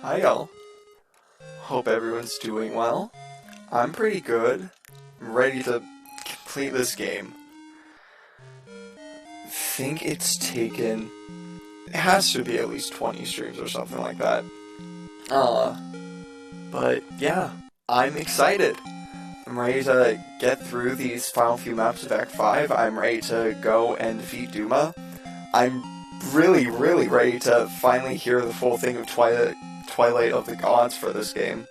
Hi y'all. Hope everyone's doing well. I'm pretty good. I'm ready to complete this game. Think it's taken... It has to be at least 20 streams or something like that. But yeah, I'm excited. I'm ready to get through these final few maps of Act 5. I'm ready to go and defeat Duma. I'm really ready to finally hear the full thing of Twilight of the Gods for this game.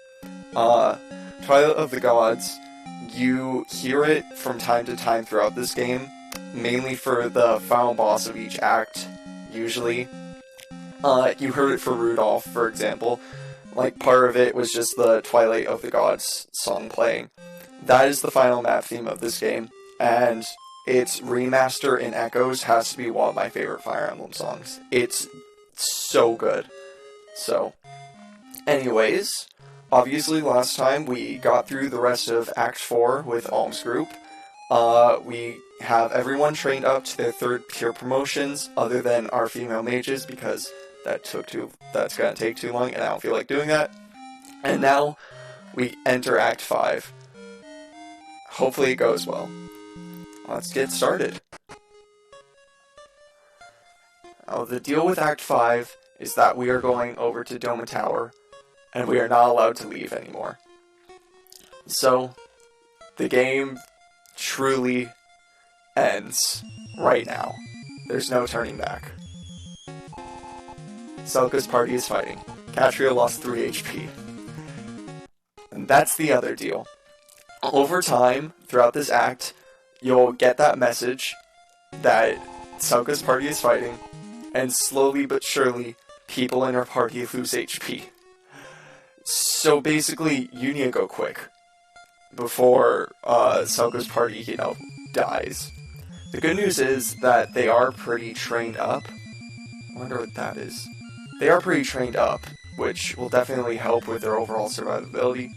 Twilight of the Gods, you hear it from time to time throughout this game, mainly for the final boss of each act, usually. You heard it for Rudolph, for example. Like, part of it was just the Twilight of the Gods song playing. That is the final map theme of this game, and its remaster in Echoes has to be one of my favorite Fire Emblem songs. It's so good. So, anyways, obviously last time we got through the rest of Act 4 with Alm's group. We have everyone trained up to their 3rd tier promotions, other than our female mages, because that's gonna take too long, and I don't feel like doing that. And now, we enter Act 5. Hopefully it goes well. Let's get started. Now, the deal with Act 5 is that we are going over to Doma Tower, and we are not allowed to leave anymore. So, the game truly ends right now. There's no turning back. Selka's party is fighting. Katria lost 3 HP. And that's the other deal. Over time, throughout this act, you'll get that message that Selka's party is fighting, and slowly but surely, people in her party lose HP. So basically, you need to go quick before Selka's party, dies. The good news is that they are pretty trained up. I wonder what that is. They are pretty trained up, which will definitely help with their overall survivability.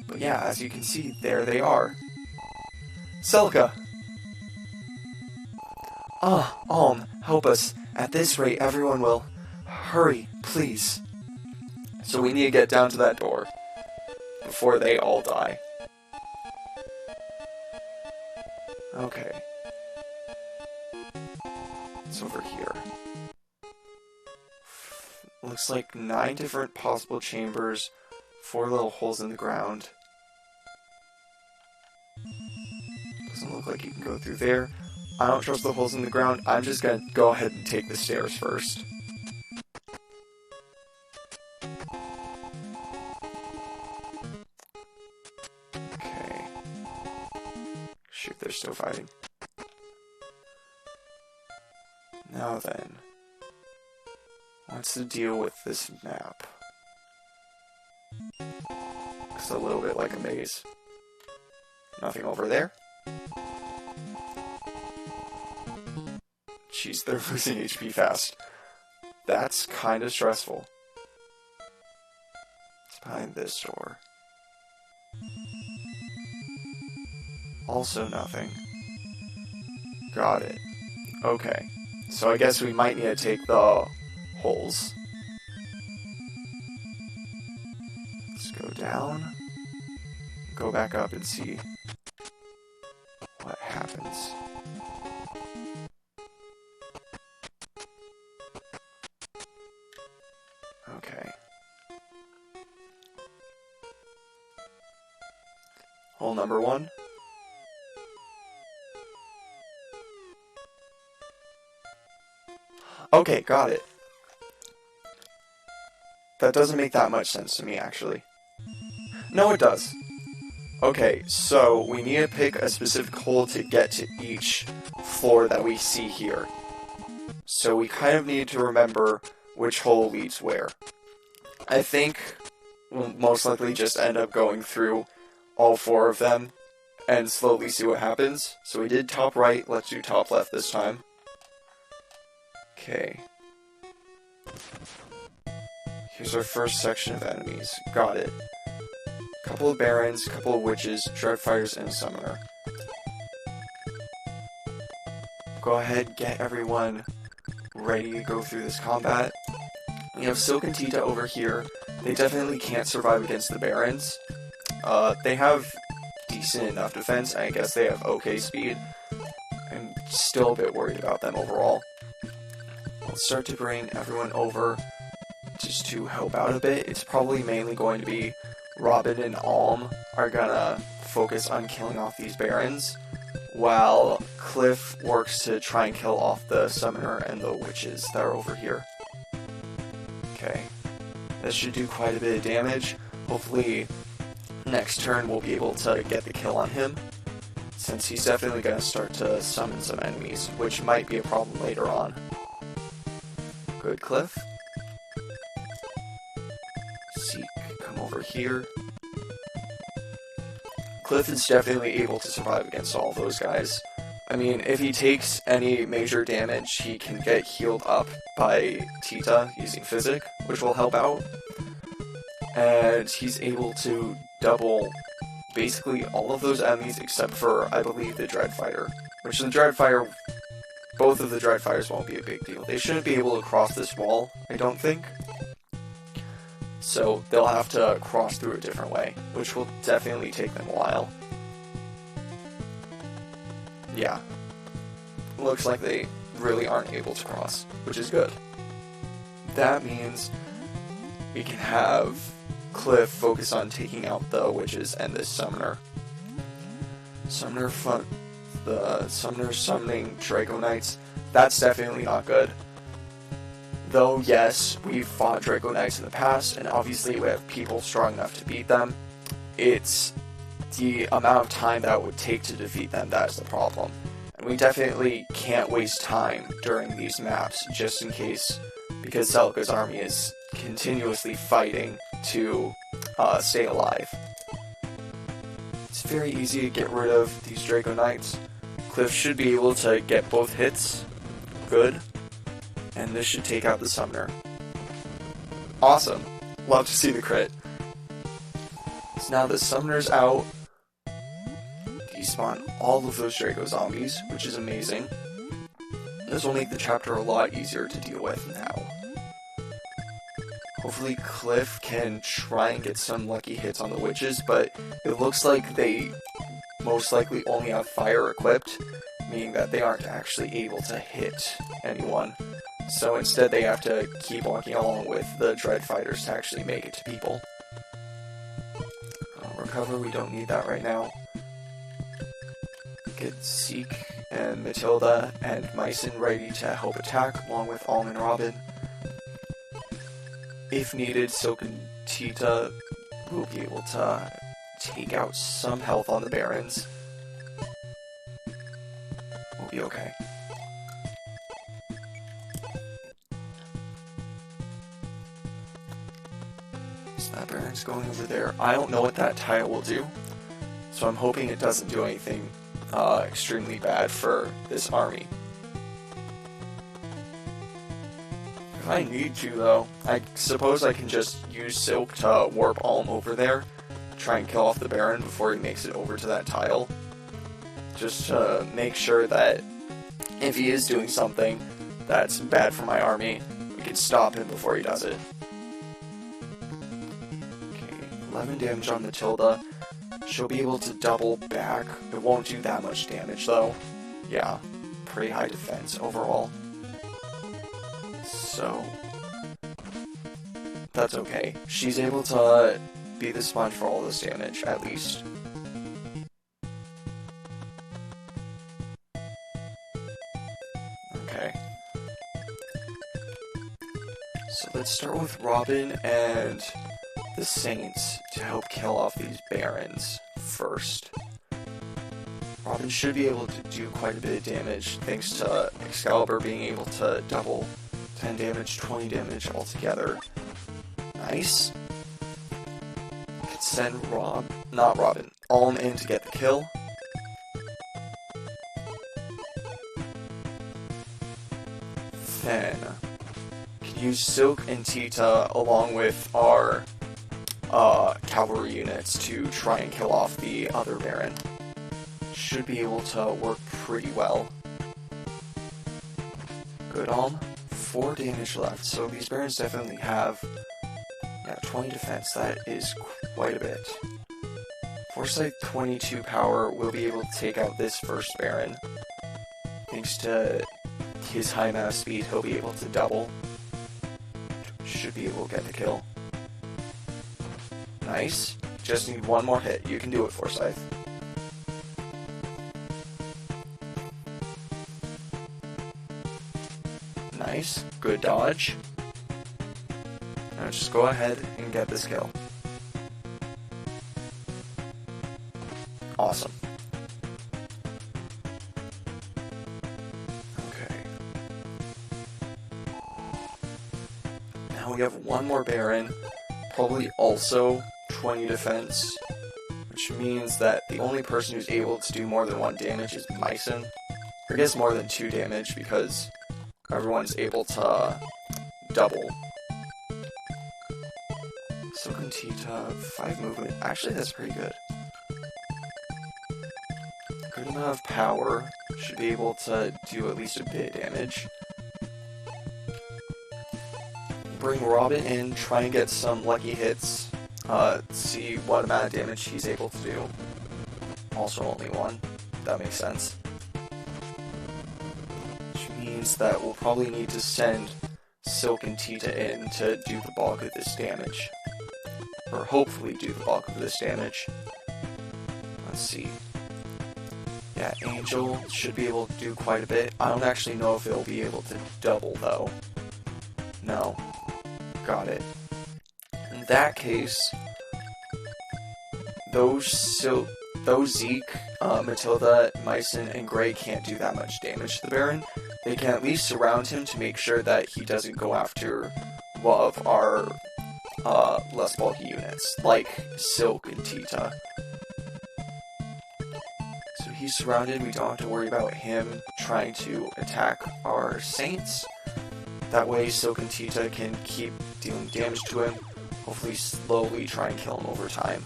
But yeah, as you can see, there they are. Selka! Alm, help us. At this rate, everyone will. Hurry, please. So we need to get down to that door before they all die. Okay. It's over here. Looks like 9 different possible chambers, 4 little holes in the ground. Doesn't look like you can go through there. I don't trust the holes in the ground. I'm just gonna go ahead and take the stairs first. Okay. Shoot, they're still fighting. Now then. What's the deal with this map? It's a little bit like a maze. Nothing over there. Jeez, they're losing HP fast. That's kinda stressful. It's behind this door. Also nothing. Got it. Okay. So I guess we might need to take the holes. Let's go down. Go back up and see what happens. Okay. Hole number 1. Okay, got it. That doesn't make that much sense to me, actually. No, it does. Okay, so we need to pick a specific hole to get to each floor that we see here. So we kind of need to remember which hole leads where. I think we'll most likely just end up going through all 4 of them and slowly see what happens. So we did top right, let's do top left this time. Okay. Here's our first section of enemies. Got it. Couple of barons, couple of witches, dreadfighters, and a summoner. Go ahead, get everyone ready to go through this combat. We have Silk and Tita over here, They definitely can't survive against the Barons. They have decent enough defense, I guess they have okay speed. I'm still a bit worried about them overall. Let's start to bring everyone over just to help out a bit. It's probably mainly going to be Robin and Alm are gonna focus on killing off these Barons, while Cliff works to try and kill off the Summoner and the Witches that are over here. Okay, that should do quite a bit of damage. Hopefully next turn we'll be able to get the kill on him, since he's definitely going to start to summon some enemies, which might be a problem later on. Good, Cliff. Seek, come over here. Cliff is definitely able to survive against all those guys. I mean, if he takes any major damage, he can get healed up by Tita using Physic, which will help out. And he's able to double basically all of those enemies except for, I believe, the Dreadfighter. Which the Dreadfighter, both of the Dreadfighters won't be a big deal. They shouldn't be able to cross this wall, I don't think. So they'll have to cross through a different way, which will definitely take them a while. Yeah. Looks like they really aren't able to cross, which is good. That means we can have Cliff focus on taking out the Witches and this Summoner. The Summoner summoning Draco Knights, that's definitely not good. Though, yes, we've fought Draco Knights in the past, and obviously we have people strong enough to beat them. It's the amount of time that it would take to defeat them that is the problem. And we definitely can't waste time during these maps, just in case, because Celica's army is continuously fighting to stay alive. It's very easy to get rid of these Draco Knights. Cliff should be able to get both hits. Good. And this should take out the Summoner. Awesome. Love to see the crit. So now the Summoner's out. Despawn all of those Draco zombies, which is amazing. This will make the chapter a lot easier to deal with now. Hopefully Cliff can try and get some lucky hits on the Witches, but it looks like they most likely only have fire equipped, meaning that they aren't actually able to hit anyone. So instead they have to keep walking along with the Dreadfighters to actually make it to people. Recover, we don't need that right now. Get Seek and Matilda and Mycen ready to help attack, along with Alm and Robin. If needed, Silk and Tita will be able to take out some health on the Barons. We'll be okay. So that Baron's going over there. I don't know what that tile will do, so I'm hoping it doesn't do anything extremely bad for this army. If I need to, though, I suppose I can just use Silk to warp Alm over there, try and kill off the Baron before he makes it over to that tile. Just to make sure that if he is doing something that's bad for my army, we can stop him before he does it. Okay, 11 damage on Matilda. She'll be able to double back. It won't do that much damage, though. Yeah, pretty high defense overall. So that's okay. She's able to be the sponge for all this damage, at least. Okay. So let's start with Robin and the Saints to help kill off these Barons first. Robin should be able to do quite a bit of damage thanks to Excalibur being able to double 10 damage, 20 damage altogether. Nice. Could send Alm in to get the kill. Then can use Silk and Tita along with our cavalry units to try and kill off the other Baron. Should be able to work pretty well. Good, Alm. 4 damage left, so these Barons definitely have Yeah, 20 defense, that is quite a bit. Foresight 22 power will be able to take out this first Baron. Thanks to his high amount of speed, he'll be able to double. Should be able to get the kill. Nice. Just need one more hit. You can do it, Forsyth. Nice. Good dodge. Now just go ahead and get this kill. Awesome. Okay. Now we have one more Baron, probably also 20 defense, which means that the only person who's able to do more than 1 damage is Myson. Or I guess more than 2 damage because everyone's able to double. Silken Tita, 5 movement. Actually, that's pretty good. Good amount of power. Should be able to do at least a bit of damage. Bring Robin in, try and get some lucky hits. See what amount of damage he's able to do. Also only 1. That makes sense. Which means that we'll probably need to send Silken Tita in to do the bulk of this damage. Or hopefully do the bulk of this damage. Let's see. Yeah, Angel should be able to do quite a bit. I don't actually know if it'll be able to double, though. No. Got it. In that case, those Zeke, Matilda, Myson, and Gray can't do that much damage to the Baron. They can at least surround him to make sure that he doesn't go after one of our less bulky units, like Silk and Tita. So he's surrounded, we don't have to worry about him trying to attack our Saints. That way Silk and Tita can keep dealing damage to him, hopefully slowly try and kill him over time.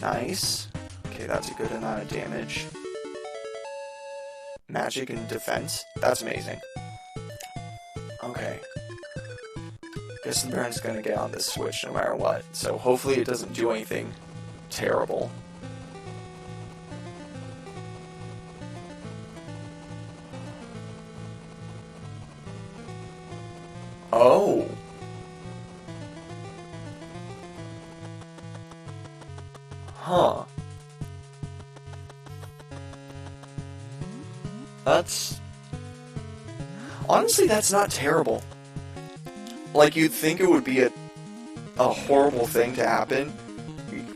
Nice. Okay, that's a good amount of damage. Magic and defense? That's amazing. Okay. Guess the Baron's gonna get on this switch no matter what, so hopefully it doesn't do anything terrible. Oh! Huh. That's... Honestly, that's not terrible. Like, you'd think it would be a horrible thing to happen.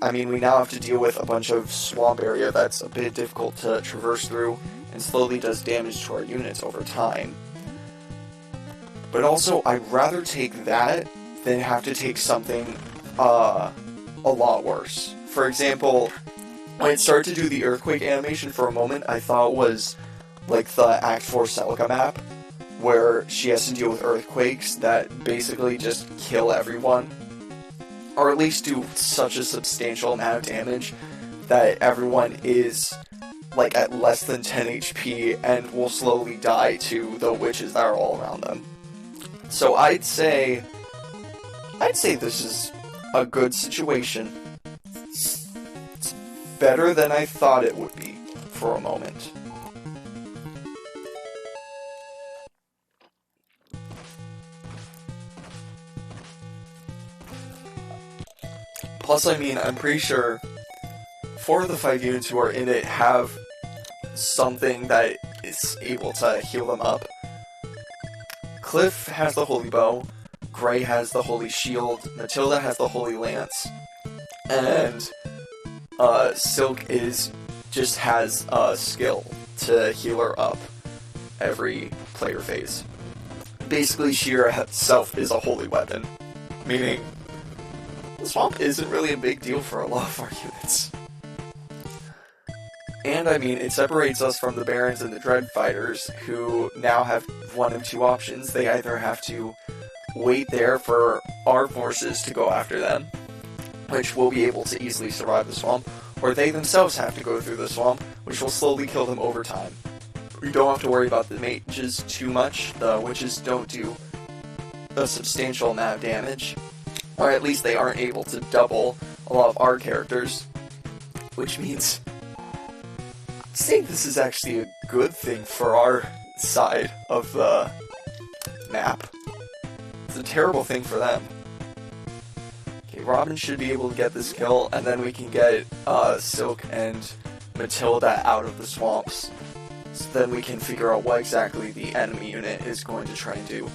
I mean, we now have to deal with a bunch of swamp area that's a bit difficult to traverse through, and slowly does damage to our units over time. But also, I'd rather take that than have to take something a lot worse. For example, when it started to do the earthquake animation for a moment, I thought it was like the Act 4 Celica map, where she has to deal with earthquakes that basically just kill everyone. Or at least do such a substantial amount of damage that everyone is like at less than 10 HP and will slowly die to the witches that are all around them. So I'd say this is a good situation. It's better than I thought it would be for a moment. Plus, I mean, I'm pretty sure 4 of the 5 units who are in it have something that is able to heal them up. Cliff has the Holy Bow, Gray has the Holy Shield, Matilda has the Holy Lance, and Silk just has a skill to heal her up every player phase. Basically, she herself is a holy weapon, meaning the swamp isn't really a big deal for a lot of our units. And I mean, it separates us from the Barons and the Dread Fighters, who now have one of 2 options. They either have to wait there for our forces to go after them, which will be able to easily survive the swamp, or they themselves have to go through the swamp, which will slowly kill them over time. We don't have to worry about the mages too much. The witches don't do a substantial amount of damage, Or at least they aren't able to double a lot of our characters. Which means, I'd say this is actually a good thing for our side of the map. It's a terrible thing for them. Okay, Robin should be able to get this kill, and then we can get Silk and Matilda out of the swamps. So then we can figure out what exactly the enemy unit is going to try and do.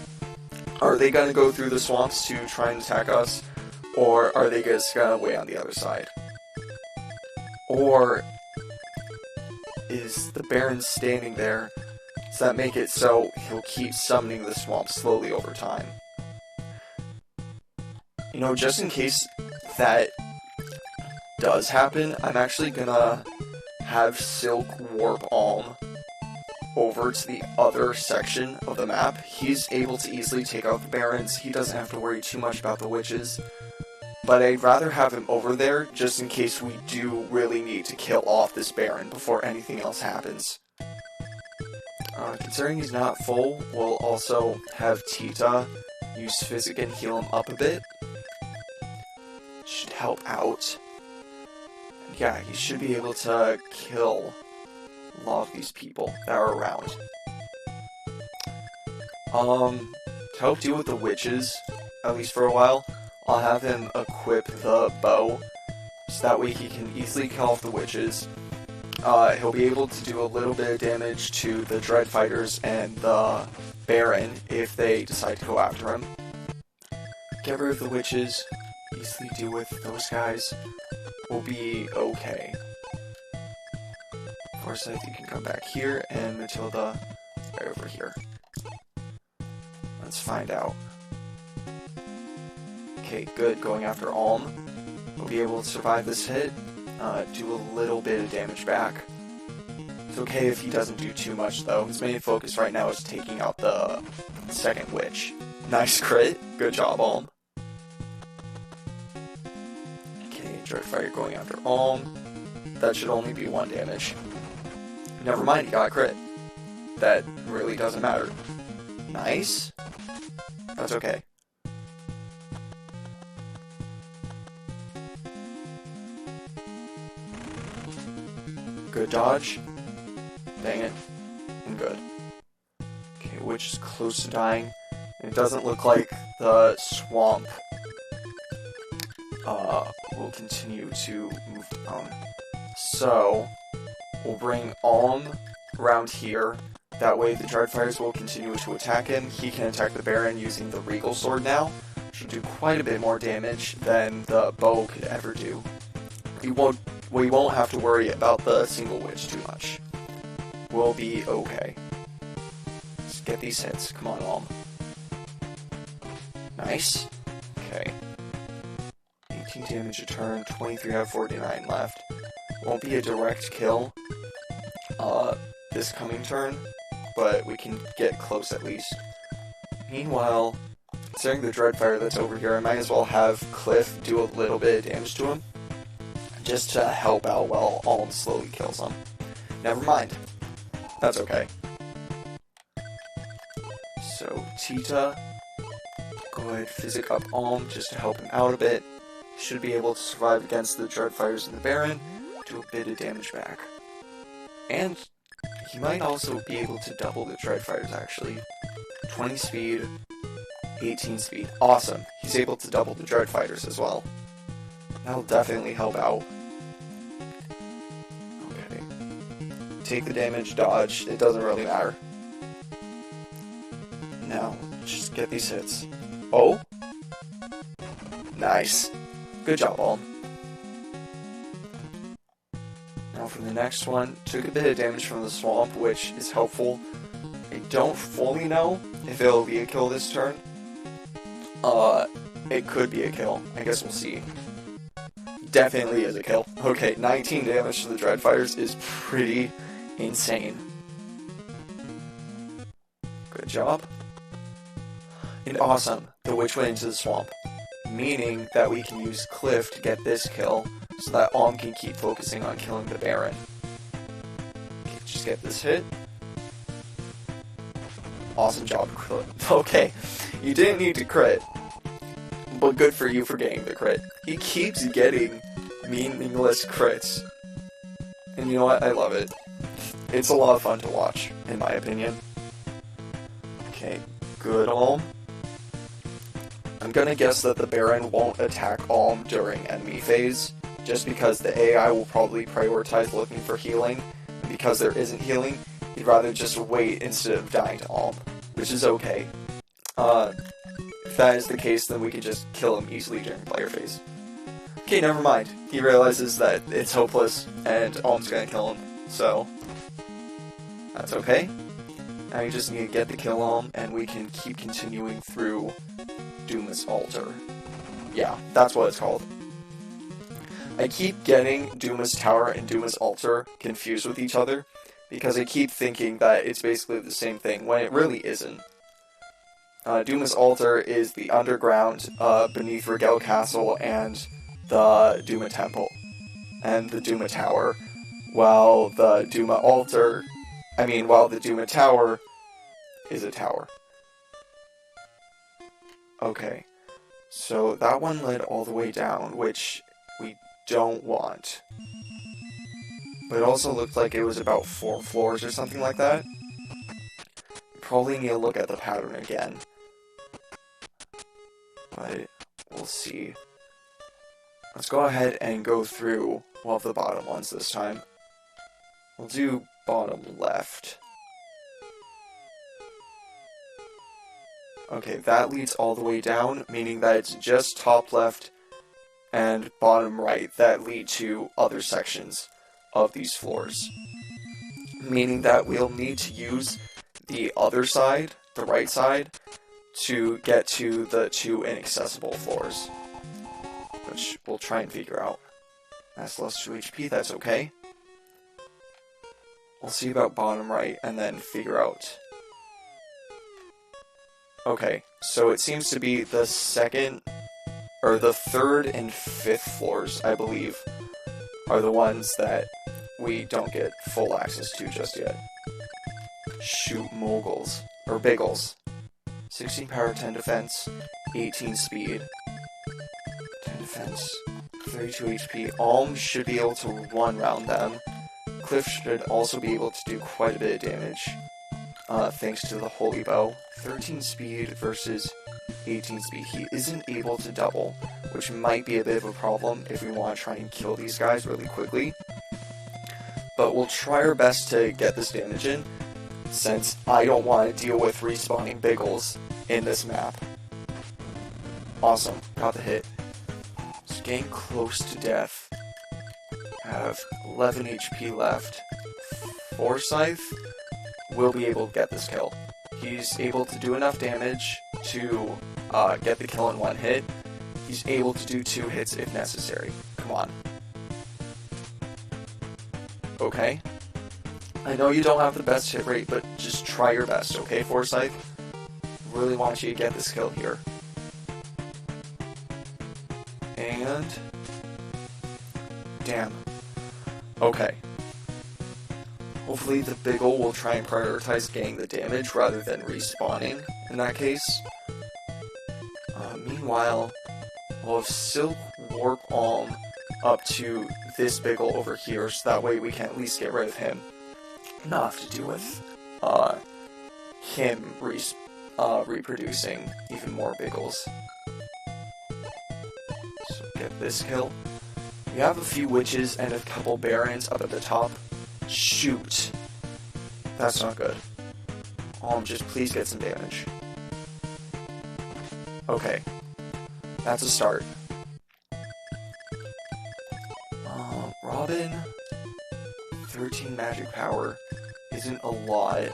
Are they going to go through the swamps to try and attack us? Or are they just going to wait on the other side? Or is the Baron standing there? Does that make it so he'll keep summoning the swamp slowly over time? You know, just in case that does happen, I'm actually gonna have Silk warp Alm over to the other section of the map. He's able to easily take out the Barons. He doesn't have to worry too much about the witches. But I'd rather have him over there just in case we do really need to kill off this Baron before anything else happens. Considering he's not full, we'll also have Tita use Physic and heal him up a bit. Should help out. And yeah, he should be able to kill a lot of these people that are around. To help deal with the witches, at least for a while, I'll have him equip the bow, so that way he can easily kill off the witches. He'll be able to do a little bit of damage to the Dread Fighters and the Baron if they decide to go after him. Get rid of the witches, easily deal with those guys. We'll be okay. Forsyth, you can come back here, and Matilda right over here. Let's find out. Okay, good, going after Alm. We'll be able to survive this hit, do a little bit of damage back. It's okay if he doesn't do too much though. His main focus right now is taking out the second witch. Nice crit, good job Alm. Okay, Dreadfire going after Alm. That should only be 1 damage. Never mind, he got a crit. That really doesn't matter. Nice. That's okay. Good dodge. Dang it. And good. Okay, witch is close to dying. And it doesn't look like the swamp will continue to move down. So, we'll bring Alm around here. That way the Dreadfires will continue to attack him. He can attack the Baron using the Regal Sword now. Should do quite a bit more damage than the bow could ever do. We won't have to worry about the single witch too much. We'll be okay. Let's get these hits. Come on, Alm. Nice. Okay. 18 damage a turn, 23 out of 49 left. Won't be a direct kill this coming turn, but we can get close at least. Meanwhile, considering the Dreadfire that's over here, I might as well have Cliff do a little bit of damage to him, just to help out while Alm slowly kills him. Never mind. That's okay. So, Tita, go ahead, Physic up Alm just to help him out a bit. Should be able to survive against the Dreadfires and the Baron, do a bit of damage back. And he might also be able to double the Dreadfires, actually. 20 speed, 18 speed. Awesome. He's able to double the Dreadfighters as well. That'll definitely help out. Okay. Take the damage, dodge. It doesn't really matter. Now, just get these hits. Oh? Nice. Good job, Alm. Now for the next one, took a bit of damage from the swamp, which is helpful. I don't fully know if it'll be a kill this turn. It could be a kill. I guess we'll see. Definitely is a kill. Okay, 19 damage to the Dreadfighters is pretty insane. Good job. And awesome, the witch went into the swamp. Meaning that we can use Cliff to get this kill, so that Alm can keep focusing on killing the Baron. Okay, just get this hit. Awesome job, Cliff. Okay, you didn't need to crit, but good for you for getting the crit. He keeps getting meaningless crits. And you know what? I love it. It's a lot of fun to watch, in my opinion. Okay, good Alm. I'm gonna guess that the Baron won't attack Alm during enemy phase, just because the AI will probably prioritize looking for healing, and because there isn't healing, he'd rather just wait instead of dying to Alm, which is okay. If that is the case, then we can just kill him easily during player phase. Okay, never mind. He realizes that it's hopeless, and Alm's gonna kill him, so that's okay. Now you just need to get the kill Alm, and we can keep continuing through Duma's Altar. Yeah, that's what it's called. I keep getting Duma's Tower and Duma's Altar confused with each other, because I keep thinking that it's basically the same thing, when it really isn't. Duma's Altar is the underground beneath Rigel Castle and the Duma Temple, and the Duma Tower, while the Duma Tower is a tower. Okay, so that one led all the way down, which we don't want. But it also looked like it was about 4 floors or something like that. Probably need to look at the pattern again. But we'll see. Let's go ahead and go through one of the bottom ones this time. We'll do bottom left. Okay, that leads all the way down, meaning that it's just top left and bottom right that lead to other sections of these floors. Meaning that we'll need to use the other side, the right side, to get to the 2 inaccessible floors. Which we'll try and figure out. That's less 2 HP, that's okay. We'll see about bottom right and then figure out. Okay, so it seems to be the 2nd, or the 3rd and 5th floors, I believe, are the ones that we don't get full access to just yet. Shoot moguls, or Biggles. 16 power, 10 defense, 18 speed. 10 defense, 32 HP. Alm should be able to one round them. Cliff should also be able to do quite a bit of damage, thanks to the Holy Bow. 13 speed versus 18 speed. He isn't able to double, which might be a bit of a problem if we want to try and kill these guys really quickly. But we'll try our best to get this damage in, since I don't want to deal with respawning Biggles in this map. Awesome, got the hit. It's getting close to death. Have 11 HP left. Forsyth will be able to get this kill. He's able to do enough damage to get the kill in 1 hit. He's able to do 2 hits if necessary. Come on. Okay. I know you don't have the best hit rate, but just try your best, okay, Forsyth? Really want you to get this kill here. And... damn. Okay. Hopefully the Biggle will try and prioritize getting the damage rather than respawning in that case. Meanwhile, we'll have Silk Warp Alm up to this Biggle over here, so that way we can at least get rid of him. Not have to do with him reproducing even more Biggles. So get this kill. We have a few witches and a couple barons up at the top. Shoot. That's not good. Just please get some damage. Okay. That's a start. Robin, 13 magic power isn't a lot.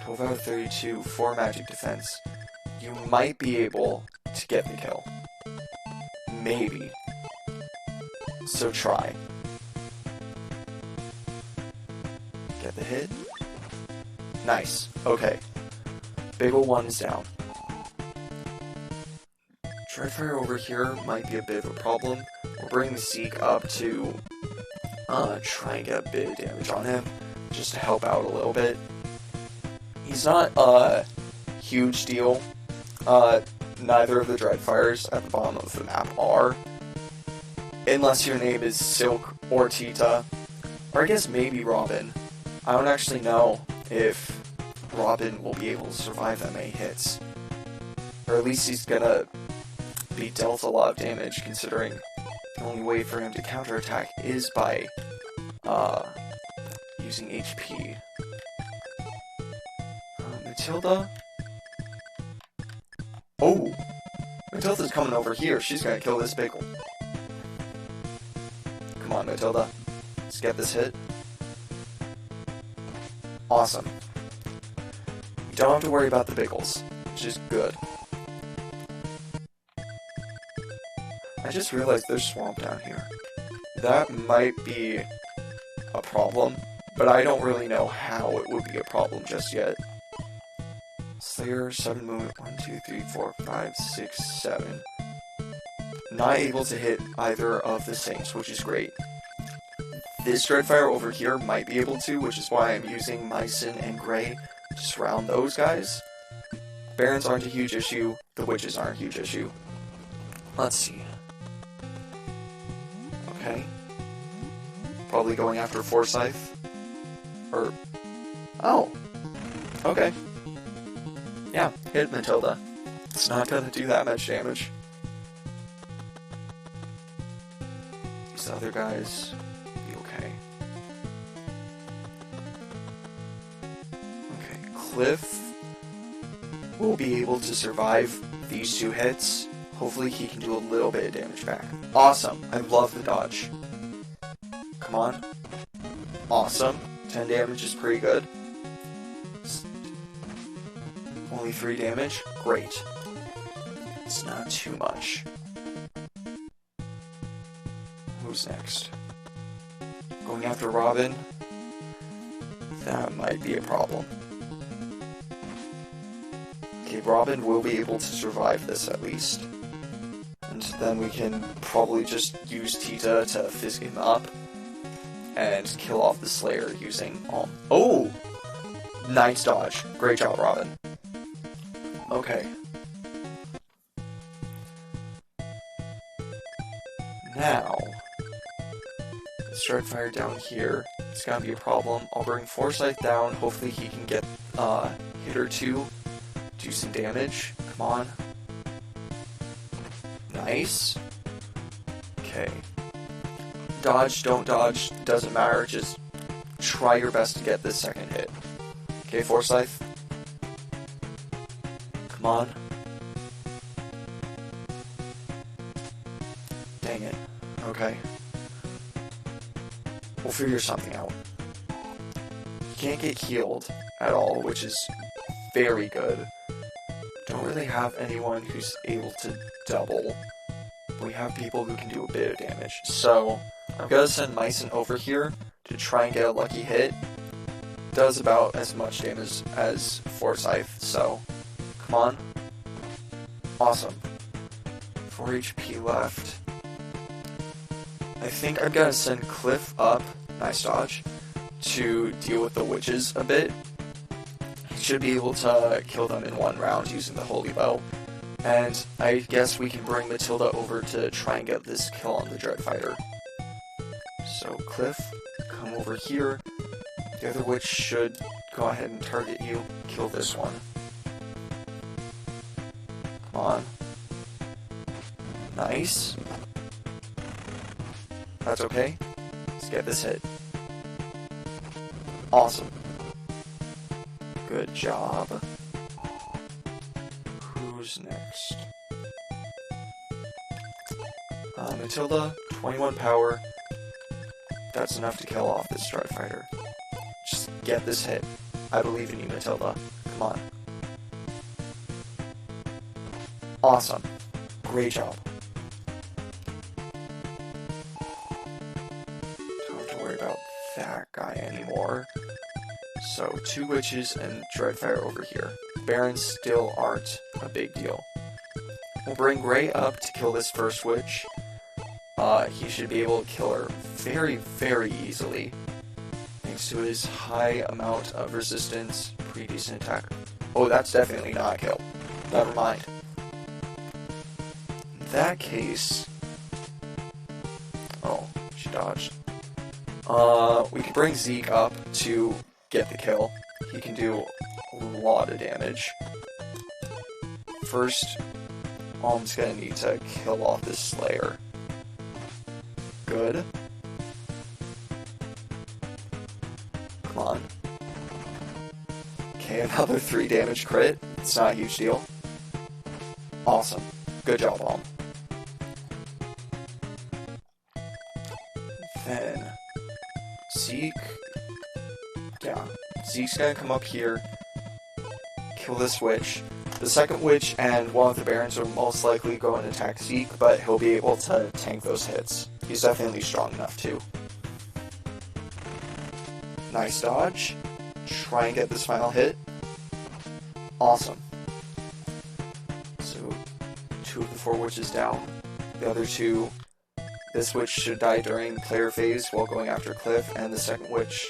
12 out of 32, 4 magic defense. You might be able to get the kill. Maybe. So try. Get the hit. Nice. Okay. Big ol' 1 is down. Dreadfire over here might be a bit of a problem. We'll bring the Seek up to try and get a bit of damage on him, just to help out a little bit. He's not a huge deal. neither of the Dreadfires at the bottom of the map are. Unless your name is Silk or Tita. Or I guess maybe Robin. I don't actually know if Robin will be able to survive that many hits. Or at least he's gonna be dealt a lot of damage, considering the only way for him to counterattack is by using HP. Matilda? Oh! Matilda's coming over here. She's gonna kill this Biggle. Come on, Matilda. Let's get this hit. Awesome. You don't have to worry about the Biggles, which is good. I just realized there's swamp down here. That might be a problem, but I don't really know how it would be a problem just yet. Slayer, 7 movement, 1, 2, 3, 4, 5, 6, 7. Not able to hit either of the Saints, which is great. This Dreadfire over here might be able to, which is why I'm using Mycin and Gray to surround those guys. Barons aren't a huge issue, the Witches aren't a huge issue. Let's see. Okay. Probably going after Forsyth. Or... oh! Okay. Yeah, hit Matilda. It's not gonna do that much damage. These other guys be okay. Okay, Cliff will be able to survive these 2 hits. Hopefully he can do a little bit of damage back. Awesome! I love the dodge. Come on. Awesome. 10 damage is pretty good. Only 3 damage? Great. It's not too much. Who's next? Going after Robin? That might be a problem. Okay, Robin will be able to survive this at least. And then we can probably just use Tita to fizz him up and kill off the Slayer using... oh! Nice dodge. Great job, Robin. Okay. Now, this Dreadfire down here is gonna be a problem. I'll bring Forsyth down. Hopefully he can get hit or 2, do some damage. Come on. Nice. Okay. Dodge, don't dodge, doesn't matter. Just try your best to get this second hit. Okay, Forsyth. Come on. Dang it. Okay. We'll figure something out. You can't get healed at all, which is very good. Don't really have anyone who's able to double. We have people who can do a bit of damage. So, I'm gonna send Mycin over here to try and get a lucky hit. Does about as much damage as Forsyth, so... come on. Awesome. 4 HP left. I think I'm gonna send Cliff up, nice dodge, to deal with the Witches a bit. He should be able to kill them in 1 round using the Holy Bow. And I guess we can bring Matilda over to try and get this kill on the Dreadfighter. So Cliff, come over here. The other witch should go ahead and target you. Kill this one. Come on. Nice. That's okay. Let's get this hit. Awesome. Good job. Who's next? Matilda, 21 power. That's enough to kill off this Dreadfighter. Just get this hit. I believe in you, Matilda. Come on. Awesome. Great job. Don't have to worry about that guy anymore. So, 2 witches and Dreadfire over here. Barons still aren't a big deal. We'll bring Gray up to kill this first witch. He should be able to kill her very, very easily. Thanks to his high amount of resistance, pretty decent attack. Oh, that's definitely not a kill. Never mind. that case... Oh, she dodged. We can bring Zeke up to get the kill. He can do a lot of damage. First, Alm's gonna need to kill off this Slayer. Good. Come on. Okay, another 3 damage crit. It's not a huge deal. Awesome. Good job, Alm. Then... Zeke... Yeah. Zeke's gonna come up here, kill this witch. The second witch and one of the barons are most likely going to attack Zeke, but he'll be able to tank those hits. He's definitely strong enough too. Nice dodge. Try and get this final hit. Awesome. So, 2 of the 4 witches down. The other 2, this witch should die during player phase while going after Cliff, and the second witch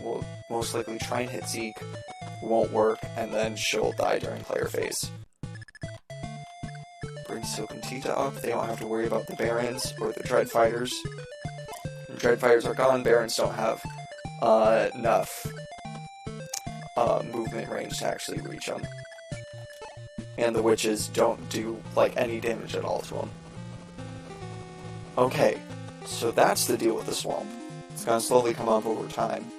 will most likely try and hit Zeke. Won't work, and then she'll die during player phase. Bring Silk and Tita up. They don't have to worry about the Barons or the Dread Fighters. When Dread Fighters are gone, Barons don't have enough movement range to actually reach them. And the witches don't do, like, any damage at all to them. Okay, so that's the deal with the swamp. It's gonna slowly come up over time.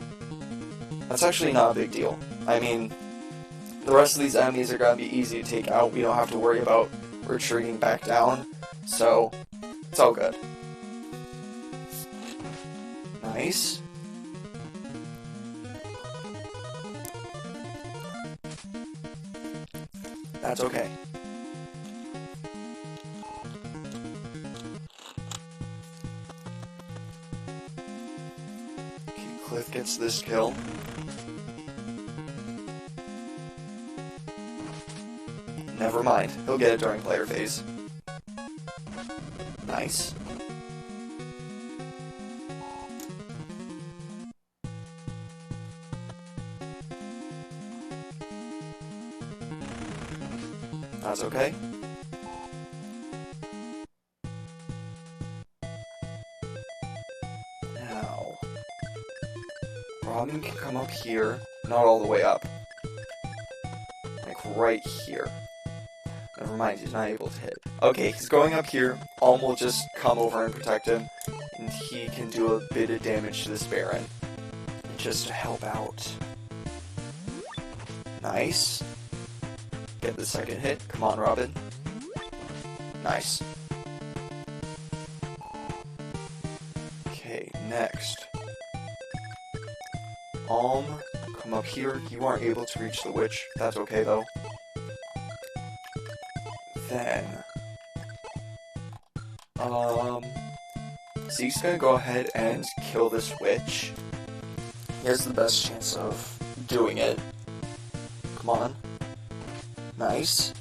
That's actually not a big deal. I mean, the rest of these enemies are gonna be easy to take out. We don't have to worry about retreating back down, so it's all good. Nice. That's okay. Okay, Cliff gets this kill. Never mind, he'll get it during player phase. Nice. That's okay. Now, Robin can come up here, not all the way up. Like right here. Never mind, he's not able to hit. Okay, he's going up here. Alm will just come over and protect him, and he can do a bit of damage to this Baron. Just to help out. Nice. Get the second hit. Come on, Robin. Nice. Okay, next. Alm, come up here. You aren't able to reach the witch. That's okay, though. Then... Zeke's gonna go ahead and kill this witch. He has the best chance of doing it. Come on. Nice.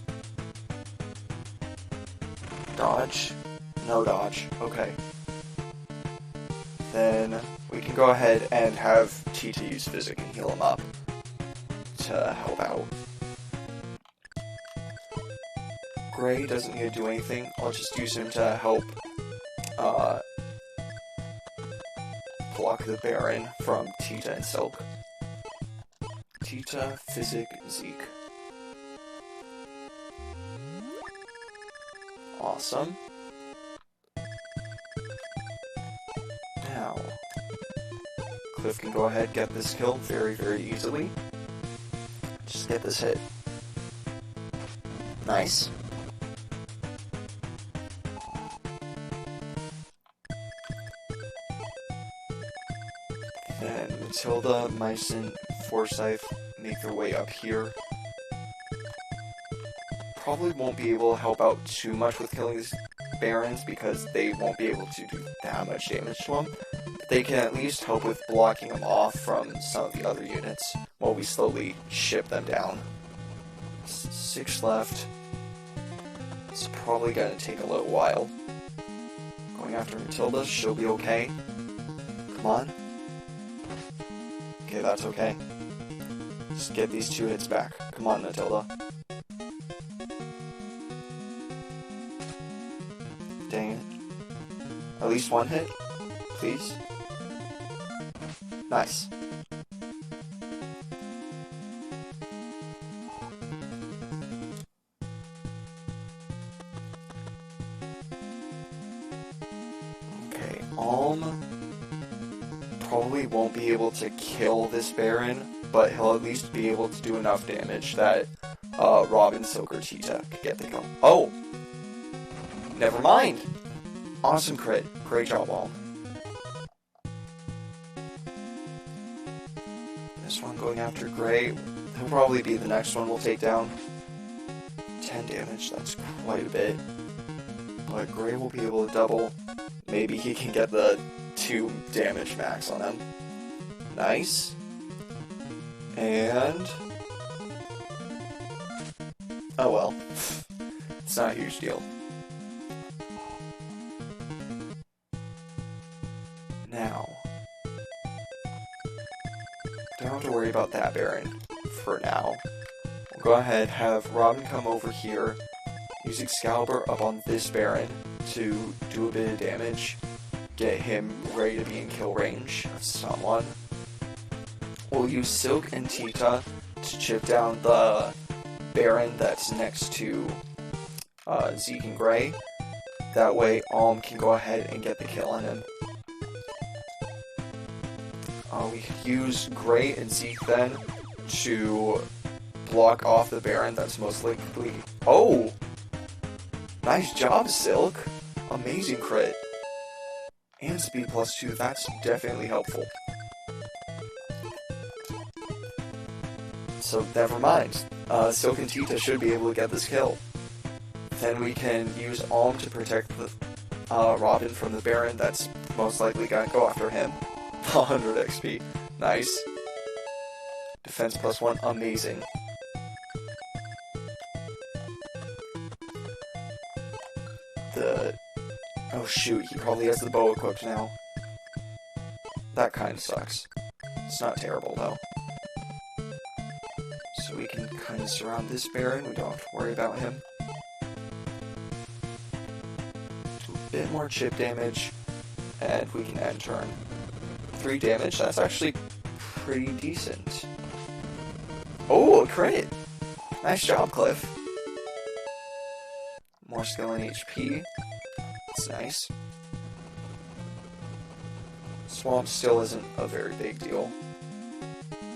Dodge. No dodge. Okay. Then we can go ahead and have Tita use Physic and heal him up to help out. Gray doesn't need to do anything. I'll just use him to help block the Baron from Tita and Silk. Tita, Physic, Zeke. Awesome. Now, Cliff can go ahead and get this kill very, very easily. Just get this hit. Nice. Then Matilda, Mycen, Forsyth make their way up here. Probably won't be able to help out too much with killing these Barons because they won't be able to do that much damage to them. But they can at least help with blocking them off from some of the other units while we slowly ship them down. 6 left. It's probably gonna take a little while. Going after Matilda, she'll be okay. Come on. Okay, that's okay. Just get these 2 hits back. Come on, Matilda. least one hit, please. Nice. Okay, probably won't be able to kill this Baron, but he'll at least be able to do enough damage that Robin, Silk, or Cheetah could get the kill. Oh! Never mind! Awesome crit. Great job, Alm. This one going after Gray. He'll probably be the next one we'll take down. 10 damage, that's quite a bit. But Gray will be able to double. Maybe he can get the 2 damage max on him. Nice. And... oh well. It's not a huge deal. Now, don't have to worry about that Baron for now. We'll go ahead, have Robin come over here, use Excalibur up on this Baron to do a bit of damage, get him ready to be in kill range of someone. We'll use Silk and Tita to chip down the Baron that's next to Zeke and Gray. That way, Alm can go ahead and get the kill on him. We could use Gray and Zeke then to block off the Baron that's most likely... oh! Nice job, Silk! Amazing crit. And speed +2, that's definitely helpful. So, never mind. Silk and Tita should be able to get this kill. Then we can use Alm to protect the Robin from the Baron that's most likely gonna go after him. 100 XP. Nice. Defense +1. Amazing. Oh shoot, he probably has the bow equipped now. That kind of sucks. It's not terrible though. So we can kind of surround this Baron, we don't have to worry about him. Do a bit more chip damage, and we can end turn. 3 damage, that's actually pretty decent. Oh, a crit! Nice job, Cliff. More skill and HP. That's nice. Swamp still isn't a very big deal.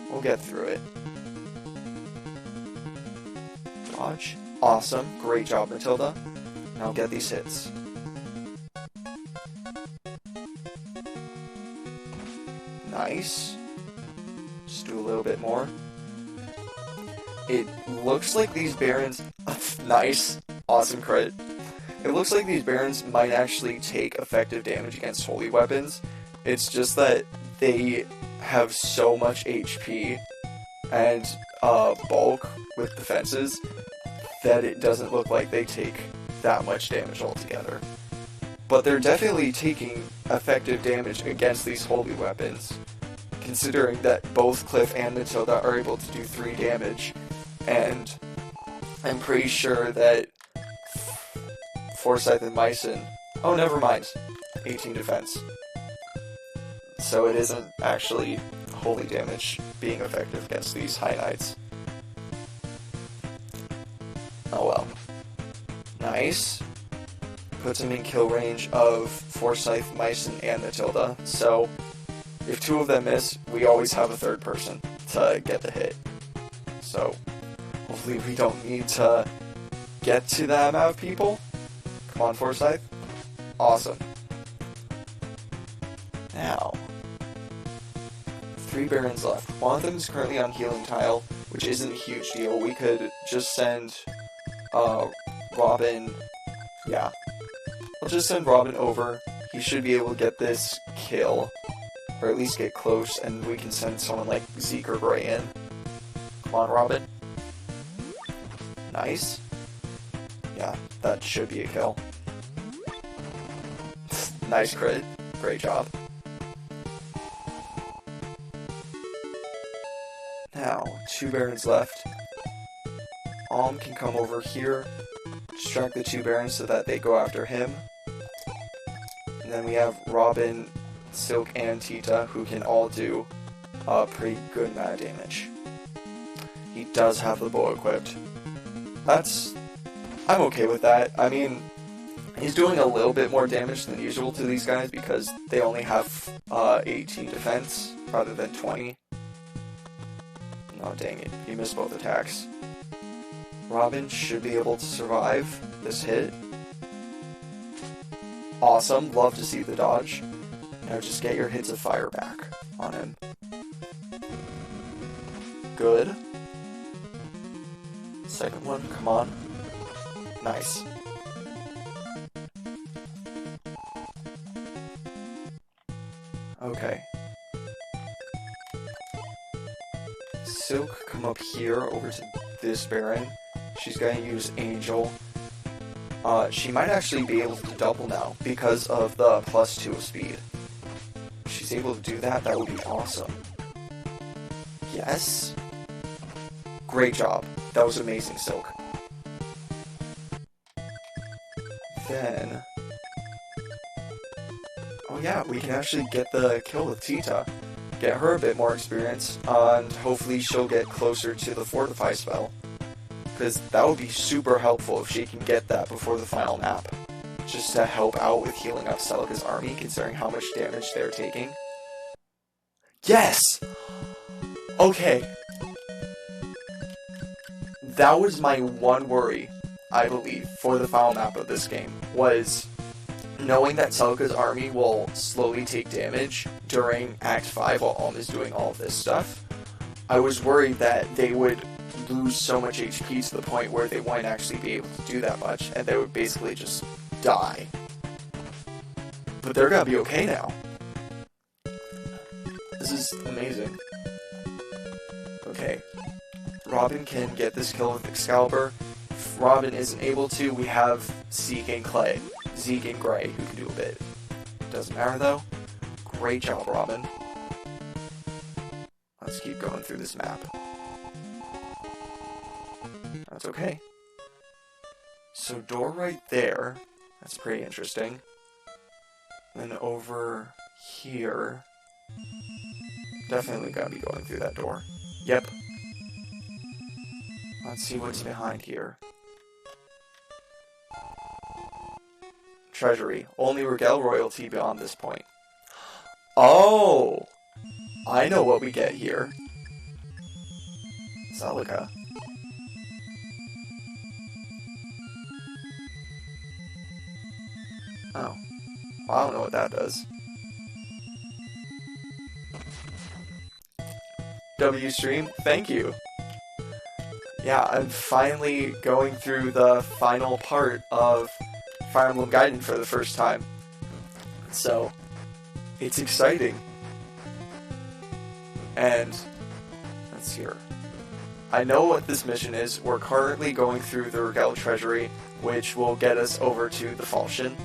We'll get through it. Dodge. Awesome. Great job, Matilda. Now get these hits. Nice. Just do a little bit more. It looks like these Barons... nice. Awesome crit. It looks like these Barons might actually take effective damage against holy weapons. It's just that they have so much HP and bulk with defenses that it doesn't look like they take that much damage altogether. But they're definitely taking effective damage against these holy weapons, considering that both Cliff and Matilda are able to do 3 damage, and I'm pretty sure that Forsyth and Mycen... oh, never mind. 18 defense. So it isn't actually holy damage being effective against these High Knights. Oh well. Nice. Puts him in kill range of Forsyth, Mycen, and Matilda. So, if 2 of them miss, we always have a 3rd person to get the hit. So, hopefully we don't need to get to that amount of people. Come on, Forsyth. Awesome. Now, 3 Barons left. One of them is currently on healing tile, which isn't a huge deal. We could just send Robin... yeah. I'll just send Robin over. He should be able to get this kill, or at least get close, and we can send someone like Zeke or Gray in. Come on, Robin. Nice. Yeah, that should be a kill. Nice crit. Great job. Now, 2 Barons left. Alm can come over here, distract the 2 Barons so that they go after him. And then we have Robin, Silk, and Tita, who can all do pretty good amount of damage. He does have the bow equipped. I'm okay with that. I mean, he's doing a little bit more damage than usual to these guys because they only have 18 defense rather than 20. Oh, dang it. He missed both attacks. Robin should be able to survive this hit. Awesome. Love to see the dodge. Now just get your hits of fire back on him. Good. Second one, come on. Nice. Okay. Silk, come up here over to this Baron. She's gonna use Angel. She might actually be able to double now because of the +2 of speed. If she's able to do that, that would be awesome. Yes. Great job. That was amazing, Silk. Then... oh yeah, we can actually get the kill with Tita. Get her a bit more experience, and hopefully she'll get closer to the Fortify spell. Because that would be super helpful if she can get that before the final map. Just to help out with healing up Celica's army, considering how much damage they're taking. Yes! Okay. That was my one worry, I believe, for the final map of this game, was knowing that Celica's army will slowly take damage during Act 5 while Alm is doing all of this stuff. I was worried that they would lose so much HP to the point where they wouldn't actually be able to do that much, and they would basically just die. But they're gonna be okay now. This is amazing. Okay. Robin can get this kill with Excalibur. If Robin isn't able to, we have Zeke and Clay. Zeke and Gray, who can do a bit. Doesn't matter though. Great job, Robin. Let's keep going through this map. That's okay. So door right there. That's pretty interesting. Then over here. Definitely gotta be going through that door. Yep. Let's see what's behind here. Treasury. Only Regel royalty beyond this point. Oh! I know what we get here. Celica. Oh. Well, I don't know what that does. W-Stream, thank you! Yeah, I'm finally going through the final part of Fire Emblem Gaiden for the first time. So, it's exciting. And, let's see here. I know what this mission is. We're currently going through the Regel Treasury, which will get us over to the Falchion.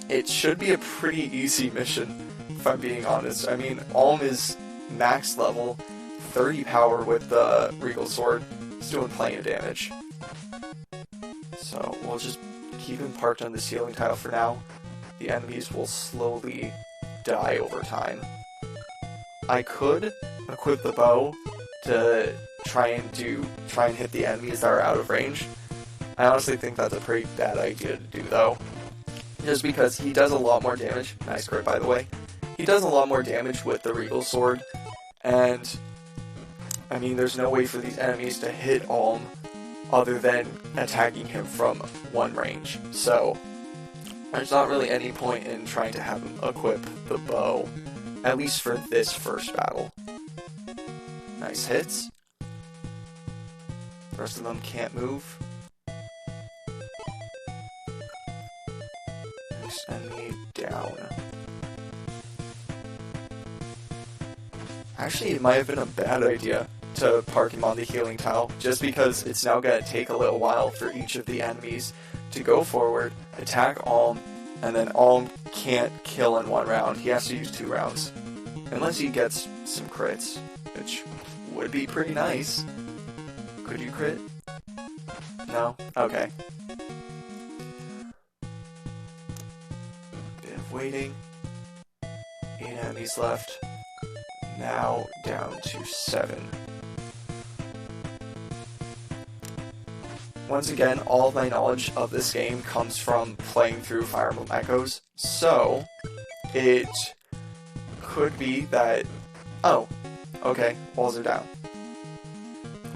It should be a pretty easy mission, if I'm being honest. I mean, Alm is max level, 30 power with the Regal Sword. He's doing plenty of damage. So, we'll just keep him parked on this healing tile for now. The enemies will slowly die over time. I could equip the bow to try and hit the enemies that are out of range. I honestly think that's a pretty bad idea to do though. Just because he does a lot more damage. Nice crit, by the way. He does a lot more damage with the Regal Sword. And, I mean, there's no way for these enemies to hit Alm other than attacking him from one range. So, there's not really any point in trying to have him equip the bow. At least for this first battle. Nice hits. The rest of them can't move. Next enemy down. Actually, it might have been a bad idea to park him on the healing tile, just because it's now going to take a little while for each of the enemies to go forward, attack Alm, and then Alm can't kill in one round. He has to use 2 rounds. Unless he gets some crits, which would be pretty nice. Could you crit? No? Okay. waiting. 8 enemies left. Now down to 7. Once again, all of my knowledge of this game comes from playing through Fire Emblem Echoes, so it could be that... Oh, okay, walls are down.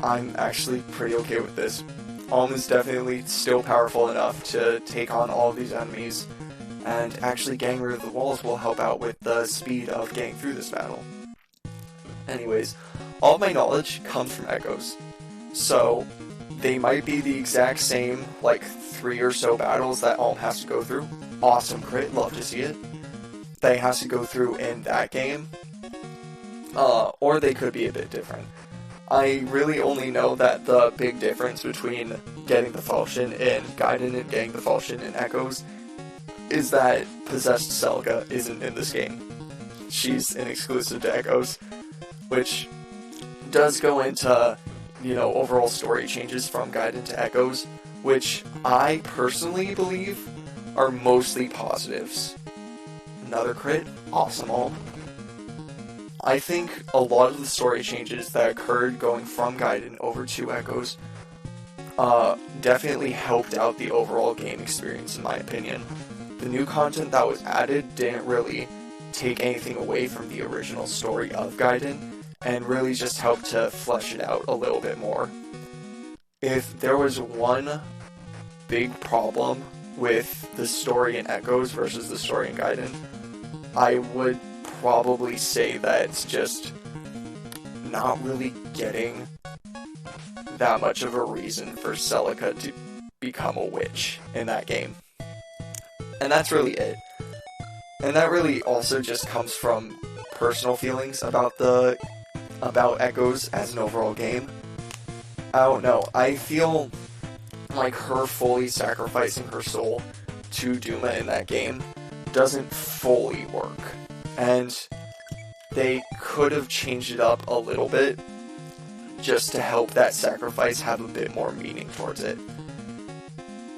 I'm actually pretty okay with this. Alm is definitely still powerful enough to take on all of these enemies, and actually getting rid of the walls will help out with the speed of getting through this battle. Anyways, all of my knowledge comes from Echoes, so they might be the exact same, like, 3 or so battles that Alm has to go through. Awesome crit, love to see it. That he has to go through in that game. Or they could be a bit different. I really only know that the big difference between getting the Falchion in Gaiden and getting the Falchion in Echoes is that Possessed Celica isn't in this game. She's an exclusive to Echoes, which does go into, you know, overall story changes from Gaiden to Echoes, which I personally believe are mostly positives. Another crit, awesome Alm. I think a lot of the story changes that occurred going from Gaiden over to Echoes definitely helped out the overall game experience, in my opinion. The new content that was added didn't really take anything away from the original story of Gaiden, and really just helped to flesh it out a little bit more. If there was one big problem with the story in Echoes versus the story in Gaiden, I would probably say that it's just not really getting that much of a reason for Celica to become a witch in that game. And that's really it. And that really also just comes from personal feelings about Echoes as an overall game. I don't know, I feel like her fully sacrificing her soul to Duma in that game doesn't fully work. And they could have changed it up a little bit just to help that sacrifice have a bit more meaning towards it.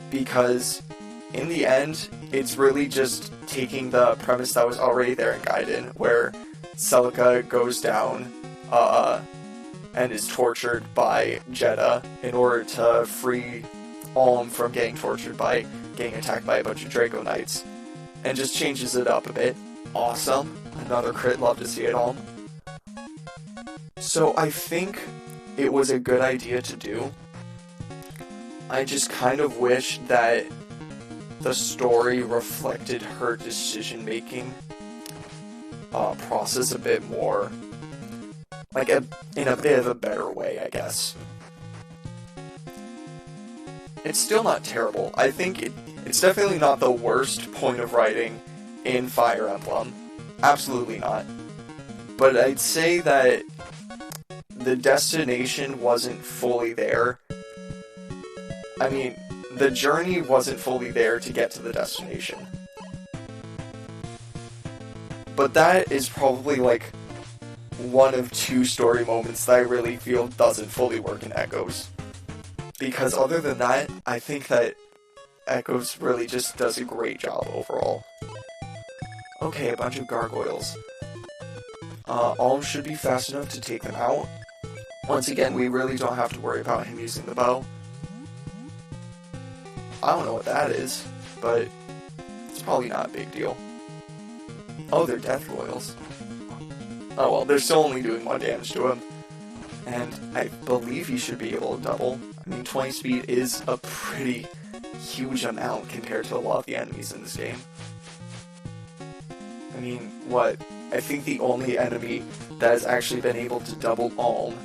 Because in the end, it's really just taking the premise that was already there in Gaiden, where Celica goes down and is tortured by Jeddah in order to free Alm from getting tortured by getting attacked by a bunch of Draco Knights, and just changes it up a bit. Awesome. Another crit, love to see it, Alm. So I think it was a good idea to do. I just kind of wish that the story reflected her decision-making process a bit more, like in a bit of a better way, I guess. It's still not terrible. I think it's definitely not the worst point of writing in Fire Emblem. Absolutely not. But I'd say that the destination wasn't fully there. I mean, the journey wasn't fully there to get to the destination. But that is probably like one of 2 story moments that I really feel doesn't fully work in Echoes. Because other than that, I think that Echoes really just does a great job overall. Okay, a bunch of gargoyles. Alm should be fast enough to take them out. Once again, we really don't have to worry about him using the bow. I don't know what that is, but it's probably not a big deal. Oh, they're death royals. Oh well, they're still only doing 1 damage to him. And I believe he should be able to double. I mean, 20 speed is a pretty huge amount compared to a lot of the enemies in this game. I mean, what? I think the only enemy that has actually been able to double Alm.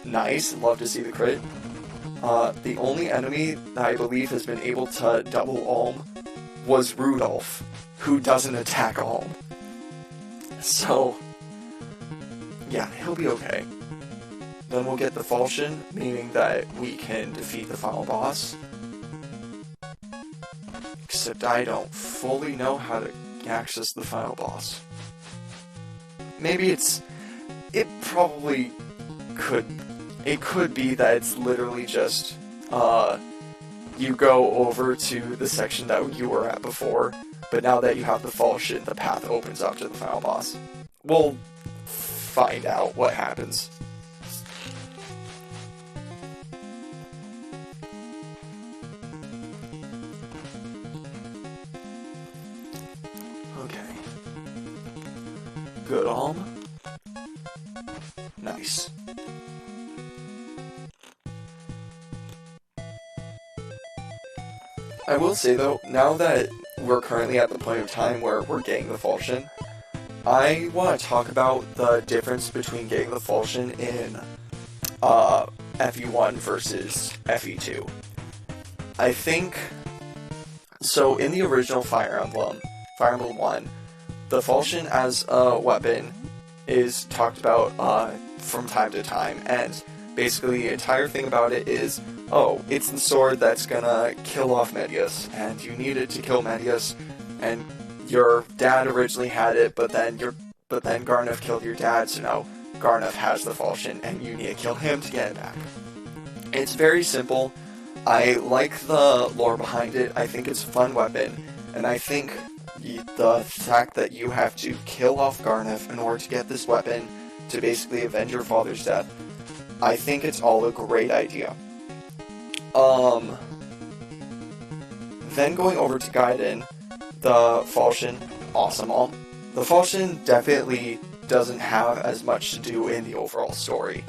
Nice, love to see the crit. The only enemy that I believe has been able to double Alm was Rudolph, who doesn't attack Alm. So, yeah, he'll be okay. Then we'll get the Falchion, meaning that we can defeat the final boss. Except I don't fully know how to access the final boss. Maybe it probably could be that it's literally just, you go over to the section that you were at before, but now that you have the falchion, the path opens up to the final boss. We'll find out what happens. Okay. Good arm. Nice. I will say though, now that we're currently at the point of time where we're getting the falchion, I want to talk about the difference between getting the falchion in FE1 versus FE2. I think, so in the original Fire Emblem 1, the falchion as a weapon is talked about from time to time, and basically the entire thing about it is, oh, it's the sword that's gonna kill off Medius, and you need it to kill Medius, and your dad originally had it, but then Garneth killed your dad, so now Garneth has the falchion, and you need to kill him to get it back. It's very simple. I like the lore behind it. I think it's a fun weapon, and I think the fact that you have to kill off Garneth in order to get this weapon to basically avenge your father's death, I think it's all a great idea. Then going over to Gaiden, the falchion, awesome. The falchion definitely doesn't have as much to do in the overall story,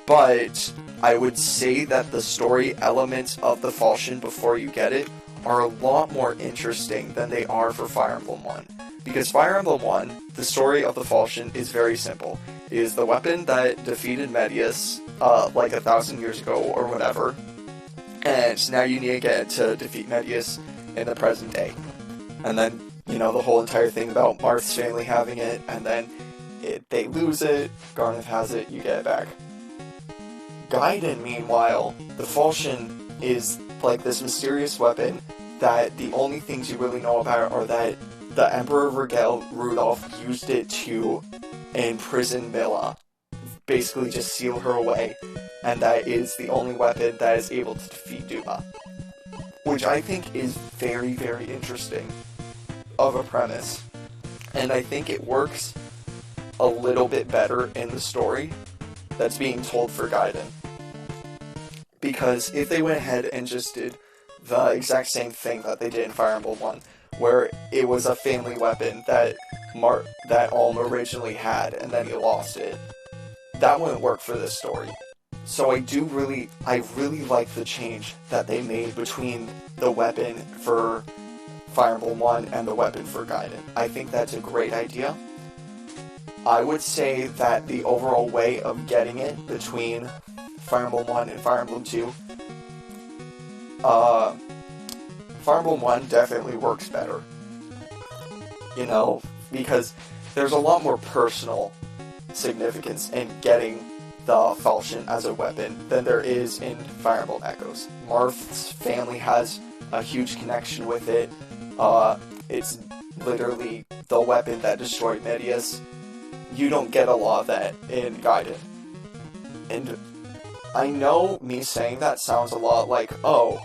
but I would say that the story elements of the falchion before you get it are a lot more interesting than they are for Fire Emblem 1. Because Fire Emblem 1, the story of the falchion is very simple. It is the weapon that defeated Medius, like 1,000 years ago or whatever, and now you need to get it to defeat Medius in the present day. And then, you know, the whole entire thing about Marth's family having it, and then they lose it, Garneth has it, you get it back. Gaiden, meanwhile, the falchion is like this mysterious weapon that the only things you really know about are that the Emperor Rudolph used it to imprison Milla, basically just seal her away, and that is the only weapon that is able to defeat Duma. Which I think is very, very interesting of a premise, and I think it works a little bit better in the story that's being told for Gaiden. Because if they went ahead and just did the exact same thing that they did in Fire Emblem 1, where it was a family weapon that Alm originally had, and then he lost it, that wouldn't work for this story. So I really like the change that they made between the weapon for Fire Emblem 1 and the weapon for Gaiden. I think that's a great idea. I would say that the overall way of getting it between Fire Emblem 1 and Fire Emblem 2, Fire Emblem 1 definitely works better. You know, because there's a lot more personal significance in getting the falchion as a weapon than there is in Fire Emblem Echoes. Marth's family has a huge connection with it. It's literally the weapon that destroyed Medius. You don't get a lot of that in Gaiden. And I know me saying that sounds a lot like, oh,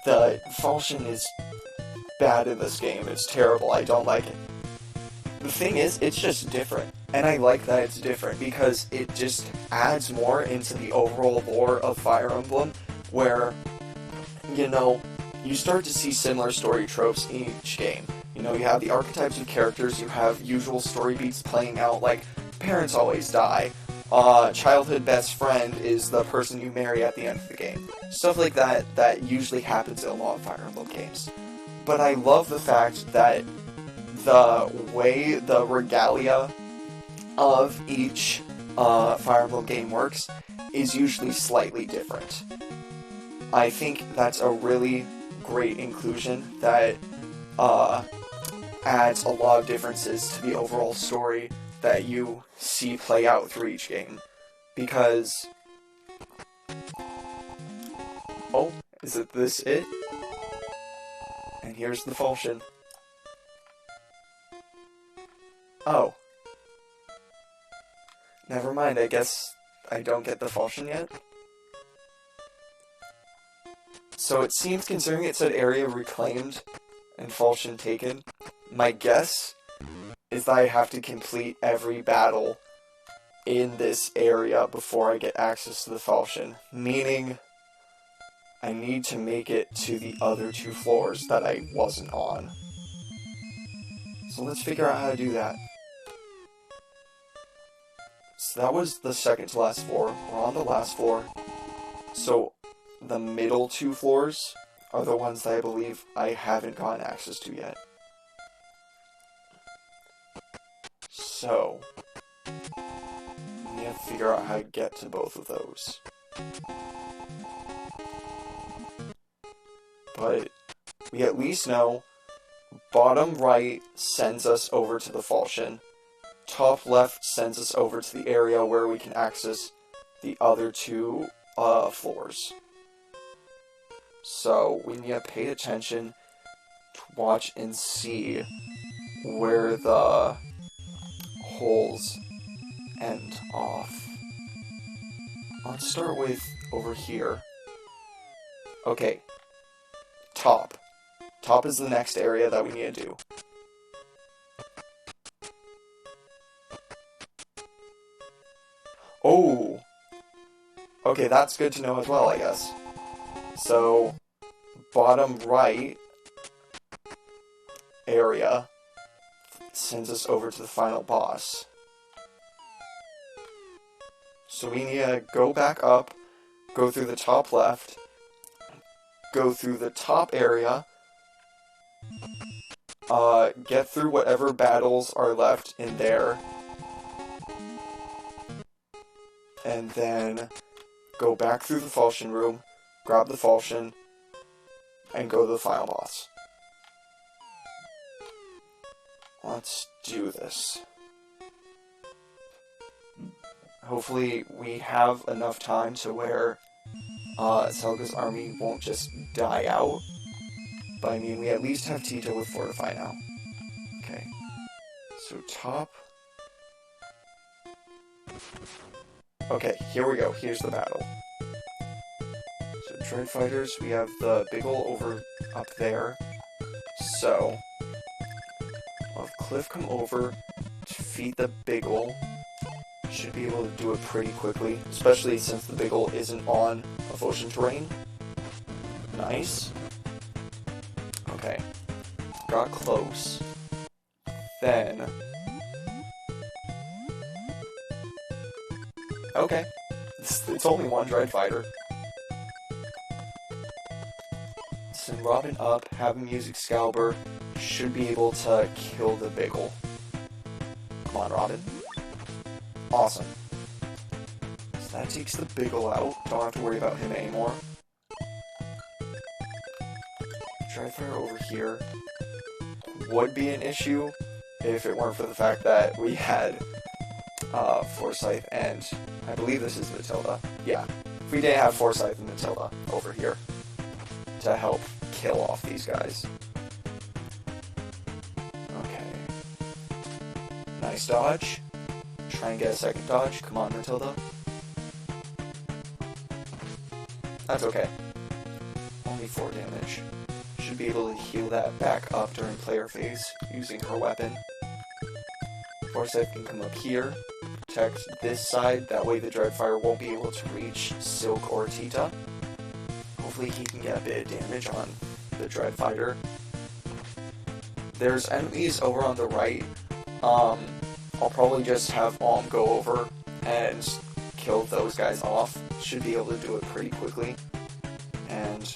the falchion is bad in this game, it's terrible, I don't like it. The thing is, it's just different. And I like that it's different because it just adds more into the overall lore of Fire Emblem, where, you know, you start to see similar story tropes in each game. You know, you have the archetypes of characters, you have usual story beats playing out, like, parents always die, childhood best friend is the person you marry at the end of the game. Stuff like that, that usually happens in a lot of Fire Emblem games. But I love the fact that the way the regalia of each Fire Emblem game works is usually slightly different. I think that's a really great inclusion that adds a lot of differences to the overall story that you see play out through each game. Because... oh, is this it? And here's the falchion. Oh. Never mind, I guess I don't get the falchion yet? So it seems, considering it said area reclaimed and falchion taken, my guess is that I have to complete every battle in this area before I get access to the falchion. Meaning, I need to make it to the other 2 floors that I wasn't on. So let's figure out how to do that. So that was the second to last floor. We're on the last floor. So the middle 2 floors are the ones that I believe I haven't gotten access to yet. So we have to figure out how to get to both of those. But we at least know bottom right sends us over to the falchion. Top left sends us over to the area where we can access the other 2 floors. So we need to pay attention to watch and see where the holes end off. Let's start with over here. Okay. Top. Top is the next area that we need to do. Oh! Okay, that's good to know as well, I guess. So, bottom right area sends us over to the final boss. So we need to go back up, go through the top left, go through the top area, get through whatever battles are left in there, and then go back through the falchion room, grab the falchion, and go to the final boss. Let's do this. Hopefully we have enough time to where Selga's army won't just die out. But I mean, we at least have Tito with Fortify now. Okay. So top. Okay, here we go. Here's the battle. So Dread Fighters, we have the big ol' over up there. So we'll have Cliff come over, defeat the big ol'. Should be able to do it pretty quickly, especially since the big ol' isn't on a ocean terrain. Nice. Okay. Got close. Then okay. It's only one Dread Fighter. Send Robin up, have him use Excalibur. Should be able to kill the big ol'. Come on, Robin. Awesome. So that takes the big ol' out. Don't have to worry about him anymore. Dreadfire over here would be an issue if it weren't for the fact that we had Forsyth and I believe this is Matilda. Yeah, if we didn't have Forsyth and Matilda over here to help kill off these guys. Okay. Nice dodge. Try and get a second dodge. Come on, Matilda. That's okay. Only 4 damage. Should be able to heal that back up during player phase using her weapon. Forsyth can come up here, protect this side, that way the Dreadfire won't be able to reach Silk or Tita. Hopefully he can get a bit of damage on the Dreadfighter. There's enemies over on the right. I'll probably just have Alm go over and kill those guys off. Should be able to do it pretty quickly. And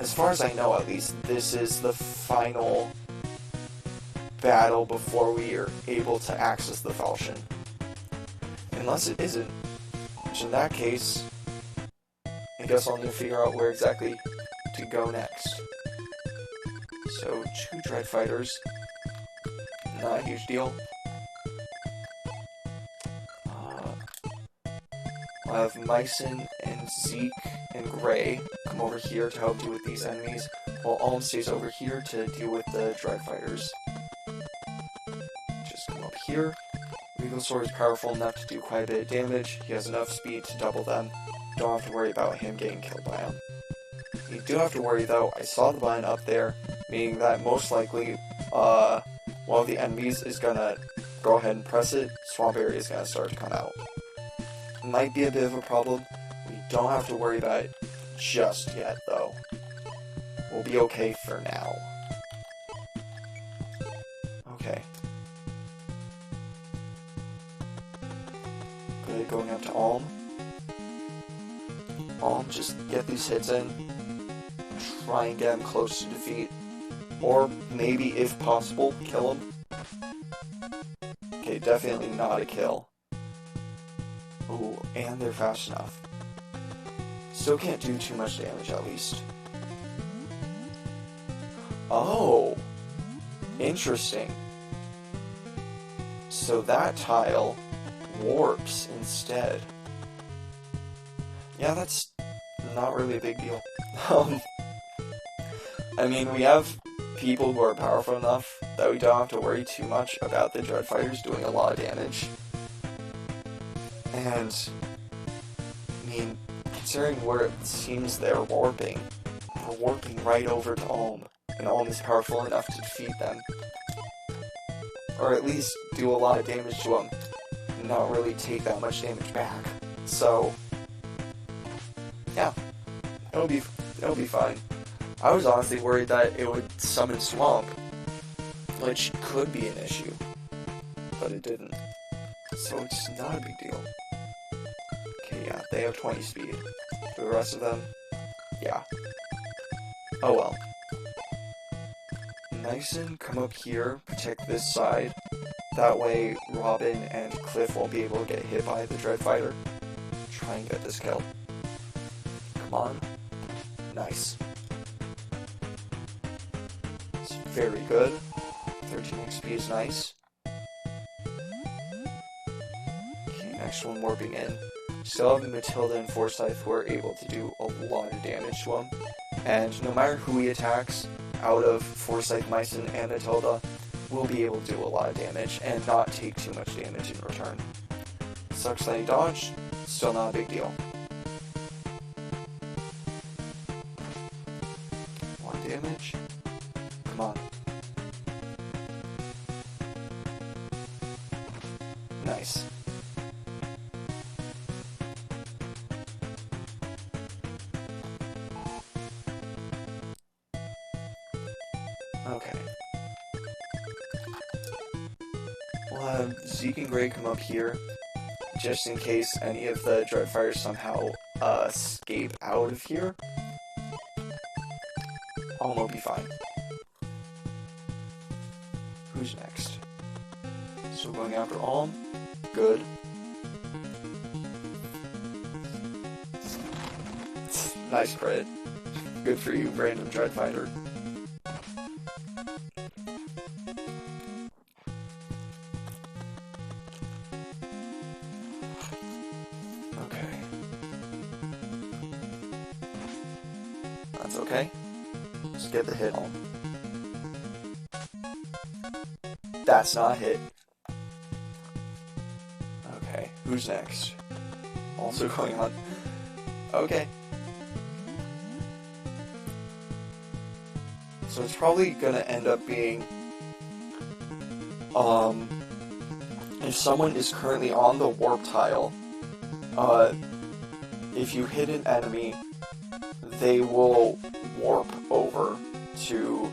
as far as I know, at least, this is the final battle before we are able to access the falchion. Unless it isn't, which in that case, I guess I'll need to figure out where exactly to go next. So, 2 Dread Fighters, not a huge deal. I'll have Mycen and Zeke and Gray come over here to help deal with these enemies, while Alm stays over here to deal with the Dread Fighters. Just come up here. Venusaur is powerful enough to do quite a bit of damage. He has enough speed to double them. Don't have to worry about him getting killed by them. You do have to worry though, I saw the button up there, meaning that most likely, one of the enemies is gonna go ahead and press it, Swamp Area is gonna start to come out. Might be a bit of a problem, we don't have to worry about it just yet though. We'll be okay for now. Okay. Good, going up to Alm. Alm, just get these hits in. Try and get him close to defeat. Or maybe, if possible, kill him. Okay, definitely not a kill. Ooh, and they're fast enough. Still can't do too much damage, at least. Oh! Interesting. So that tile warps instead. Yeah, that's not really a big deal. I mean, we have people who are powerful enough that we don't have to worry too much about the Dread Fighters doing a lot of damage. And, I mean, considering where it seems they're warping right over to Alm, and Alm is powerful enough to defeat them. Or at least do a lot of damage to them, and not really take that much damage back. So, yeah, it'll be fine. I was honestly worried that it would summon Swamp, which could be an issue, but it didn't. So it's not a big deal. Okay, yeah, they have 20 speed. For the rest of them, yeah. Oh well. Nyson, come up here, protect this side. That way, Robin and Cliff won't be able to get hit by the Dread Fighter. Try and get this kill. Come on. Nice. It's very good. 13 XP is nice. Okay, next one warping in. Still have Matilda and Forsyth who are able to do a lot of damage to him. And no matter who he attacks, out of Forsyth, Myson, and Matilda, will be able to do a lot of damage and not take too much damage in return. Sucks that he dodged, still not a big deal. One damage. Come on. Nice. Okay. We'll have Zeke and Gray come up here, just in case any of the Dreadfighters somehow escape out of here. Alm will be fine. Who's next? So going after Alm. Good. Nice crit. Good for you, random Dreadfighter. Okay. That's okay. Just get the hit on. That's not a hit. Okay, who's next? Also going on. Okay. So it's probably gonna end up being, if someone is currently on the warp tile, if you hit an enemy, they will warp over to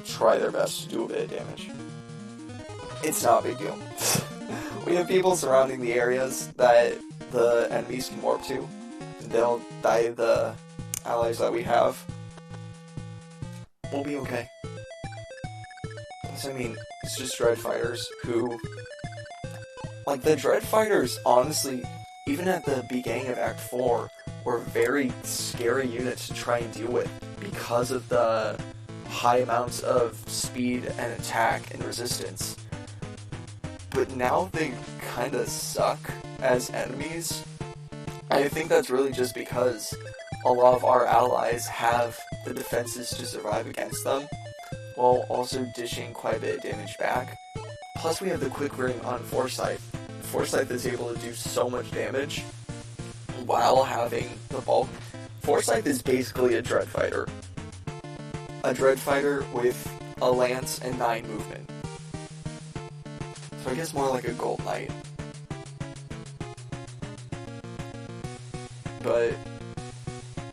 try their best to do a bit of damage. It's not a big deal. We have people surrounding the areas that the enemies can warp to. They'll die the allies that we have. We'll be okay. I mean, it's just Dreadfighters who... Like, the Dreadfighters, honestly, even at the beginning of Act 4, were very scary units to try and deal with because of the high amounts of speed and attack and resistance. But now they kinda suck as enemies. I think that's really just because a lot of our allies have the defenses to survive against them, while also dishing quite a bit of damage back. Plus we have the quick ring on Forsyth. Forsyth is able to do so much damage while having the bulk. Forsyth is basically a Dread Fighter. A Dread Fighter with a Lance and 9 movement. So I guess more like a Gold Knight. But,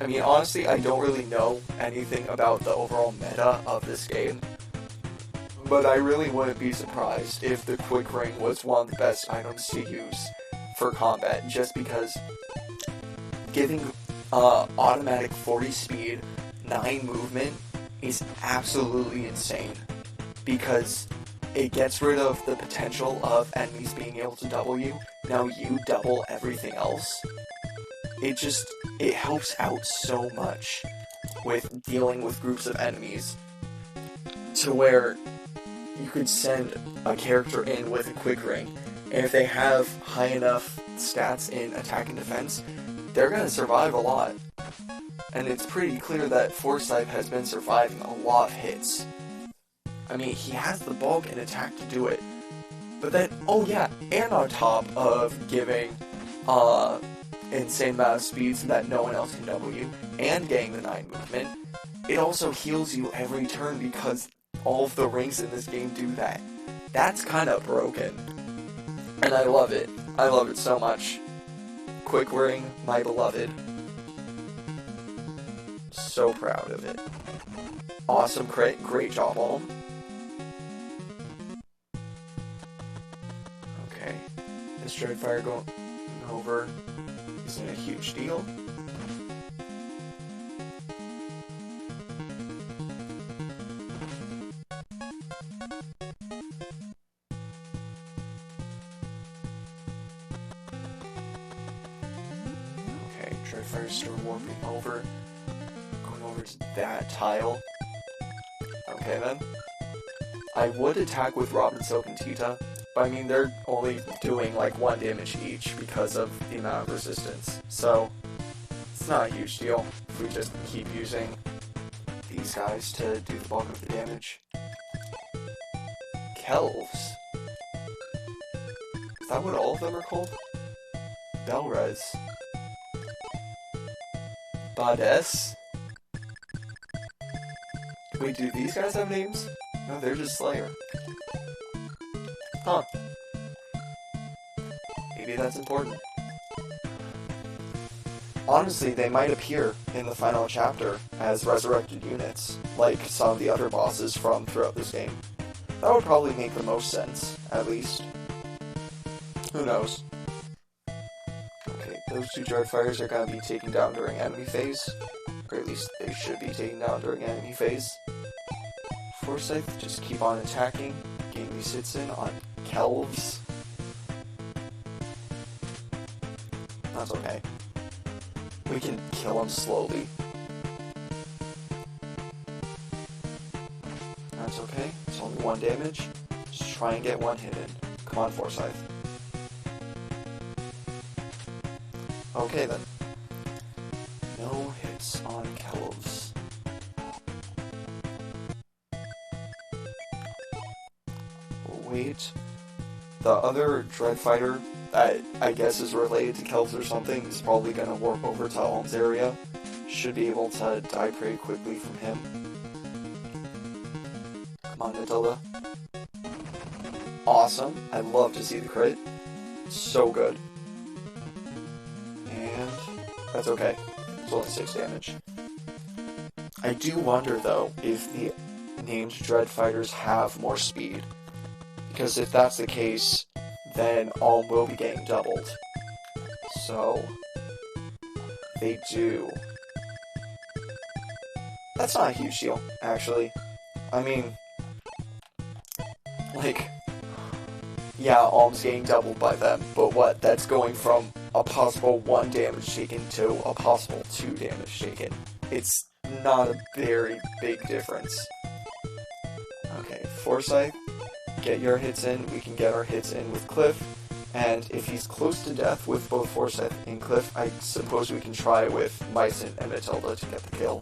I mean, honestly, I don't really know anything about the overall meta of this game. But I really wouldn't be surprised if the Quick Ring was one of the best items to use for combat, just because giving automatic 40 speed, 9 movement is absolutely insane, because it gets rid of the potential of enemies being able to double you. Now you double everything else. It helps out so much with dealing with groups of enemies, to where you could send a character in with a Quick Ring, and if they have high enough stats in attack and defense, they're going to survive a lot. And it's pretty clear that Forsyth has been surviving a lot of hits. I mean, he has the bulk and attack to do it. But then, oh yeah, and on top of giving insane amount of speed so that no one else can double you, and getting the 9 movement, it also heals you every turn because all of the rings in this game do that. That's kind of broken. And I love it. I love it so much. Quick Ring, my beloved. So proud of it. Awesome crit, great job, Alm. Okay, this Dreadfire going over isn't a huge deal. Okay, Dreadfire still warping over. Over to that tile. Okay then. I would attack with Robin, Silk, and Tita, but I mean they're only doing like 1 damage each because of the amount of resistance. So it's not a huge deal if we just keep using these guys to do the bulk of the damage. Kelvs. Is that what all of them are called? Belrez. Bades? Wait, do these guys have names? No, they're just Slayer. Huh. Maybe that's important. Honestly, they might appear in the final chapter as resurrected units, like some of the other bosses from throughout this game. That would probably make the most sense, at least. Who knows? Okay, those 2 Dreadfires are gonna be taken down during enemy phase. Or at least they should be taken down during enemy phase. Forsyth, just keep on attacking, getting these hits in on Kelvs. That's okay. We can kill him slowly. That's okay. It's only 1 damage. Just try and get 1 hit in. Come on, Forsyth. Okay then. No hits on Kelvs. Wait. The other Dreadfighter that I guess is related to Kelvs or something is probably gonna warp over to Alm's area. Should be able to die pretty quickly from him. Come on, Matilda. Awesome. I love to see the crit. So good. And that's okay. It's only 6 damage. I do wonder, though, if the named Dreadfighters have more speed. Because if that's the case, then Alm will be getting doubled. So, they do. That's not a huge deal, actually. I mean, like, yeah, Alm's getting doubled by them, but what? That's going from a possible 1 damage taken to a possible 2 damage taken. It's not a very big difference. Okay, Forsyth, get your hits in, we can get our hits in with Cliff, and if he's close to death with both Forsyth and Cliff, I suppose we can try with Mycen and Matilda to get the kill.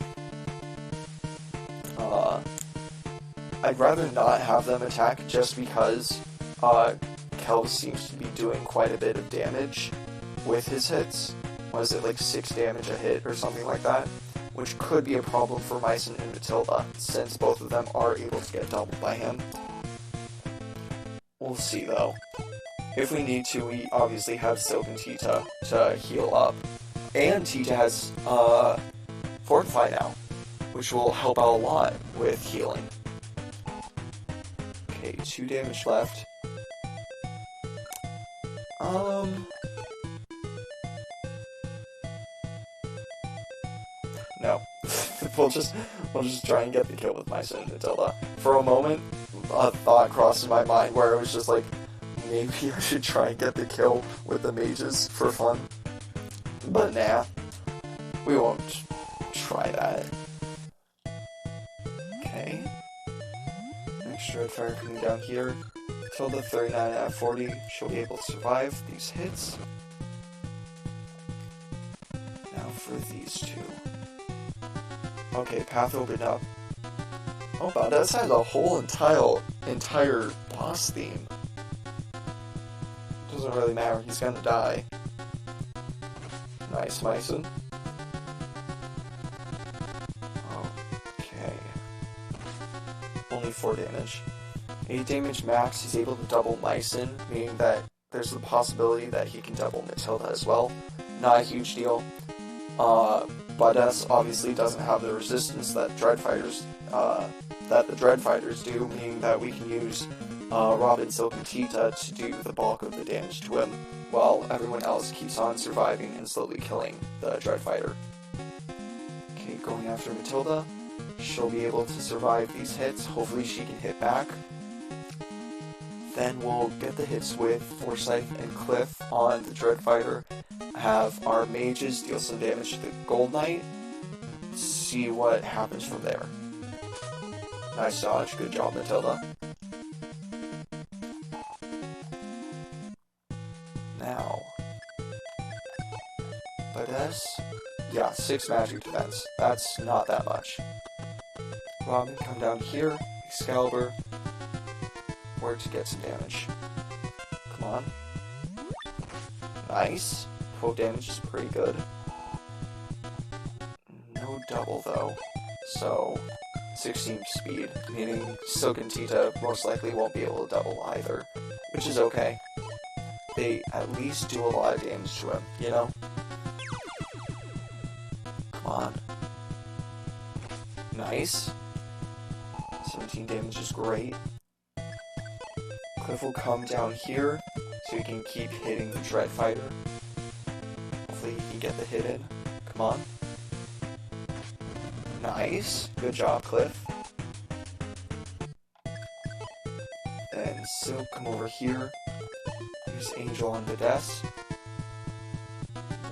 I'd rather not have them attack just because Kelvs seems to be doing quite a bit of damage with his hits was it, like 6 damage a hit or something like that, which could be a problem for Mycen and Matilda, since both of them are able to get doubled by him. We'll see, though. If we need to, we obviously have Silk and Tita to heal up. And Tita has, Fortify now, which will help out a lot with healing. Okay, 2 damage left. No. we'll just try and get the kill with Mycen and Matilda. For a moment, a thought crossed in my mind where it was just like, maybe I should try and get the kill with the mages for fun. But nah, we won't try that. Okay. Next Dreadfire coming down here. Matilda 39 out of 40. She'll be able to survive these hits. Now for these two. Okay, path opened up. Oh, Badass has a whole entire boss theme. Doesn't really matter, he's gonna die. Nice, Mycen. Okay. Only 4 damage. 8 damage max, he's able to double Mycen, meaning that there's the possibility that he can double Matilda as well. Not a huge deal. Badass obviously doesn't have the resistance that the Dreadfighters do, meaning that we can use Robin, Silk, and Tita to do the bulk of the damage to him, while everyone else keeps on surviving and slowly killing the Dreadfighter. Okay, going after Matilda. She'll be able to survive these hits. Hopefully she can hit back. Then we'll get the hits with Forsyth and Cliff on the Dreadfighter. Have our mages deal some damage to the Gold Knight. See what happens from there. Nice dodge. Good job, Matilda. Now, Badass, yeah, 6 magic defense. That's not that much. Robin, come down here. Excalibur, where to get some damage. Come on. Nice. 12 damage is pretty good. No double though, so 16 speed, meaning Silk and Tita most likely won't be able to double either, which is okay. They at least do a lot of damage to him, you know? Come on. Nice. 17 damage is great. Cliff will come down here, so he can keep hitting the Dreadfighter. Hopefully he can get the hit in. Come on. Nice. Good job, Cliff. And Silk, come over here. Use Angel on Badass.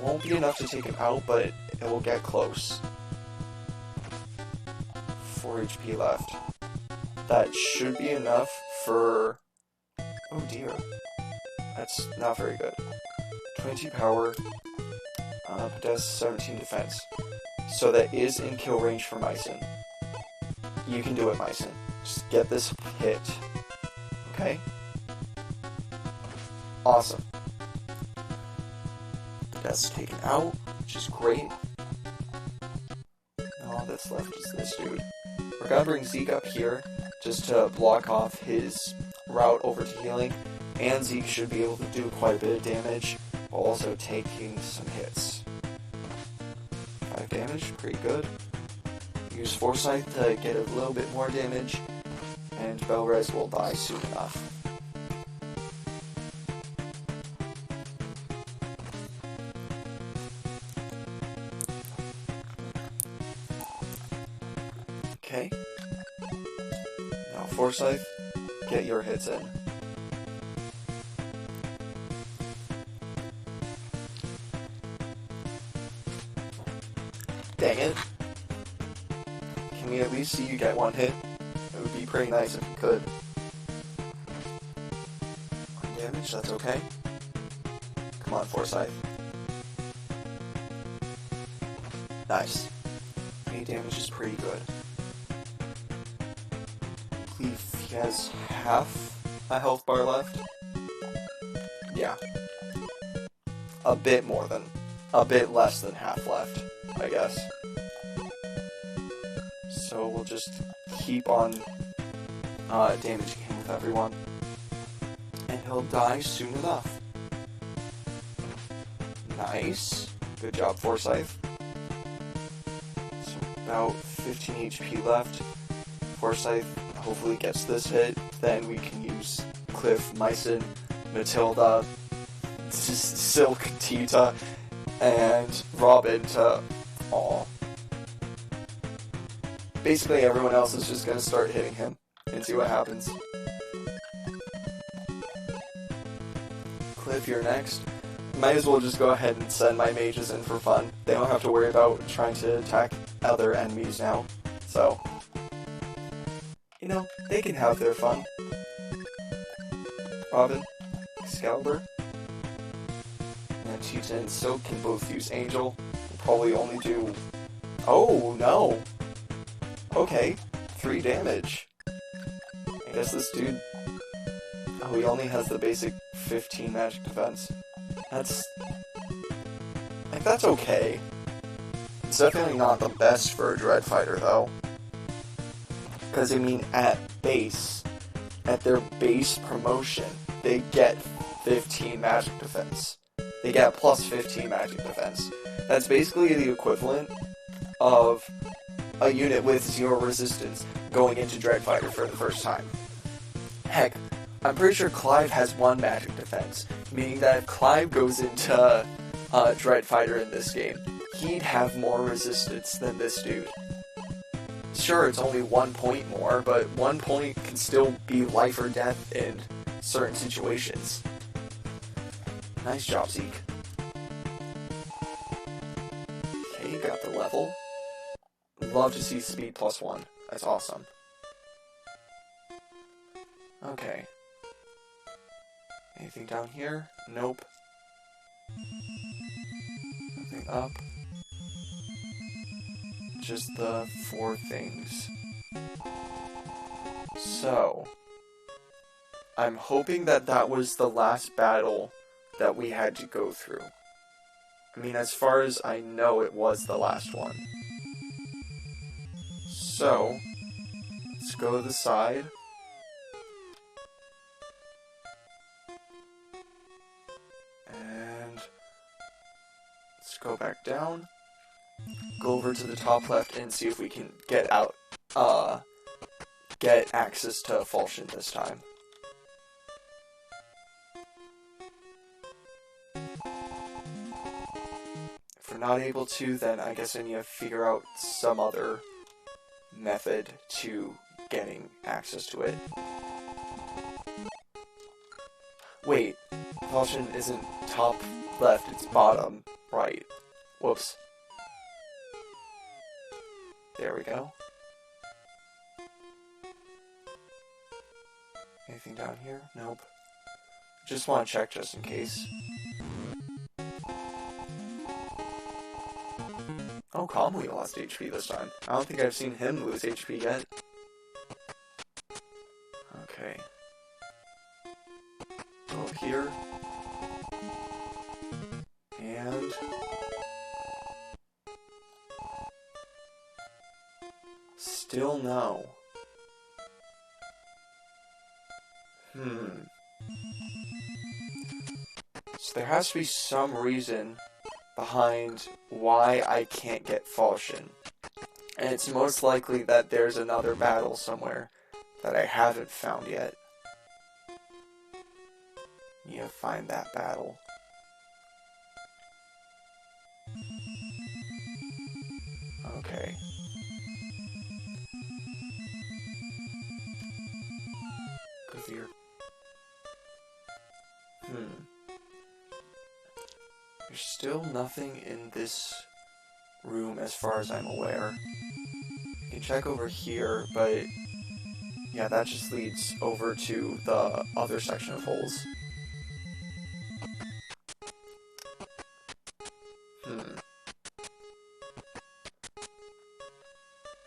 Won't be enough to take him out, but it will get close. 4 HP left. That should be enough for... Oh dear. That's not very good. 22 power. Badass 17 defense. So that is in kill range for Mycen. You can do it, Mycen. Just get this hit. Okay? Awesome. That's taken out, which is great. All that's left is this dude. We're gonna bring Zeke up here, just to block off his route over to healing, and Zeke should be able to do quite a bit of damage, while also taking some hits. 5 damage, pretty good. Use Forsyth to get a little bit more damage, and Belrez will die soon enough. Okay. Now Forsyth, get your hits in. Dang it. Can we at least see you get one hit? It would be pretty nice if you could. 1 damage, that's okay. Come on, Forsyth. Nice. 8 damage is pretty good. I believe he has half a health bar left. Yeah. A bit more than a bit less than half left, I guess. So we'll just keep on damaging him with everyone. And he'll die soon enough. Nice. Good job, Forsyth. So about 15 HP left. Forsyth hopefully gets this hit. Then we can use Cliff, Mycen, Matilda, Silk, Tita, and Robin to... Aw. Basically everyone else is just gonna start hitting him and see what happens. Cliff, you're next. Might as well just go ahead and send my mages in for fun. They don't have to worry about trying to attack other enemies now. So, you know, they can have their fun. Robin, Excalibur, and Tita and Silk can both use Angel. We'll probably only do... Oh, no! Okay, 3 damage. I guess this dude... Oh, he only has the basic 15 magic defense. That's okay. It's definitely not the best for a Dread Fighter, though. Because, I mean, at their base promotion, they get 15 magic defense. They get plus 15 magic defense. That's basically the equivalent of a unit with 0 resistance going into Dread Fighter for the first time. Heck, I'm pretty sure Clive has 1 magic defense, meaning that if Clive goes into Dread Fighter in this game, he'd have more resistance than this dude. Sure, it's only 1 point more, but 1 point can still be life or death in certain situations. Nice job, Zeke. Okay, you got the level. Love to see speed +1. That's awesome. Okay. Anything down here? Nope. Nothing up. Just the 4 things. So, I'm hoping that that was the last battle that we had to go through. I mean, as far as I know, it was the last one. So, let's go to the side. And let's go back down. Go over to the top left and see if we can get access to Falchion this time. If we're not able to, then I guess I need to figure out some other method to getting access to it. Wait, Falchion isn't top left, it's bottom right. Whoops. There we go. Anything down here? Nope. Just want to check just in case. Oh, Calmly lost HP this time. I don't think I've seen him lose HP yet. Okay. Go up here. And... still no. So there has to be some reason behind why I can't get Falchion. And it's most likely that there's another battle somewhere that I haven't found yet. Need to find that battle. Okay. Kavir. There's still nothing in this room as far as I'm aware. You can check over here, but yeah, that just leads over to the other section of holes.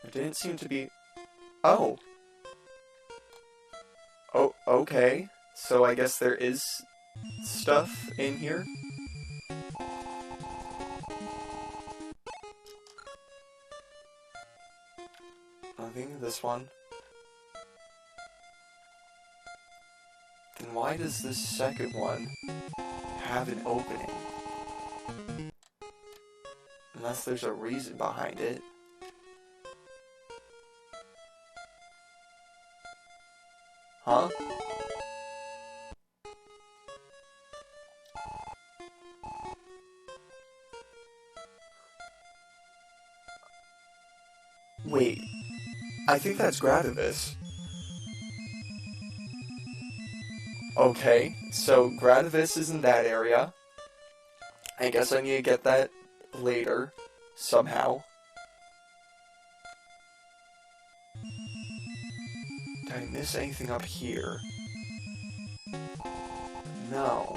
It didn't seem to be... Oh! Oh, okay. So I guess there is stuff in here? moving, this one. Then why does this second one have an opening? Unless there's a reason behind it. Huh? Wait, I think that's Gradivis. Okay, so Gradivis is in that area. I guess I need to get that later, somehow. Did I miss anything up here? No.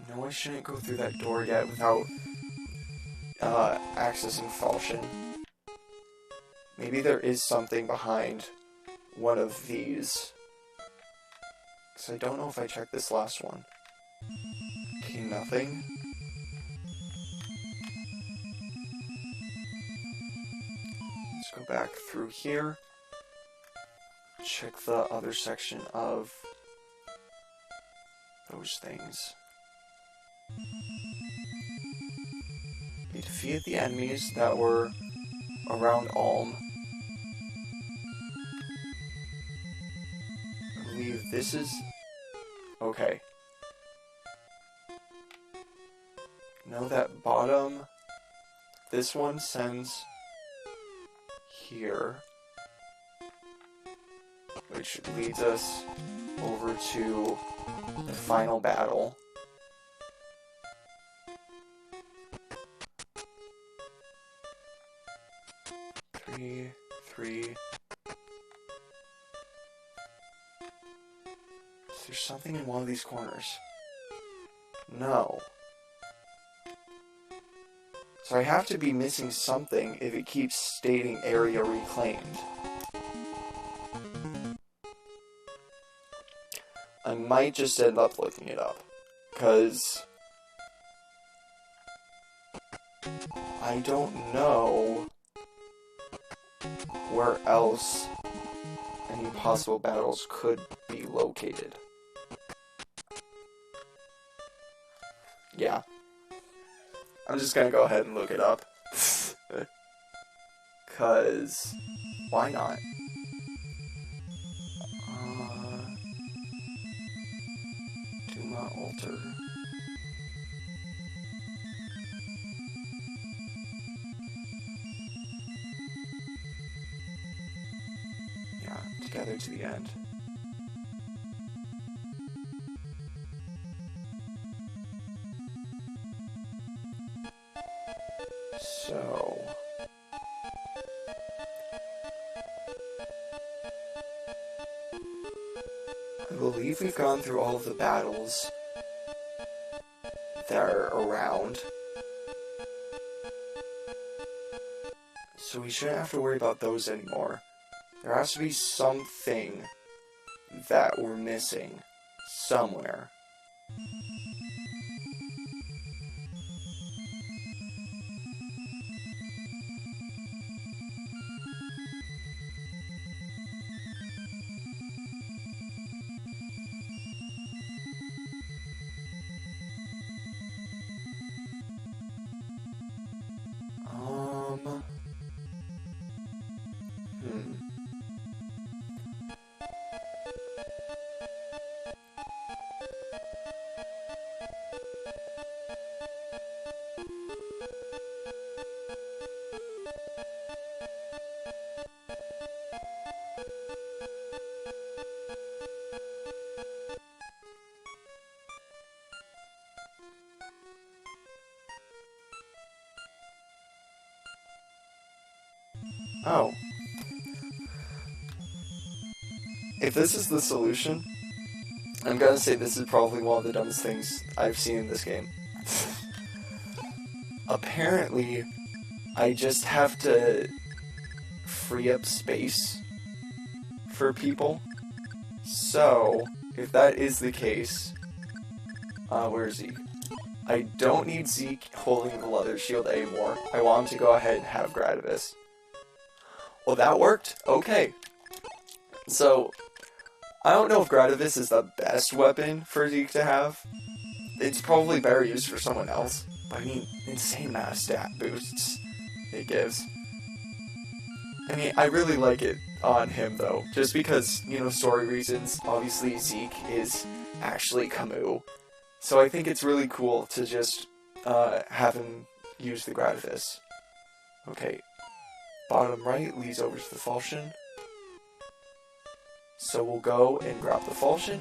No, I shouldn't go through that door yet without accessing Falchion. Maybe there is something behind one of these. Because I don't know if I checked this last one. Okay, nothing. Let's go back through here. Check the other section of those things. We defeated the enemies that were around Ulm. I believe this is... okay. Know that bottom... this one sends here. Which leads us over to the final battle. Three. Is there something in one of these corners? No. So I have to be missing something if it keeps stating area reclaimed. I might just end up looking it up, because I don't know where else any possible battles could be located. Yeah. I'm just gonna go ahead and look it up. Cause why not? Duma altar. Yeah, together to the end. So... I believe we've gone through all of the battles that are around. So we shouldn't have to worry about those anymore. There has to be something that we're missing somewhere. Oh. If this is the solution, I'm gonna say this is probably one of the dumbest things I've seen in this game. Apparently, I just have to free up space for people. So, if that is the case, Where's Zeke? I don't need Zeke holding the leather shield anymore. I want him to go ahead and have Gradivis. Well, that worked. Okay. So, I don't know if Gradivis is the best weapon for Zeke to have. It's probably better used for someone else. But I mean, insane amount of stat boosts it gives. I mean, I really like it on him, though. Just because, you know, story reasons. Obviously, Zeke is actually Camus. So I think it's really cool to just have him use the Gradivis. Okay. Bottom right leads over to the falchion. So we'll go and grab the falchion.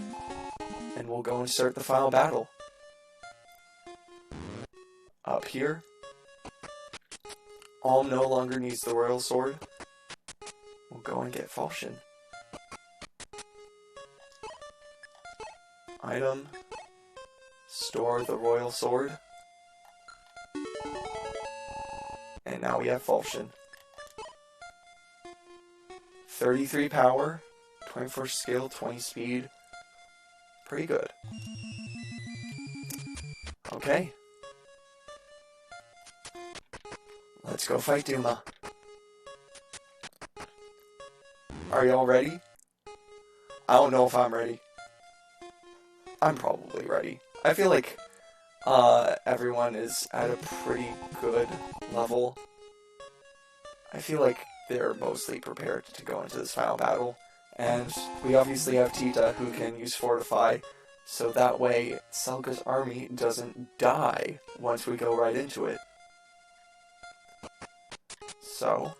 And we'll go and start the final battle. Up here. Alm no longer needs the royal sword. We'll go and get falchion. Item. Store the royal sword. And now we have falchion. 33 power, 24 skill, 20 speed. Pretty good. Okay. Let's go fight Duma. Are y'all ready? I don't know if I'm ready. I'm probably ready. I feel like everyone is at a pretty good level. I feel like they're mostly prepared to go into this final battle. And we obviously have Tita, who can use Fortify, so that way Celica's army doesn't die once we go right into it. So,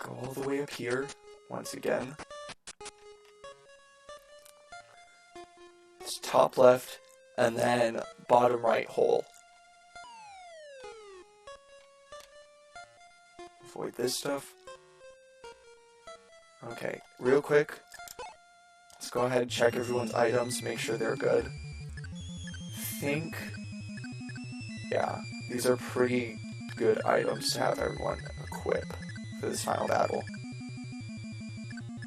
go all the way up here, once again. It's top left, and then bottom right hole. Avoid this stuff. Okay, real quick, let's go ahead and check everyone's items, make sure they're good. Yeah, these are pretty good items to have everyone equip for this final battle.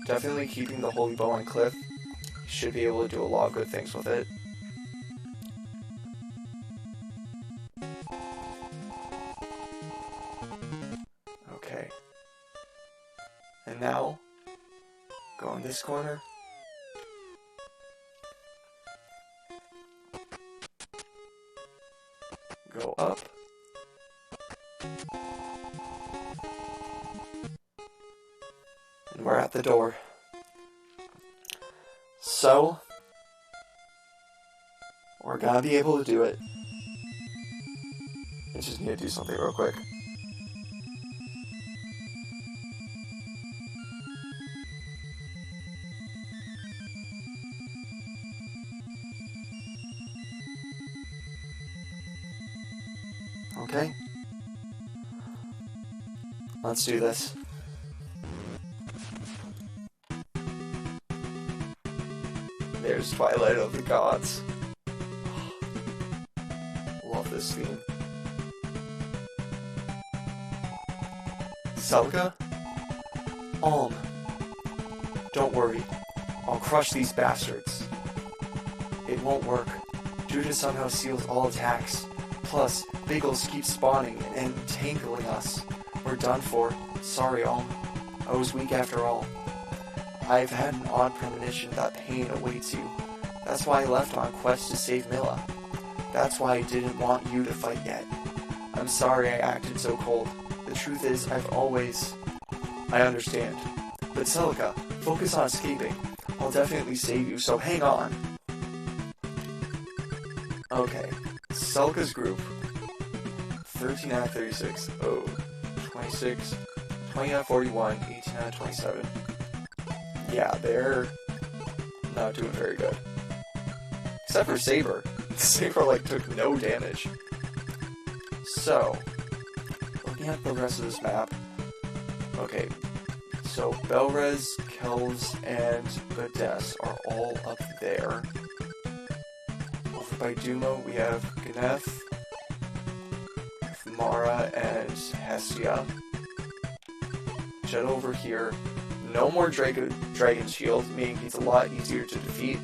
Definitely keeping the Holy Bow on Cliff. Should be able to do a lot of good things with it. Okay. And now, go in this corner. Go up. And we're at the door. So, we're gonna be able to do it. I just need to do something real quick. Okay. Let's do this. There's Twilight of the Gods. Love this theme. Celica? Alm. Don't worry. I'll crush these bastards. It won't work. Judas somehow seals all attacks. Plus, Biggles keep spawning and tangling us. We're done for. Sorry, Alm. I was weak after all. I've had an odd premonition that pain awaits you. That's why I left on quest to save Milla. That's why I didn't want you to fight yet. I'm sorry I acted so cold. The truth is, I understand. But Celica, focus on escaping. I'll definitely save you, so hang on. Okay. Celica's group. 13 out of 36. Oh. 26. 20 out of 41. 18 out of 27. Yeah, they're not doing very good. Except for Saber. Saber, like, took no damage. So, looking at the rest of this map. Okay, so Belrez, Kells, and Bades are all up there. Over by Duma, we have Ganef, Mara, and Hestia. Jet over here. No more Dragon Shield, meaning he's a lot easier to defeat.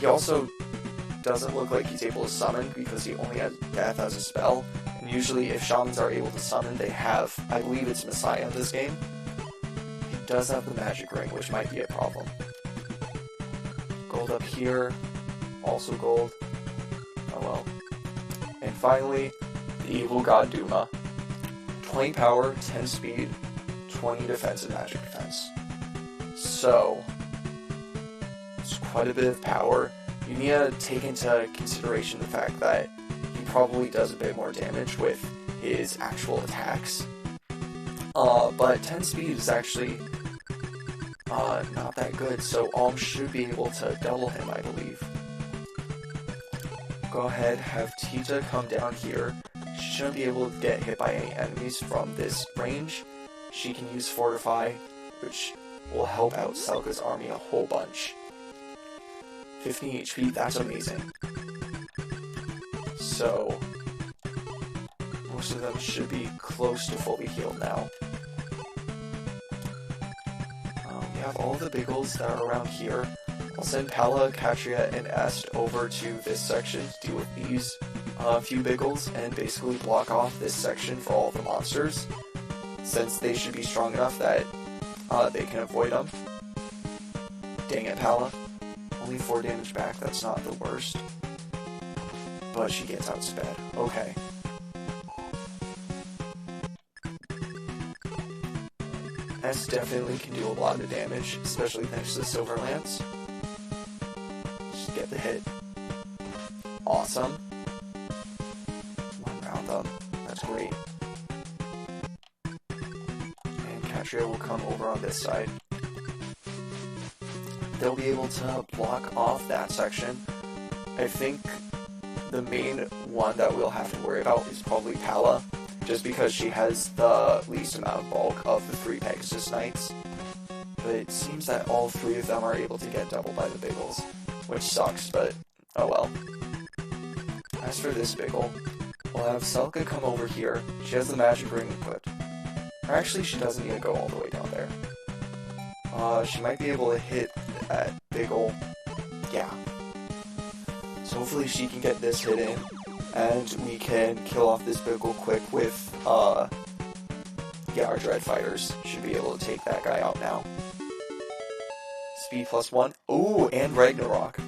He also doesn't look like he's able to summon because he only has Death as a spell. And usually if shamans are able to summon, they have, I believe it's Messiah in this game. He does have the magic ring, which might be a problem. Gold up here, also gold. Oh well. And finally, the evil god Duma. 20 power, 10 speed, 20 defense and magic defense. So, it's quite a bit of power. You need to take into consideration the fact that he probably does a bit more damage with his actual attacks. But 10 speed is actually not that good, so Alm should be able to double him, I believe. Go ahead, have Tita come down here. She shouldn't be able to get hit by any enemies from this range. She can use Fortify, which will help out Selka's army a whole bunch. 15 HP, that's amazing. So, most of them should be close to fully healed now. We have all the Biggles that are around here. I'll send Pala, Katria, and Est over to this section to deal with these few Biggles and basically block off this section for all the monsters, since they should be strong enough that they can avoid them. Dang it, Pala. Only 4 damage back, that's not the worst. But she gets outsped. Okay. S definitely can do a lot of damage, especially thanks to the Silver Lance. Just get the hit. Awesome. One round them. That's great. And Katria will come over on this side. They'll be able to block off that section. I think the main one that we'll have to worry about is probably Pala, just because she has the least amount of bulk of the 3 Pegasus Knights. But it seems that all 3 of them are able to get doubled by the Biggles, which sucks, but oh well. As for this Biggle, we'll have Selka come over here. She has the magic ring equipped. Or actually, she doesn't need to go all the way down there. She might be able to hit that Biggle. Yeah. So hopefully she can get this hit in, and we can kill off this Biggle quick with, yeah, our Dread Fighters should be able to take that guy out now. Speed +1. Ooh, and Ragnarok.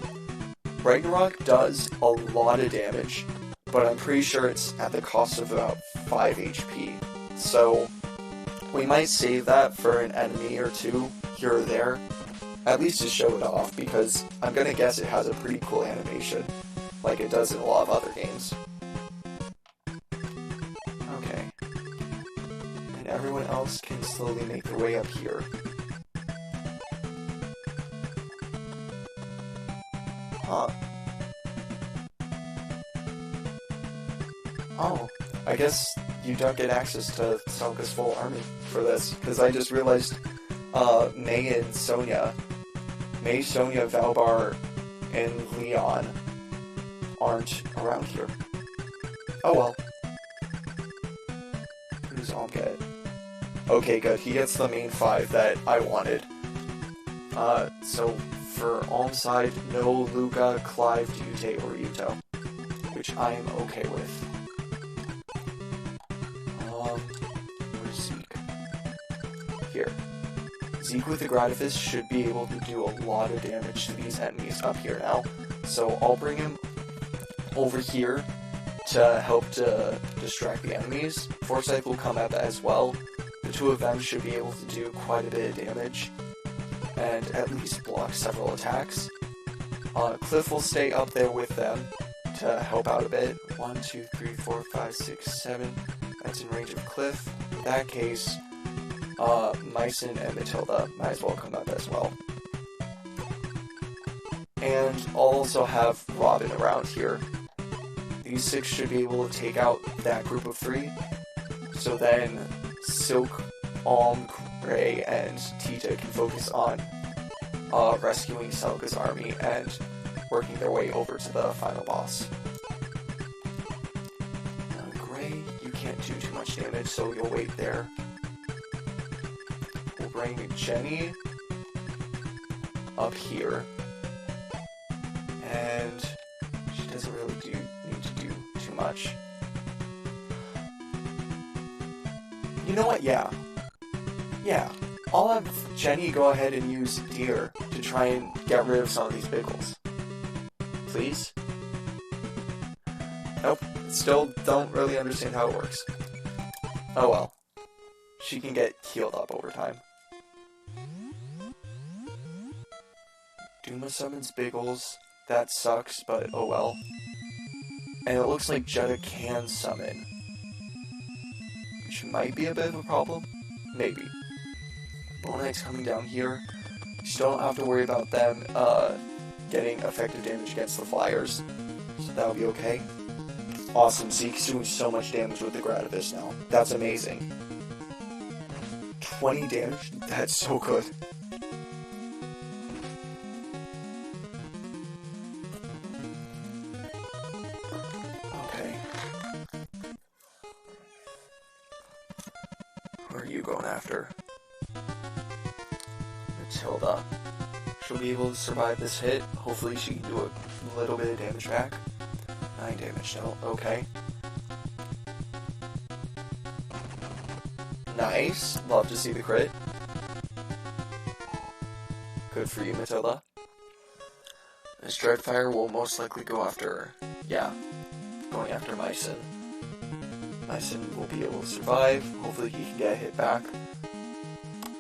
Ragnarok does a lot of damage, but I'm pretty sure it's at the cost of about 5 HP. So, we might save that for an enemy or two here or there. At least to show it off, because I'm gonna guess it has a pretty cool animation, like it does in a lot of other games. Okay. And everyone else can slowly make their way up here. Huh. Oh, I guess you don't get access to Selka's full army for this, because I just realized May, Sonia, Valbar, and Leon aren't around here. Oh well. Who does Alm get? Okay, good. He gets the main 5 that I wanted. So for Alm's side, no Luca, Clive, Dute, or Yuto, which I am okay with. Where's Zeke? Here. Zeke with the Gratifice should be able to do a lot of damage to these enemies up here now. So I'll bring him over here to help to distract the enemies. Forsyth will come up as well. The 2 of them should be able to do quite a bit of damage and at least block several attacks. Cliff will stay up there with them to help out a bit. 1, 2, 3, 4, 5, 6, 7. That's in range of Cliff. In that case, Mycen and Matilda might as well come up as well. And I'll also have Robin around here. These 6 should be able to take out that group of 3. So then Silk, Alm, Gray, and Tita can focus on rescuing Selka's army and working their way over to the final boss. Gray, you can't do too much damage, so you'll wait there. We'll bring Jenny up here. and she doesn't really need to do too much. You know what? Yeah. I'll have Jenny go ahead and use Deer to try and get rid of some of these Biggles. Please? Nope. Still don't really understand how it works. Oh well. She can get healed up over time. Duma summons Biggles. That sucks, but oh well. And it looks like Jetta can summon, which might be a bit of a problem. Maybe. Bone Knight's coming down here. You still don't have to worry about them getting effective damage against the flyers, so that'll be okay. Awesome, Zeke's doing so much damage with the Gradivis now. That's amazing. 20 damage? That's so good. Okay. Who are you going after? Matilda. She'll be able to survive this hit. Hopefully she can do a little bit of damage back. 9 damage still. Okay. Nice. Love to see the crit. Good for you, Matilda. This Dreadfire will most likely go after... yeah. Going after Mycin. Mycin will be able to survive. Hopefully he can get a hit back.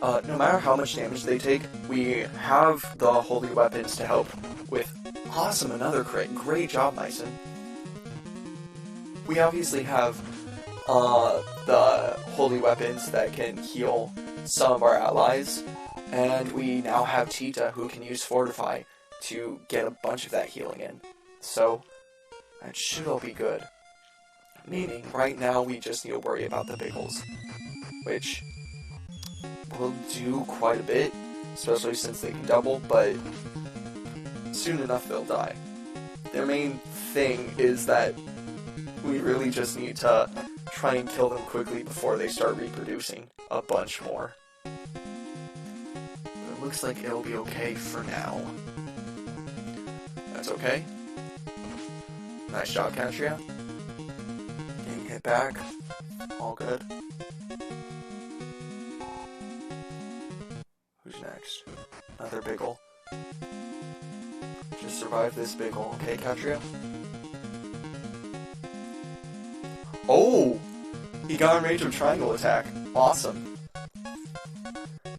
No matter how much damage they take, we have the holy weapons to help with. Awesome, another crit. Great job, Mycin. We obviously have the holy weapons that can heal some of our allies, and we now have Tita who can use Fortify to get a bunch of that healing in. So, that should all be good. Meaning, right now we just need to worry about the Biggles, which will do quite a bit, especially since they can double, but soon enough they'll die. Their main thing is that we really just need to try and kill them quickly before they start reproducing a bunch more. But it looks like it'll be okay for now. That's okay. Nice job, Katria. Getting hit back. All good. Who's next? Another Biggle. Just survive this Biggle. Okay, Katria? Oh! He got in range of triangle attack. Awesome.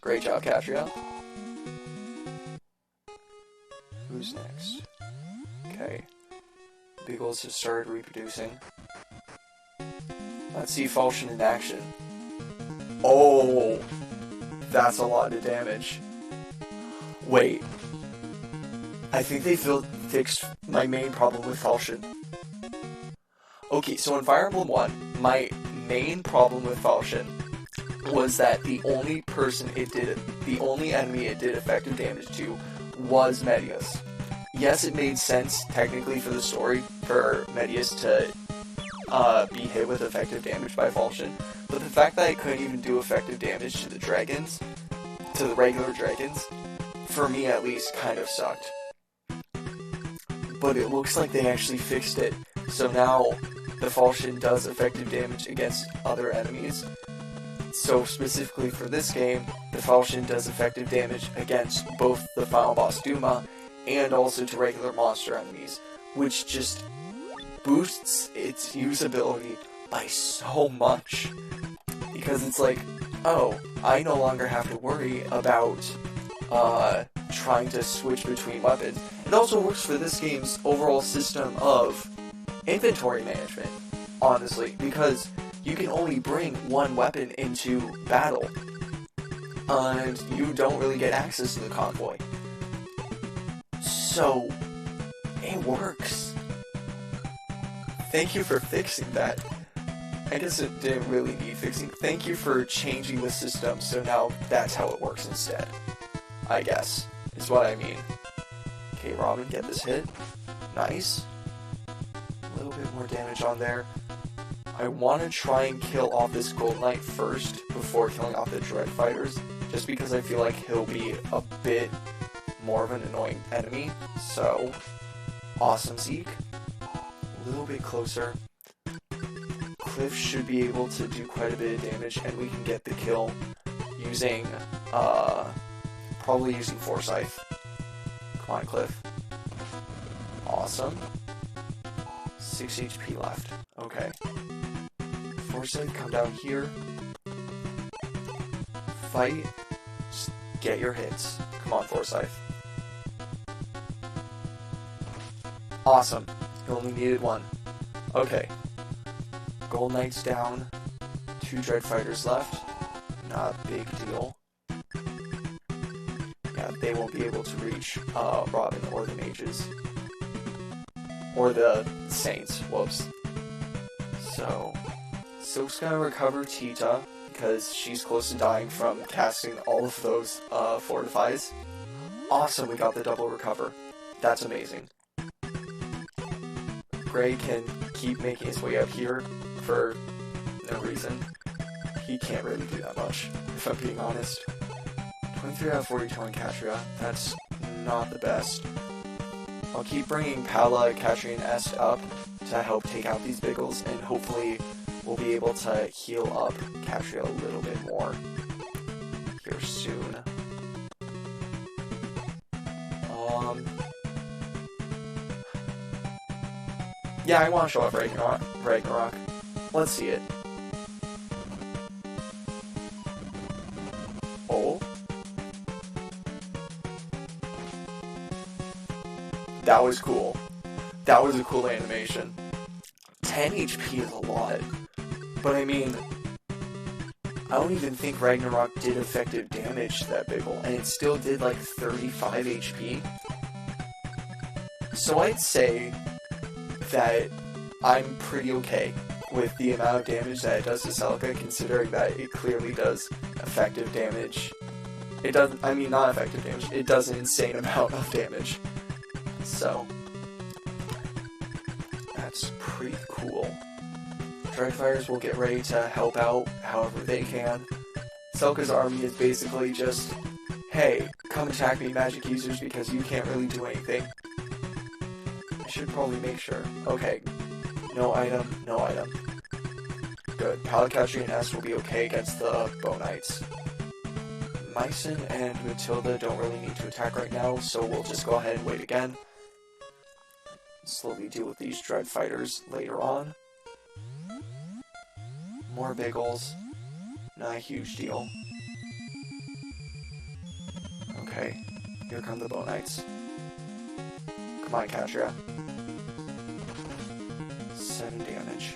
Great job, Katria. Who's next? Okay. Biggles have started reproducing. Let's see Falchion in action. Oh! That's a lot of damage. Wait. I think they fixed my main problem with Falchion. Okay, so in Fire Emblem 1, my main problem with Falchion was that the only enemy it did effective damage to was Medius. Yes, it made sense, technically, for the story, for Medius to be hit with effective damage by Falchion, but the fact that it couldn't even do effective damage to the dragons, to the regular dragons, for me at least, kind of sucked. But it looks like they actually fixed it, so now the Falchion does effective damage against other enemies. So specifically for this game, the Falchion does effective damage against both the final boss Duma and also to regular monster enemies, which just boosts its usability by so much. Because it's like, oh, I no longer have to worry about trying to switch between weapons. It also works for this game's overall system of inventory management, honestly, because you can only bring one weapon into battle, and you don't really get access to the convoy. So, it works. Thank you for fixing that. I guess it didn't really need fixing. Thank you for changing the system, so now that's how it works instead. I guess, is what I mean. Okay, Robin, get this hit. Nice. A little bit more damage on there. I want to try and kill off this Gold Knight first before killing off the Dread Fighters, just because I feel like he'll be a bit more of an annoying enemy. So, Awesome, Zeke. A little bit closer. Cliff should be able to do quite a bit of damage, and we can get the kill using, probably using Forsyth. Come on, Cliff. Awesome. 6 HP left. Okay. Forsyth, come down here. Fight. Just get your hits. Come on, Forsyth. Awesome. You only needed one. Okay. Gold Knight's down. 2 Dread Fighters left. Not a big deal. Yeah, they won't be able to reach Robin or the mages. Or the Saints. Whoops. So, Silk's gonna recover Tita, because she's close to dying from casting all of those fortifies. Awesome, we got the double recover. That's amazing. Gray can keep making his way up here for no reason. He can't really do that much, if I'm being honest. 23 out of 42 on Katria. That's not the best. I'll keep bringing Pala, Katria, and Est up to help take out these Biggles, and hopefully we'll be able to heal up Katria a little bit more here soon. Yeah, I want to show off Ragnarok. Let's see it. Oh. That was cool. That was a cool animation. 10 HP is a lot. But I mean, I don't even think Ragnarok did effective damage to that Biggle, and it still did like 35 HP. So I'd say that I'm pretty okay with the amount of damage that it does to Celica, considering that it clearly does effective damage. It doesn't, I mean, not effective damage, it does an insane amount of damage. So, that's pretty cool. Dreadfighters will get ready to help out however they can. Celica's army is basically just, hey, come attack me, magic users, because you can't really do anything. I should probably make sure. Okay. No item, no item. Good. Palakatri and S will be okay against the Bow Knights. Myson and Matilda don't really need to attack right now, so we'll just go ahead and wait again. Slowly deal with these Dread Fighters later on. More Biggles. Not a huge deal. Okay. Here come the Bow Knights. Come on, Katria. 7 damage.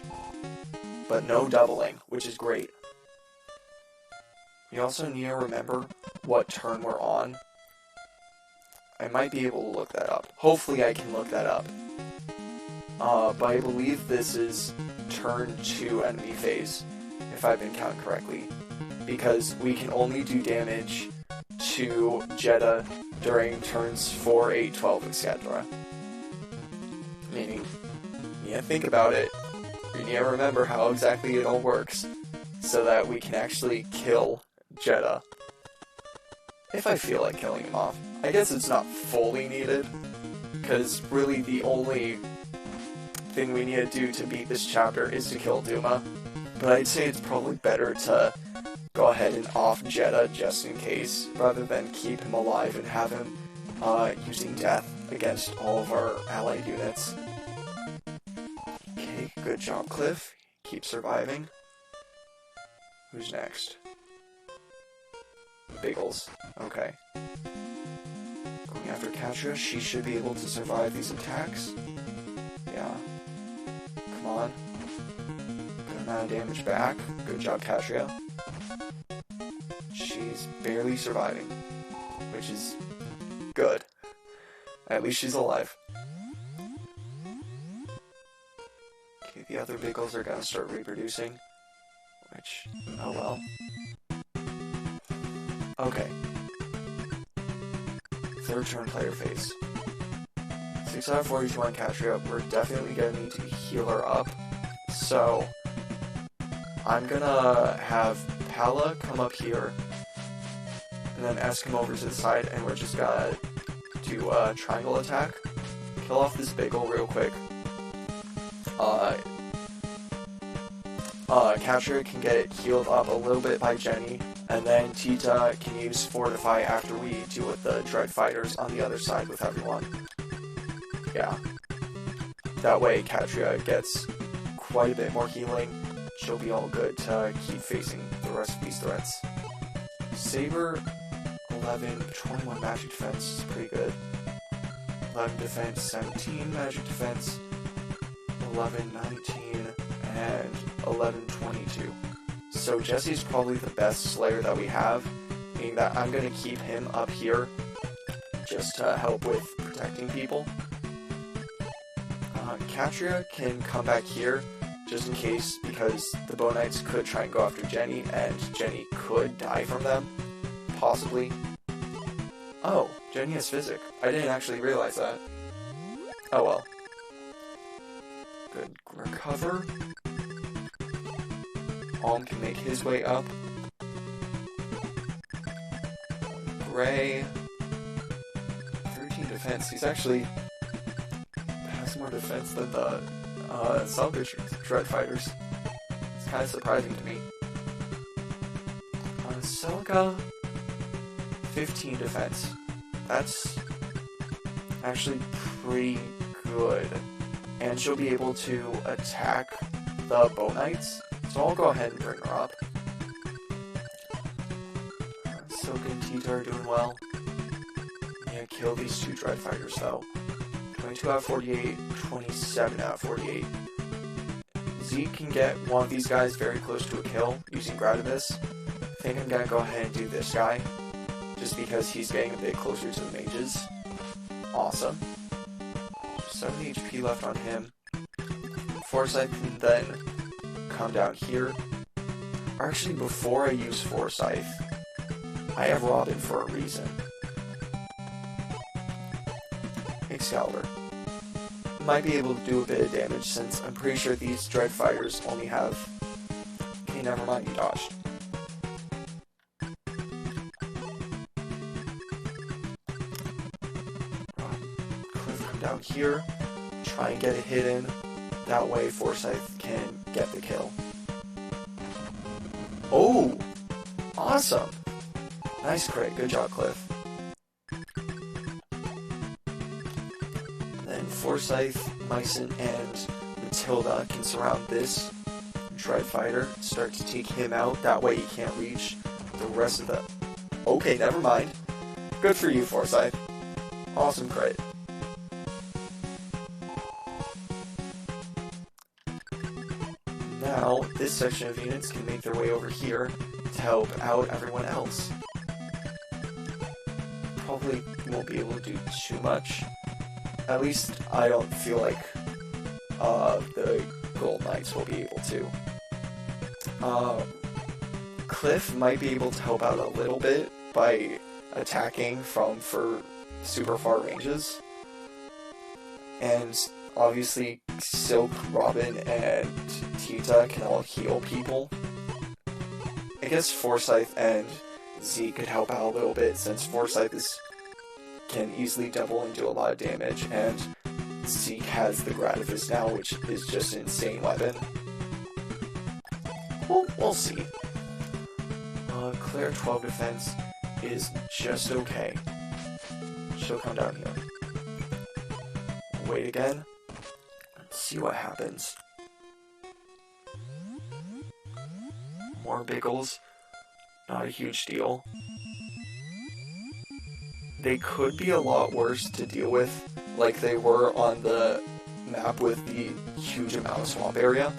But no doubling, which is great. You also need to remember what turn we're on. I might be able to look that up. Hopefully I can look that up. But I believe this is turn 2 enemy phase, if I've been counting correctly. Because we can only do damage to Jeddah during turns 4, 8, 12, etc. Meaning, you need to think about it. You need to remember how exactly it all works, so that we can actually kill Jeddah. If I feel like killing him off. I guess it's not fully needed, because really the only thing we need to do to beat this chapter is to kill Duma. But I'd say it's probably better to go ahead and off Jeddah just in case, rather than keep him alive and have him using death against all of our allied units. Okay, good job, Cliff. Keep surviving. Who's next? Biggles. Okay. Going after Katria, she should be able to survive these attacks. Yeah. Come on. Good amount of damage back. Good job, Katria. She's barely surviving, which is good. At least she's alive. Okay, the other Biggles are gonna start reproducing, which, oh well. Okay. Third turn player phase. 6 out of 42 on Katria, we're definitely gonna need to heal her up, so I'm gonna have Pala come up here, and then S come over to the side, and we're just gonna do a triangle attack. kill off this Bagel real quick. Katria can get healed up a little bit by Jenny, and then Tita can use Fortify after we deal with the Dread Fighters on the other side with everyone. Yeah. That way Katria gets quite a bit more healing. She'll be all good to keep facing the rest of these threats. Saber, 11, 21 magic defense is pretty good. 11 defense, 17 magic defense, 11, 19, and 11, 22. So Jesse's probably the best Slayer that we have, meaning that I'm going to keep him up here just to help with protecting people. Katria can come back here just in case, because the Bow Knights could try and go after Jenny, and Jenny could die from them, possibly. Oh, Jenny has Physic. I didn't actually realize that. Oh well. Good recover. Alm can make his way up. Gray. 13 defense. He's actually has more defense than the Salvage Dread Fighters. It's kind of surprising to me. Celica, 15 defense. That's actually pretty good. And she'll be able to attack the Bow Knights. So I'll go ahead and bring her up. Silk and Tita are doing well. Yeah, kill these two Dread Fighters though. 22 out of 48, 27 out of 48. Zeke can get one of these guys very close to a kill using Gradivis. I think I'm gonna go ahead and do this guy, just because he's getting a bit closer to the mages. Awesome. 7 HP left on him. Forsyth can then come down here. Or actually, before I use Forsyth, I have Robin for a reason. Excalibur. Might be able to do a bit of damage, since I'm pretty sure these Dread Fighters only have... Okay, never mind, you dodged. Cliff come down here, try and get a hit in. That way Forsyth can get the kill. Oh! Awesome! Nice crit, good job, Cliff. Then Forsyth, Mycen, and Matilda can surround this Dread Fighter, start to take him out. That way he can't reach the rest of the... Okay, never mind. Good for you, Forsyth. Awesome crit. Now, this section of units can make their way over here to help out everyone else. Probably won't be able to do too much. At least I don't feel like the Gold Knights will be able to. Cliff might be able to help out a little bit by attacking for super far ranges. And obviously Silk, Robin, and Tita can all heal people. I guess Forsyth and Zeke could help out a little bit, since Forsyth can easily double and do a lot of damage, and Zeke has the Gradivis now, which is just an insane weapon. We'll see. Claire 12 defense is just okay. She'll come down here. Wait again. Let's see what happens. More Biggles. Not a huge deal. They could be a lot worse to deal with, like they were on the map with the huge amount of swamp area.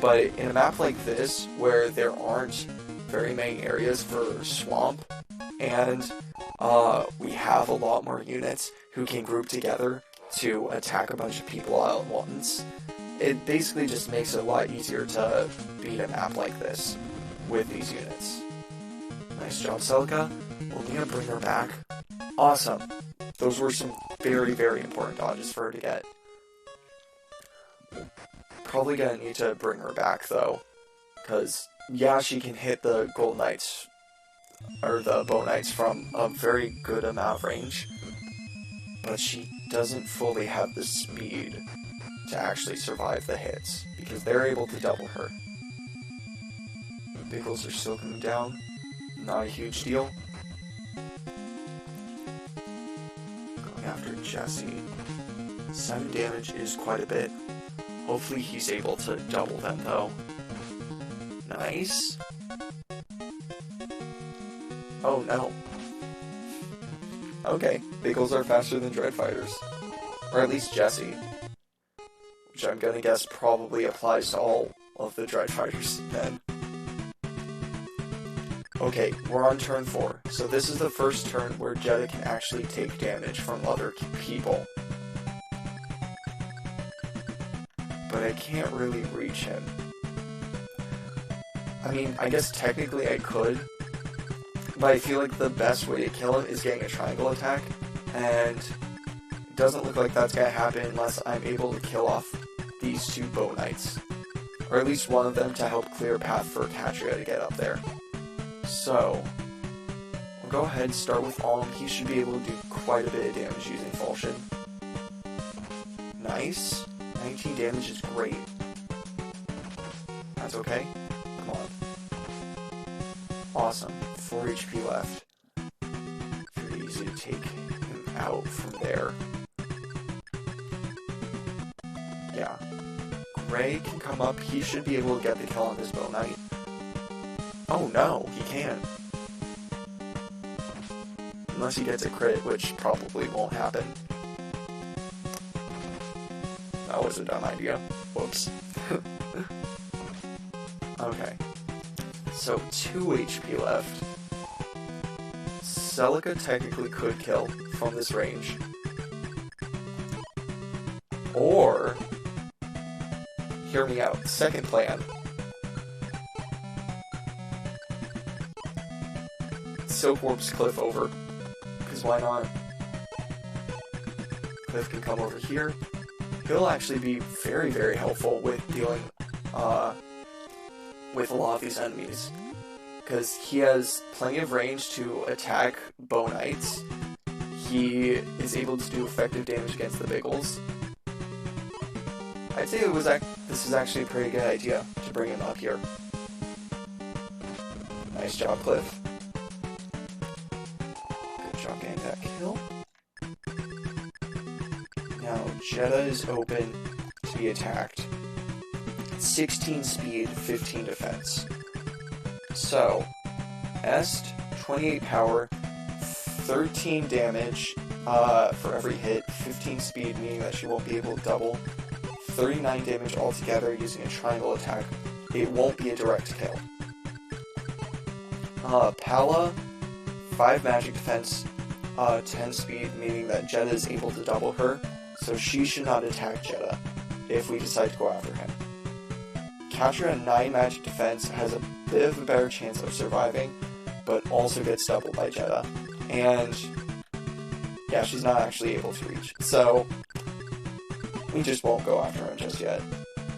But in a map like this, where there aren't very many areas for swamp, and we have a lot more units who can group together to attack a bunch of people all at once, it basically just makes it a lot easier to beat a map like this with these units. Nice job, Celica. We'll need to bring her back. Awesome. Those were some very, very important dodges for her to get. Probably gonna need to bring her back, though. Because, yeah, she can hit the Gold Knights, or the Bow Knights, from a very good amount of range. but she doesn't fully have the speed to actually survive the hits, because they're able to double her. Biggles are still coming down. Not a huge deal. Going after Jesse. 7 damage is quite a bit. Hopefully he's able to double them, though. Nice. Oh, no. Okay, Biggles are faster than Dread Fighters. Or at least Jesse. Which I'm gonna guess probably applies to all of the Dread Fighters, then. Okay, we're on turn 4, so this is the first turn where Jedha can actually take damage from other people. But I can't really reach him. I mean, I guess technically I could, but I feel like the best way to kill him is getting a triangle attack, and it doesn't look like that's gonna happen unless I'm able to kill off these 2 Bow Knights. Or at least one of them to help clear a path for Katria to get up there. So, we'll go ahead and start with Alm. He should be able to do quite a bit of damage using Falchion. Nice. 19 damage is great. That's okay. Come on. Awesome. 4 HP left. Very easy to take him out from there. Yeah. Gray can come up. He should be able to get the kill on this Bow Knight. Oh no, he can't. Unless he gets a crit, which probably won't happen. That was a dumb idea. Whoops. Okay. So, 2 HP left. Celica technically could kill from this range. Or... hear me out. Second plan. Soap warps Cliff over, because why not? Cliff can come over here. He'll actually be very, very helpful with dealing with a lot of these enemies, because he has plenty of range to attack Bow Knights. He is able to do effective damage against the Biggles. I'd say this is actually a pretty good idea to bring him up here. Nice job, Cliff. Getting that kill. Now, Jedha is open to be attacked. 16 speed, 15 defense. So, Est, 28 power, 13 damage for every hit, 15 speed, meaning that she won't be able to double, 39 damage altogether using a triangle attack. It won't be a direct kill. Pala, 5 magic defense, 10 speed, meaning that Jedha is able to double her, so she should not attack Jedha if we decide to go after him. Katria, 9 magic defense, has a bit of a better chance of surviving, but also gets doubled by Jedha. And, yeah, she's not actually able to reach. So, we just won't go after him just yet.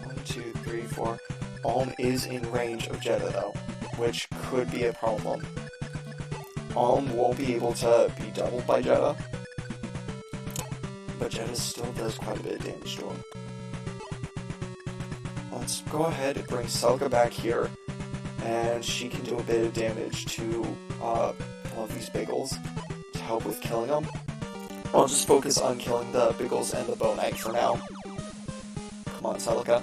1, 2, 3, 4. Alm is in range of Jedha, though, which could be a problem. Alm won't be able to be doubled by Jedha, but Jedha still does quite a bit of damage to him. Let's go ahead and bring Celica back here, and she can do a bit of damage to all of these Biggles to help with killing them. I'll just focus on killing the Biggles and the Bow Knight for now. Come on, Celica.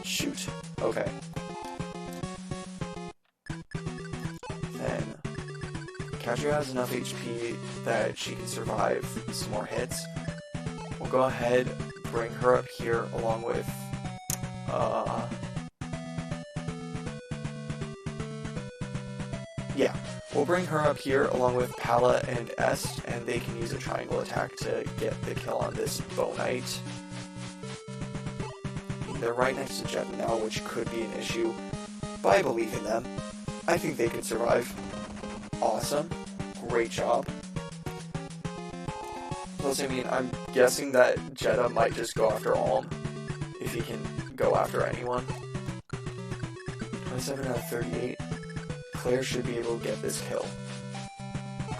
Shoot. Okay. Then, Katria has enough HP that she can survive some more hits. We'll go ahead, bring her up here along with, yeah, we'll bring her up here along with Pala and Est, and they can use a triangle attack to get the kill on this Bow Knight. They're right next to Jedha now, which could be an issue, but I believe in them. I think they could survive. Awesome. Great job. Plus, I mean, I'm guessing that Jedha might just go after Alm, if he can go after anyone. 27 out of 38. Claire should be able to get this kill.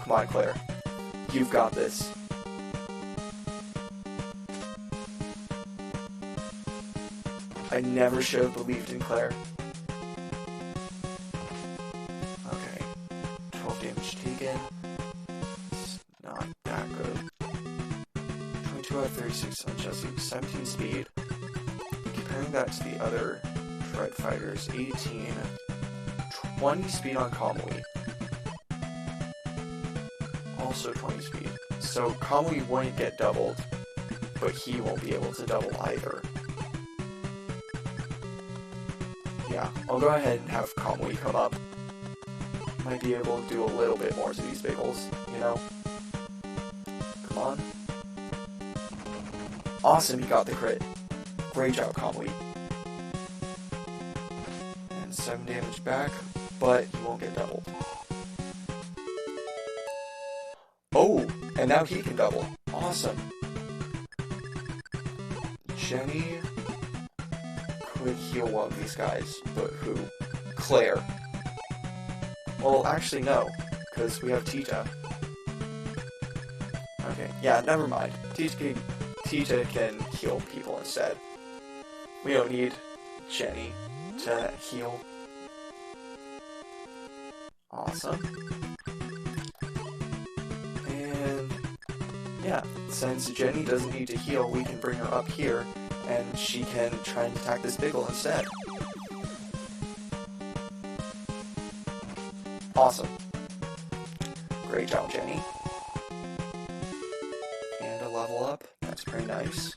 Come on, Claire. You've got this. I never should have believed in Claire. Okay. 12 damage taken. It's not that good. 22 out of 36 on Jesse. 17 speed. Comparing that to the other Dread Fighters. 18. 20 speed on Kamui. Also 20 speed. So Kamui won't get doubled, but he won't be able to double either. Yeah, I'll go ahead and have Kamui come up. Might be able to do a little bit more to these bagels, you know? Come on. Awesome, he got the crit. Great job, Kamui. And 7 damage back, but he won't get doubled. Oh, and now he can double. Awesome. Jenny could heal one of these guys, but who? Claire. Well, actually no, because we have Tita. Okay, yeah, never mind. Tita can heal people instead. We don't need Jenny to heal. Awesome. And yeah, since Jenny doesn't need to heal, we can bring her up here, and she can try and attack this Biggle instead. Awesome. Great job, Jenny. And a level up. That's pretty nice.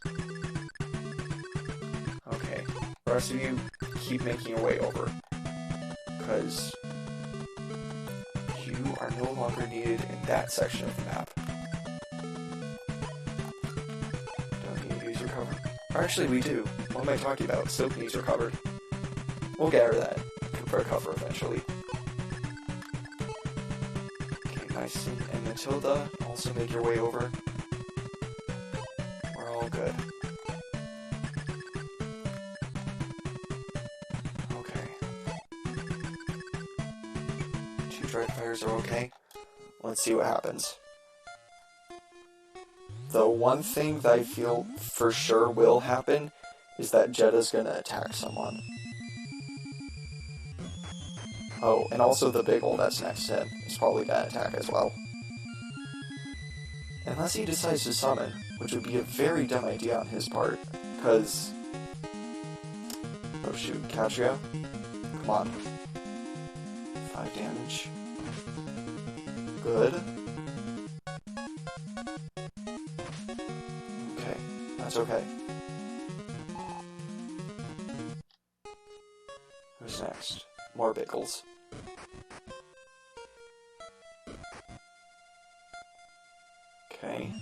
Okay. The rest of you keep making your way over, because you are no longer needed in that section of the map. Don't need to use your cover. Or actually, we do. What am I talking about? Soap needs her covered. We'll get her that for a cover eventually. Okay, nice. And Matilda, also make your way over. We're all good. Okay. 2 Dread Fighters are okay. Let's see what happens. The one thing that I feel for sure will happen is that Jetta's gonna attack someone. Oh, and also the Biggle that's next to him is probably gonna attack as well. Unless he decides to summon, which would be a very dumb idea on his part, because... Oh shoot, Catria? Come on. 5 damage. Good. Okay, that's okay. Who's next? More Biggles. Okay.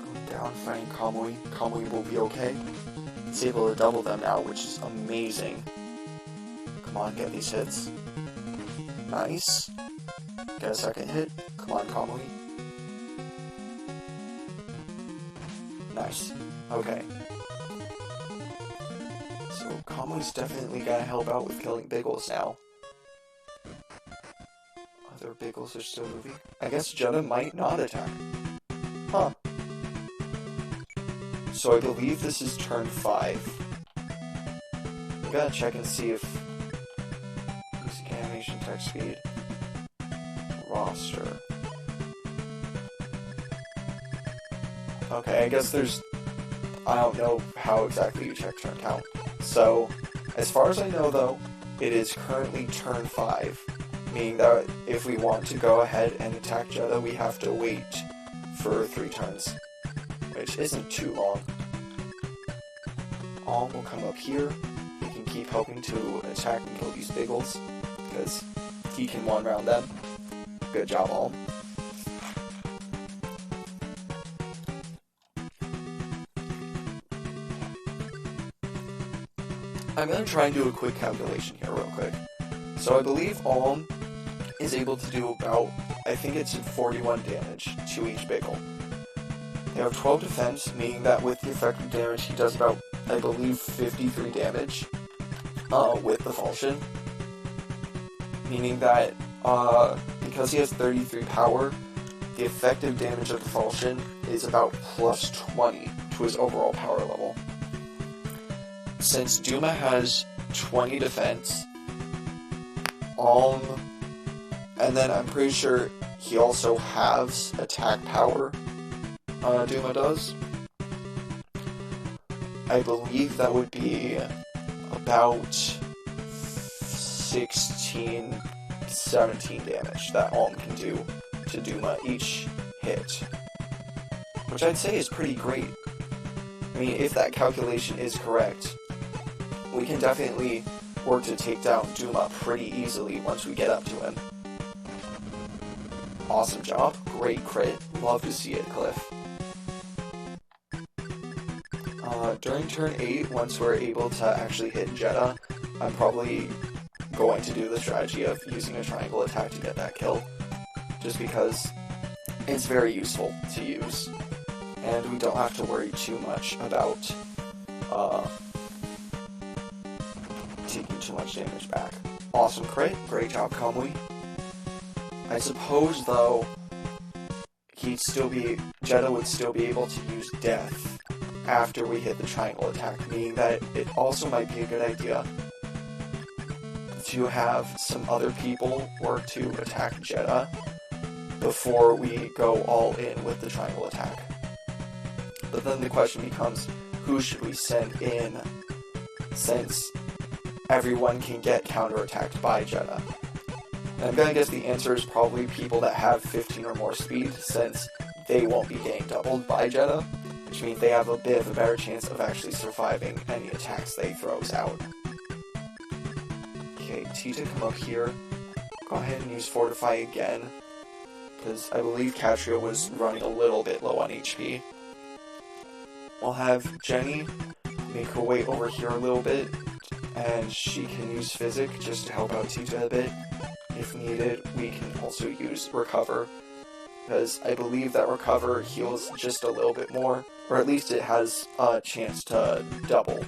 Going down, fighting Kamui. Kamui will be okay. It's able to double them now, which is amazing. Come on, get these hits. Nice. Get a second hit. Come on, Kamui. Nice. Okay. So Kamui's definitely gotta help out with killing Biggles now. Other Biggles are still moving. I guess Jetta might not attack. Huh. So I believe this is turn 5. I gotta check and see if... Music animation, text speed... Roster... Okay, I guess there's... I don't know how exactly you check turn count. So, as far as I know though, it is currently turn 5. Meaning that if we want to go ahead and attack Jetta, we have to wait for 3 turns. Which isn't too long. Alm will come up here. He can keep helping to attack and kill these Biggles, because he can one-round them. Good job, Alm. I'm going to try and do a quick calculation here real quick. So I believe Alm is able to do about, I think it's 41 damage to each Biggle. They have 12 defense, meaning that with the effective damage he does about, I believe, 53 damage. with the Falchion. Meaning that, because he has 33 power, the effective damage of the Falchion is about plus 20 to his overall power level. Since Duma has 20 defense, and then I'm pretty sure he also halves attack power, Duma does. I believe that would be about 16, 17 damage that Alm can do to Duma each hit. Which I'd say is pretty great. I mean, if that calculation is correct, we can definitely work to take down Duma pretty easily once we get up to him. Awesome job. Great crit. Love to see it, Cliff. During turn 8, once we're able to actually hit Jeddah, I'm probably going to do the strategy of using a triangle attack to get that kill. Just because it's very useful to use. And we don't have to worry too much about taking too much damage back. Awesome crit. Great job, Kamui. I suppose, though, Jeddah would still be able to use Death after we hit the triangle attack, meaning that it also might be a good idea to have some other people work to attack Jeddah before we go all in with the triangle attack. But then the question becomes, who should we send in, since everyone can get counterattacked by Jeddah? And I'm gonna guess the answer is probably people that have 15 or more speed, since they won't be getting doubled by Jeddah, which means they have a bit of a better chance of actually surviving any attacks they throws out. Okay, Tita, come up here. Go ahead and use Fortify again, because I believe Katria was running a little bit low on HP. We'll have Jenny make her way over here a little bit, and she can use Physic just to help out Tita a bit. If needed, we can also use Recover, because I believe that Recover heals just a little bit more, or at least it has a chance to double,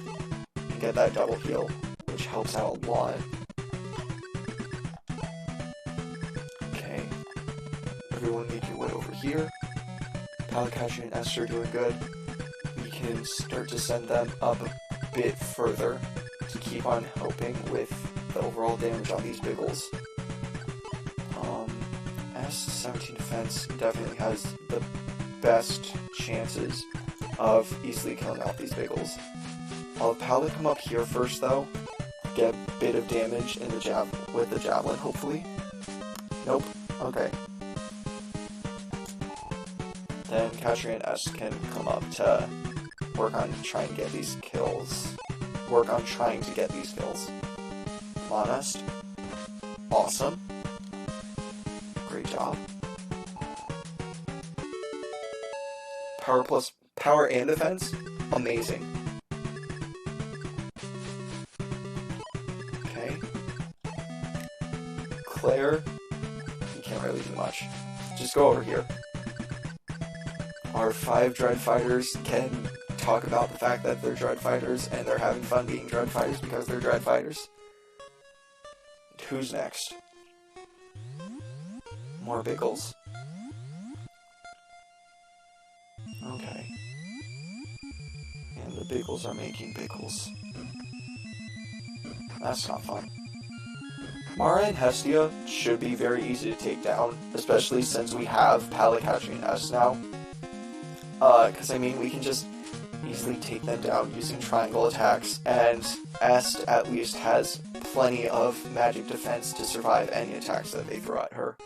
and get that double heal, which helps out a lot. Okay, everyone make your way over here. Palakashi and Esther are doing good. We can start to send them up a bit further to keep on helping with the overall damage on these Biggles. S17 defense definitely has the best chances of easily killing off these Biggles. I'll have Pala come up here first though, get a bit of damage in the with the Javelin hopefully. Nope, okay. Then Katria and S can come up to work on trying to get these kills. Come on, Est. Awesome. Great job. Power and defense? Amazing. Okay. Claire, you can't really do much. Just go over here. Our 5 Dread Fighters can talk about the fact that they're Dread Fighters and they're having fun being Dread Fighters because they're Dread Fighters. Who's next? More Biggles. Okay. And the Biggles are making Biggles. That's not fun. Mara and Hestia should be very easy to take down, especially since we have Palakashi and S now. Because I mean, we can just easily take them down using triangle attacks, and Est at least has plenty of magic defense to survive any attacks that they throw at her.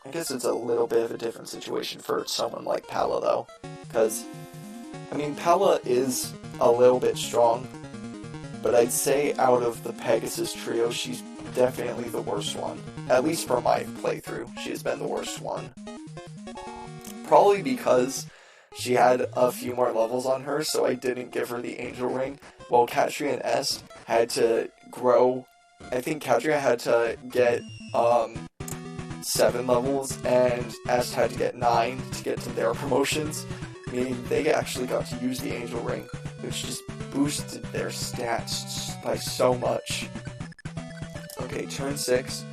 I guess it's a little bit of a different situation for someone like Pala though, because, I mean, Pala is a little bit strong, but I'd say out of the Pegasus trio, she's definitely the worst one. At least for my playthrough, she has been the worst one. Probably because she had a few more levels on her, so I didn't give her the Angel Ring, while Katria and Est had to grow. I think Katria had to get 7 levels, and Est had to get 9 to get to their promotions, meaning they actually got to use the Angel Ring, which just boosted their stats by so much. Okay, turn 6.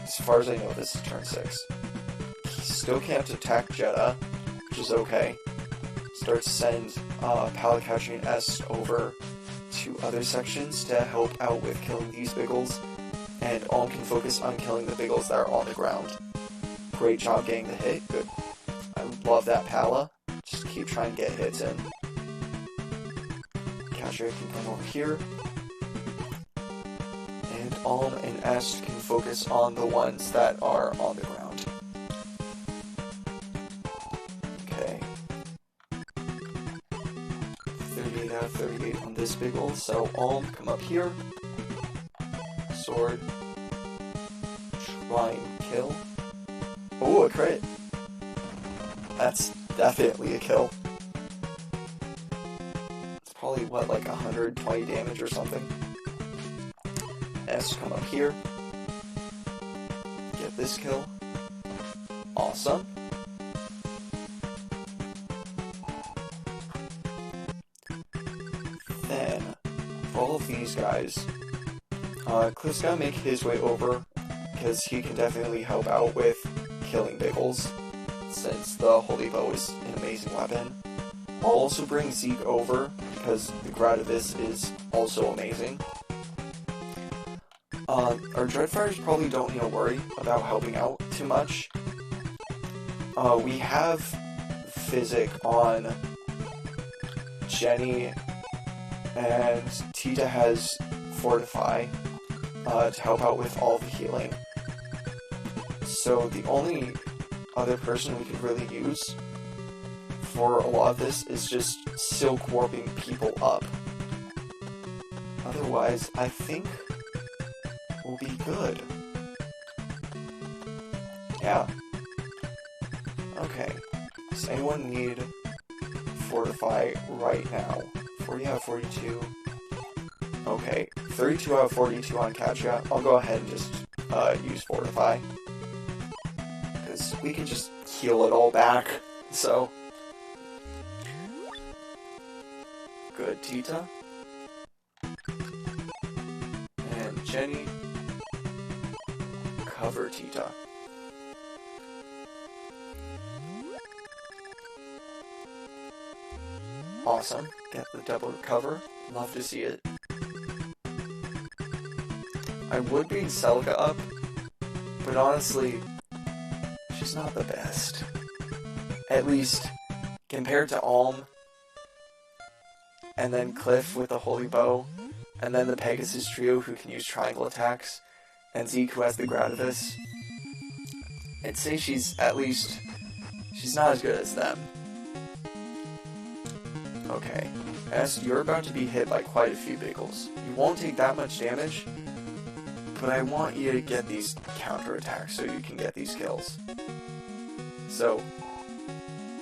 As far as I know, this is turn 6. He still can't attack Jeddah, which is okay. Start to send Palakatri and S over to other sections to help out with killing these Biggles, and Alm can focus on killing the Biggles that are on the ground. Great job getting the hit, good. I love that Pala. Just keep trying to get hits in. Katria can come over here. And Alm and S can focus on the ones that are on the ground. Okay. 38 out of 38 on this Biggle, so Alm, come up here. Sword. Try and kill. Oh, a crit! That's definitely a kill. It's probably, what, like 120 damage or something? S, come up here. Get this kill. Awesome. Then, for all of these guys, Cliff's gotta make his way over, because he can definitely help out with killing Biggles, since the Holy Bow is an amazing weapon. I'll also bring Zeke over, because the Gradivis is also amazing. Our Dreadfires probably don't need to worry about helping out too much. We have Physic on Jenny, and Tita has Fortify to help out with all the healing. So the only other person we could really use for a lot of this is just Silk Warping people up. Otherwise, I think we'll be good. Yeah. Okay. Does anyone need Fortify right now? 40 out of 42. Okay. 32 out of 42 on Katria. I'll go ahead and just use Fortify. Because we can just heal it all back. So. Good, Tita. And Jenny. Cover Tita. Awesome. Get the double cover. Love to see it. I would bring Celica up, but honestly, she's not the best. At least, compared to Alm, and then Cliff with the Holy Bow, and then the Pegasus trio who can use triangle attacks, and Zeke who has the Gradivis. I'd say she's not as good as them. Okay, S, you're about to be hit by quite a few Biggles. You won't take that much damage, but I want you to get these counterattacks so you can get these kills. So,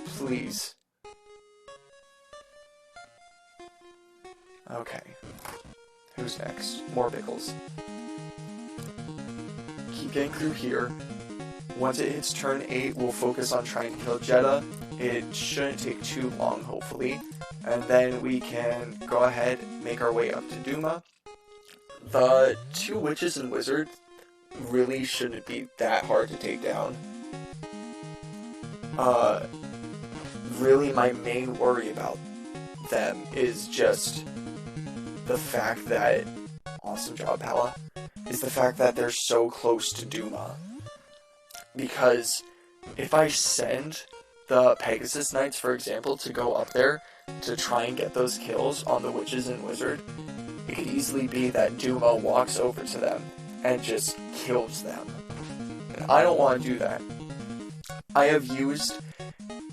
please. Okay. Who's next? More Biggles. Keep getting through here. Once it hits turn 8, we'll focus on trying to kill Jeddah. It shouldn't take too long, hopefully. And then we can go ahead and make our way up to Duma. The two witches and wizards really shouldn't be that hard to take down. Really my main worry about them is just the fact that, awesome job Pala, is the fact that they're so close to Duma. Because if I send the Pegasus Knights, for example, to go up there to try and get those kills on the witches and wizard, it could easily be that Duma walks over to them and just kills them. And I don't want to do that. I have used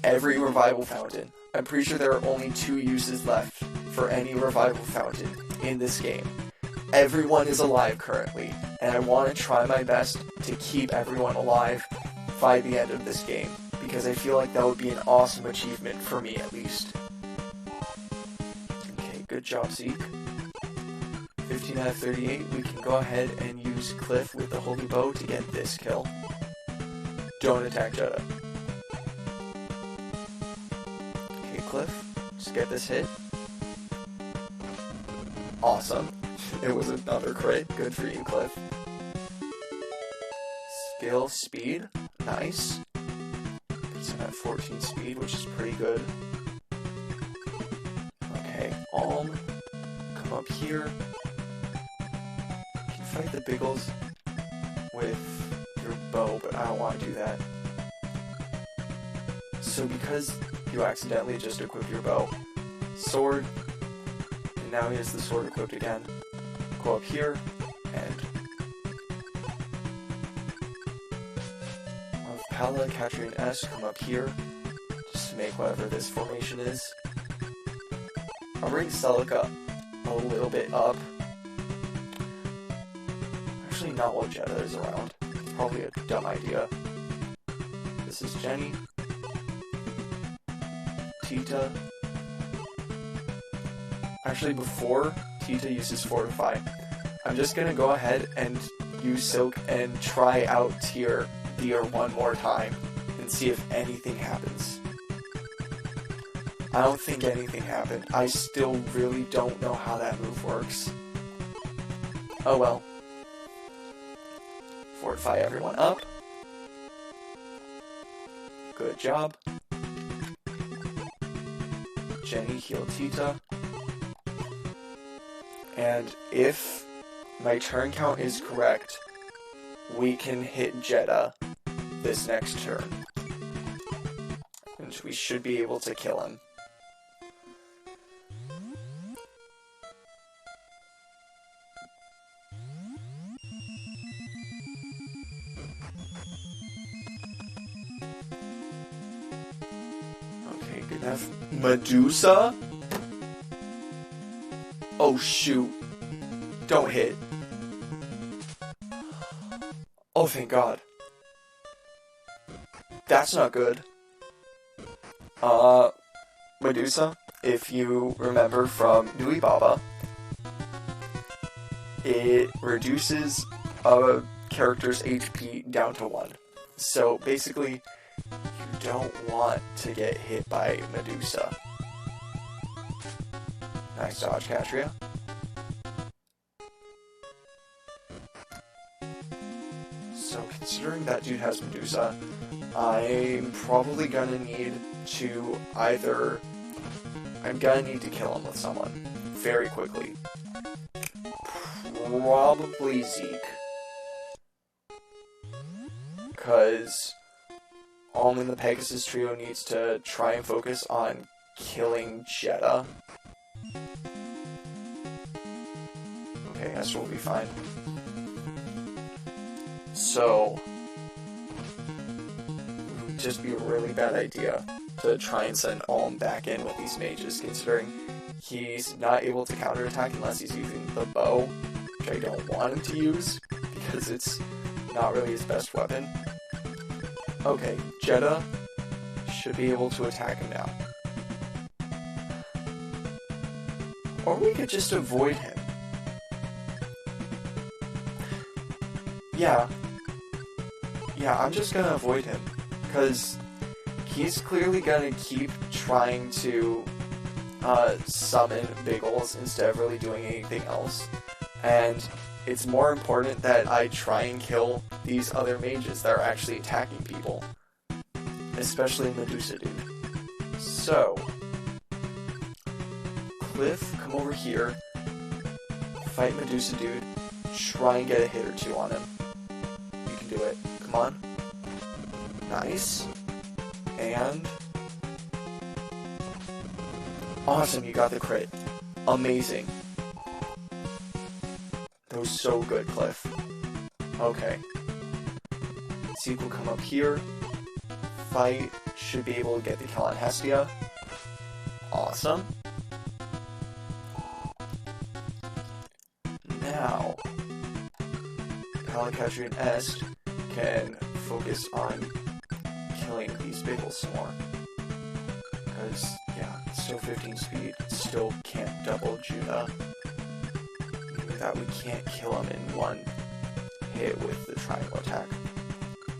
every revival fountain. I'm pretty sure there are only 2 uses left for any revival fountain in this game. Everyone is alive currently, and I want to try my best to keep everyone alive by the end of this game, because I feel like that would be an awesome achievement for me at least. Okay, good job, Zeke. 15 out of 38, we can go ahead and use Cliff with the Holy Bow to get this kill. Don't attack Jeddah. Okay, Cliff, just get this hit. Awesome. It was another crit. Good for you, Cliff. Skill speed. Nice. He's at 14 speed, which is pretty good. Okay, Alm. Come up here. You can fight the Biggles with your bow, but I don't want to do that. So because you accidentally just equipped your bow, sword, and now he has the sword equipped again. Go up here, and have Pala, Katri, and S come up here, just to make whatever this formation is. I'll bring Celica a little bit up. Actually, not while Jetta is around. Probably a dumb idea. This is Jenny. Tita. Actually, before Tita uses Fortify, I'm just gonna go ahead and use Silk and try out Deer one more time and see if anything happens. I don't think anything happened. I still really don't know how that move works. Oh well. Fortify everyone up. Good job. Jenny, heal Tita. And if my turn count is correct, we can hit Jetta this next turn. And we should be able to kill him. Okay, good enough. Medusa? Oh shoot. Don't hit. Oh, thank God. That's not good. Medusa, if you remember from Nui Baba, it reduces a character's HP down to 1. So basically, you don't want to get hit by Medusa. Nice dodge, Katria. So considering that dude has Medusa, I'm probably gonna need to I'm gonna need to kill him with someone very quickly. Probably Zeke. Because Alm in the Pegasus trio needs to try and focus on killing Jetta. Okay, Esther will be fine. So, it would just be a really bad idea to try and send Alm back in with these mages, considering he's not able to counterattack unless he's using the bow, which I don't want him to use, because it's not really his best weapon. Okay, Jetta should be able to attack him now. Or we could just avoid him. Yeah, I'm just gonna avoid him, because he's clearly gonna keep trying to summon Biggles instead of really doing anything else, and it's more important that I try and kill these other mages that are actually attacking people, especially Medusa dude. So, Cliff, come over here, fight Medusa dude, try and get a hit or two on him. Do it. Come on. Nice. And awesome, you got the crit. Amazing. That was so good, Cliff. Okay. Zeke will come up here. Fight. Should be able to get the kill on Hestia. Awesome. Now, Palakatri and Est can focus on killing these Biggles some more. Because, yeah, it's still 15 speed, still can't double Judah. Meaning that we can't kill him in one hit with the triangle attack.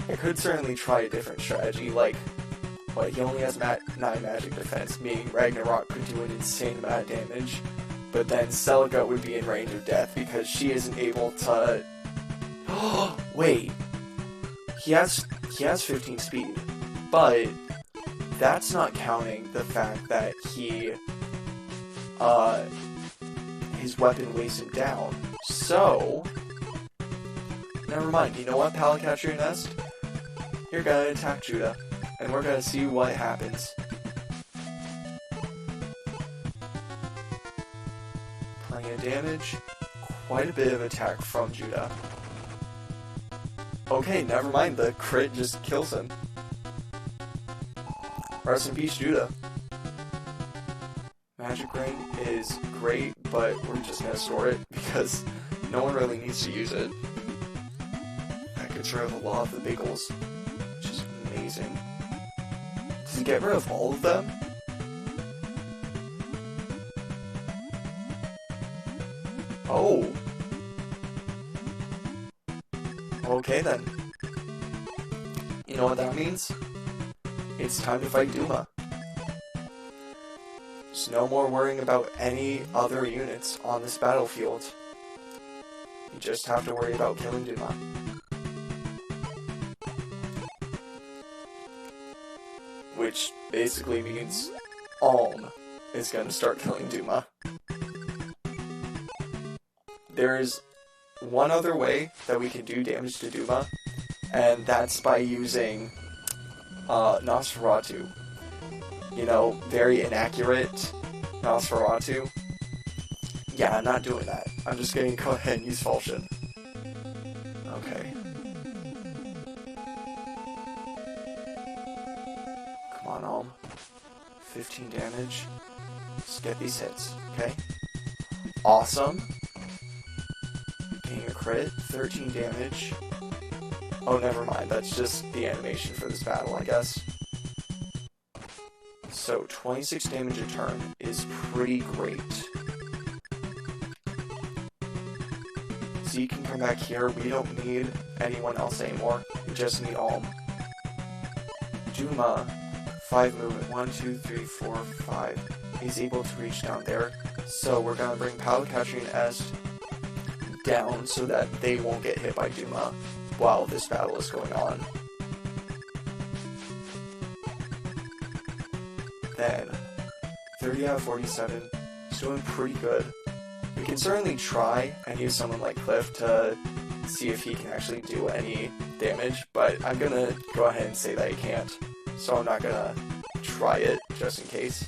I could certainly try a different strategy, like, but he only has 9 magic defense, meaning Ragnarok could do an insane amount of damage but then Celica would be in range of death because she isn't able to... Wait. He has 15 speed, but that's not counting the fact that his weapon weighs him down. So, never mind. You know what, Pallet Catcher Nest? You're gonna attack Judah, and we're gonna see what happens. Plenty of damage, quite a bit of attack from Judah. Okay, never mind, the crit just kills him. Rest in peace, Judah. Magic Ring is great, but we're just gonna store it because no one really needs to use it. That gets rid of a lot of the bagels, which is amazing. Does it get rid of all of them? Oh. Okay then. You know what that means? It's time to fight Duma. There's no more worrying about any other units on this battlefield. You just have to worry about killing Duma. Which basically means Alm is going to start killing Duma. There is one other way that we can do damage to Duma, and that's by using Nosferatu. You know, very inaccurate Nosferatu. Yeah, I'm not doing that. I'm just going to go ahead and use Falchion. Okay. Come on, Alm. 15 damage. Let's get these hits, okay? Awesome. Getting a crit. 13 damage. Oh, never mind. That's just the animation for this battle, I guess. So, 26 damage a turn is pretty great. Z can come back here. We don't need anyone else anymore. We just need Alm. Duma, 5 movement. 1, 2, 3, 4, 5. He's able to reach down there. So, we're going to bring Pallet Catcher and Est down so that they won't get hit by Duma while this battle is going on. Then, 30 out of 47 is doing pretty good. We can certainly try and use someone like Cliff to see if he can actually do any damage, but I'm gonna go ahead and say that he can't, so I'm not gonna try it just in case.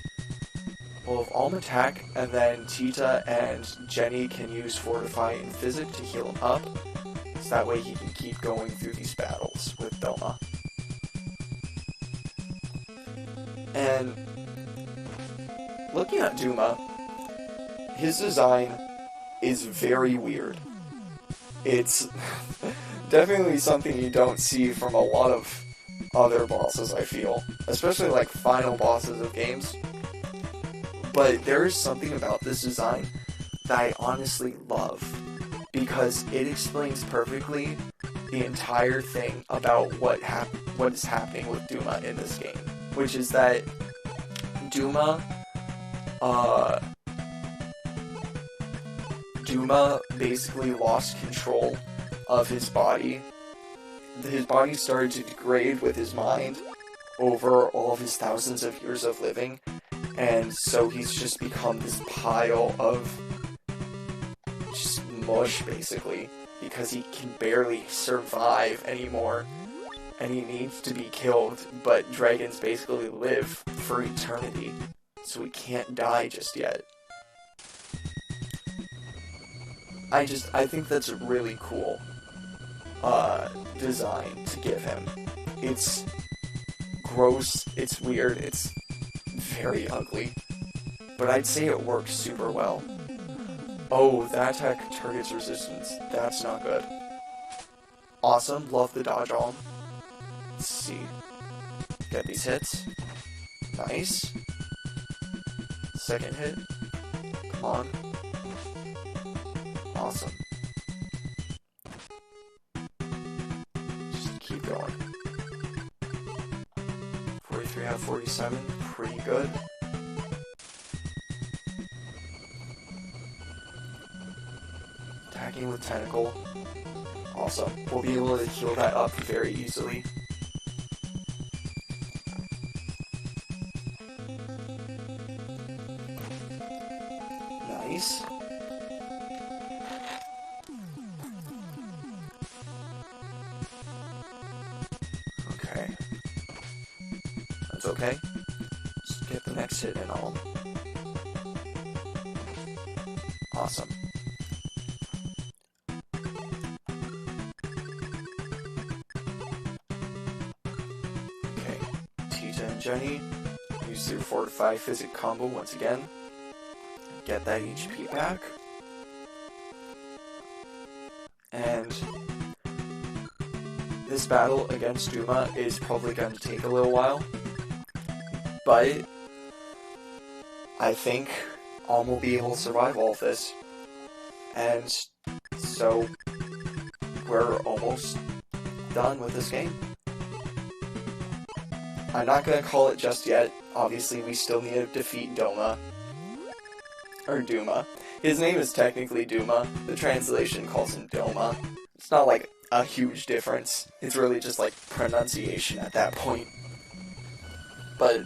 We'll have Alm attack, and then Tita and Jenny can use Fortify and Physic to heal him up, so that way he can keep going through these battles with Doma. And looking at Duma, his design is very weird. It's definitely something you don't see from a lot of other bosses, I feel. Especially like final bosses of games. But there is something about this design that I honestly love, because it explains perfectly the entire thing about what is happening with Duma in this game. Which is that Duma basically lost control of his body. His body started to degrade with his mind over all of his thousands of years of living, and so he's just become this pile of just mush, basically, because he can barely survive anymore, and he needs to be killed, but dragons basically live for eternity, so he can't die just yet. I think that's a really cool design to give him. It's gross, it's weird, it's very ugly, but I'd say it works super well. Oh, that attack targets resistance. That's not good. Awesome, love the dodge Alm. Let's see. Get these hits. Nice. Second hit. Come on. Awesome. Just keep going. 43 out of 47, pretty good. attacking with Tentacle. Awesome. We'll be able to heal that up very easily. Nice. Okay. That's okay. Just get the next hit in all. Awesome. Okay. Tita and Jenny use their Fortify Physic combo once again. Get that HP back. And this battle against Duma is probably going to take a little while, but I think Alm will be able to survive all of this. And so we're almost done with this game. I'm not going to call it just yet. Obviously, we still need to defeat Doma. Or Duma. His name is technically Duma. The translation calls him Doma. It's not like a huge difference. It's really just like pronunciation at that point. But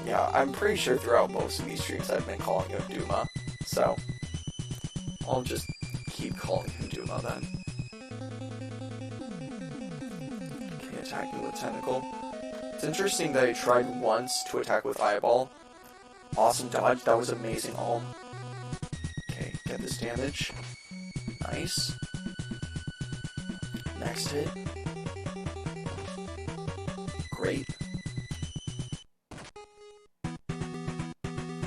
yeah, I'm pretty sure throughout most of these streams I've been calling him Duma. So I'll just keep calling him Duma then. Okay, attacking with Tentacle. It's interesting that I tried once to attack with Eyeball. Awesome dodge, that was amazing, Alm. Okay, get this damage. Nice. Next hit. Great.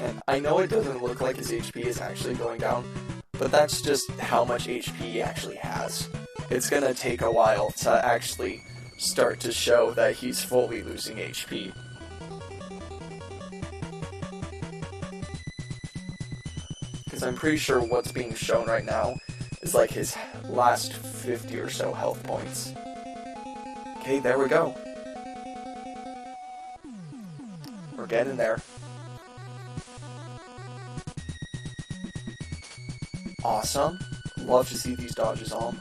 And I know it doesn't look like his HP is actually going down, but that's just how much HP he actually has. It's gonna take a while to actually start to show that he's fully losing HP. Because I'm pretty sure what's being shown right now is like his last 50 or so health points. Okay, there we go. We're getting there. Awesome. Love to see these dodges on.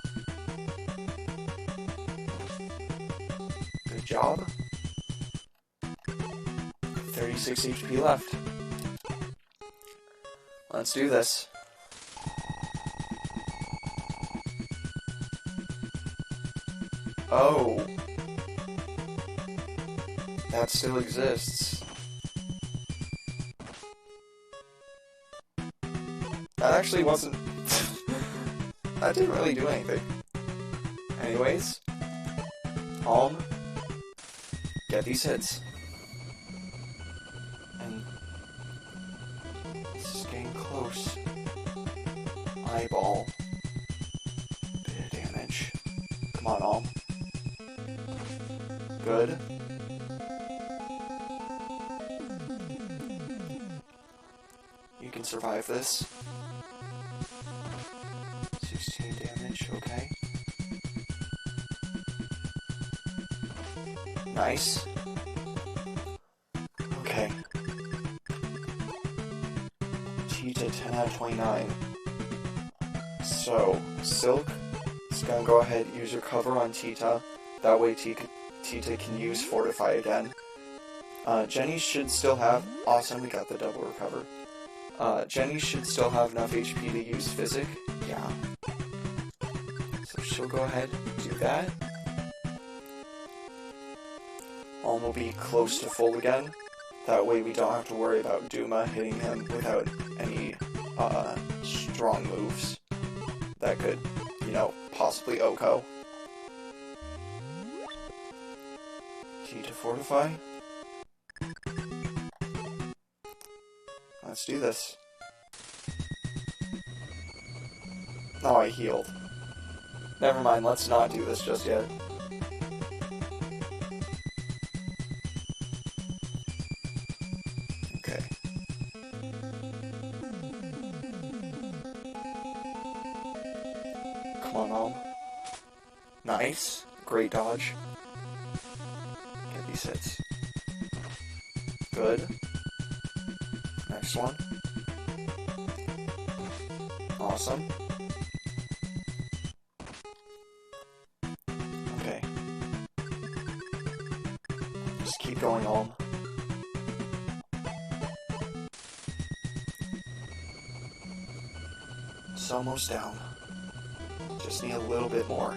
Good job. 36 HP left. Let's do this. Oh. That still exists. That actually wasn't... that didn't really do anything. Anyways. Alm. Get these hits. And... this is getting close. Eyeball. Bit of damage. Come on, Alm. Good. You can survive this. 16 damage, okay. Nice. Okay. Tita 10 out of 29. So, Silk is gonna go ahead and use recover on Tita. That way Tita can use Fortify again. Jenny should still have... awesome, we got the double recover. Jenny should still have enough HP to use Physic. Yeah. So she'll go ahead and do that. Alm will be close to full again. That way we don't have to worry about Duma hitting him without any strong moves that could, you know, possibly OHKO. G to Fortify. Let's do this. Oh, I healed. Never mind, let's not do this just yet. Okay. Come on, Alm. Nice. Great dodge. Get these hits. Good. Next one. Awesome. It's almost down. Just need a little bit more.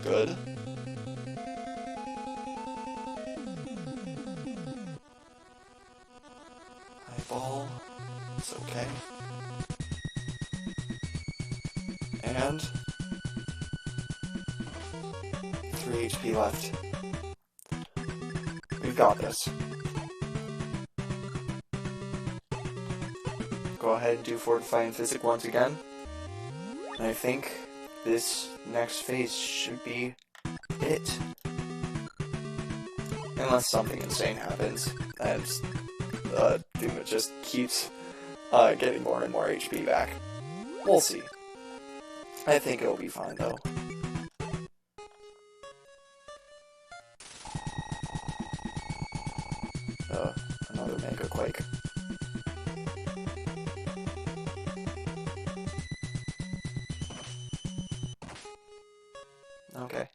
Good. Eyeball. It's okay. And 3 HP left. We've got this. Go ahead and do Fortify and Physic once again. And I think this next phase should be it. Unless something insane happens, and Duma just keeps getting more and more HP back. We'll see. I think it'll be fine, though. Another Mega Quake. Okay.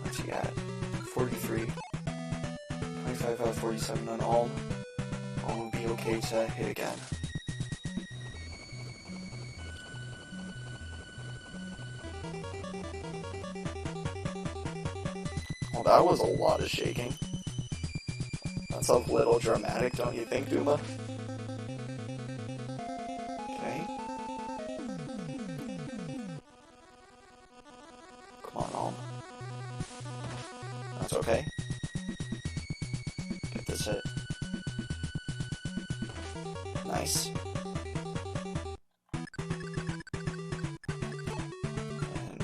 What's he at? 43. 25 out of 47 on Alm. Alm will be okay to hit again. Well, that was a lot of shaking. That's a little dramatic, don't you think, Duma? Okay. Come on, Alm. That's okay. Get this hit. Nice. And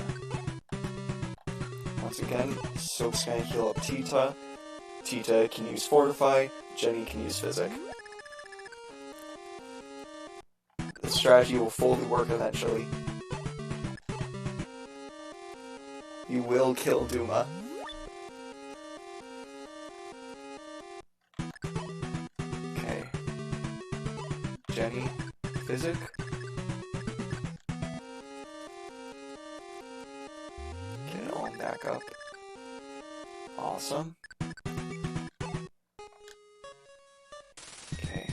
once again, Soap's gonna heal up Tita. Tita can use Fortify. Jenny can use Physic. The strategy will fully work eventually. You will kill Duma. Okay. Jenny, Physic. Get it all back up. Awesome. Okay.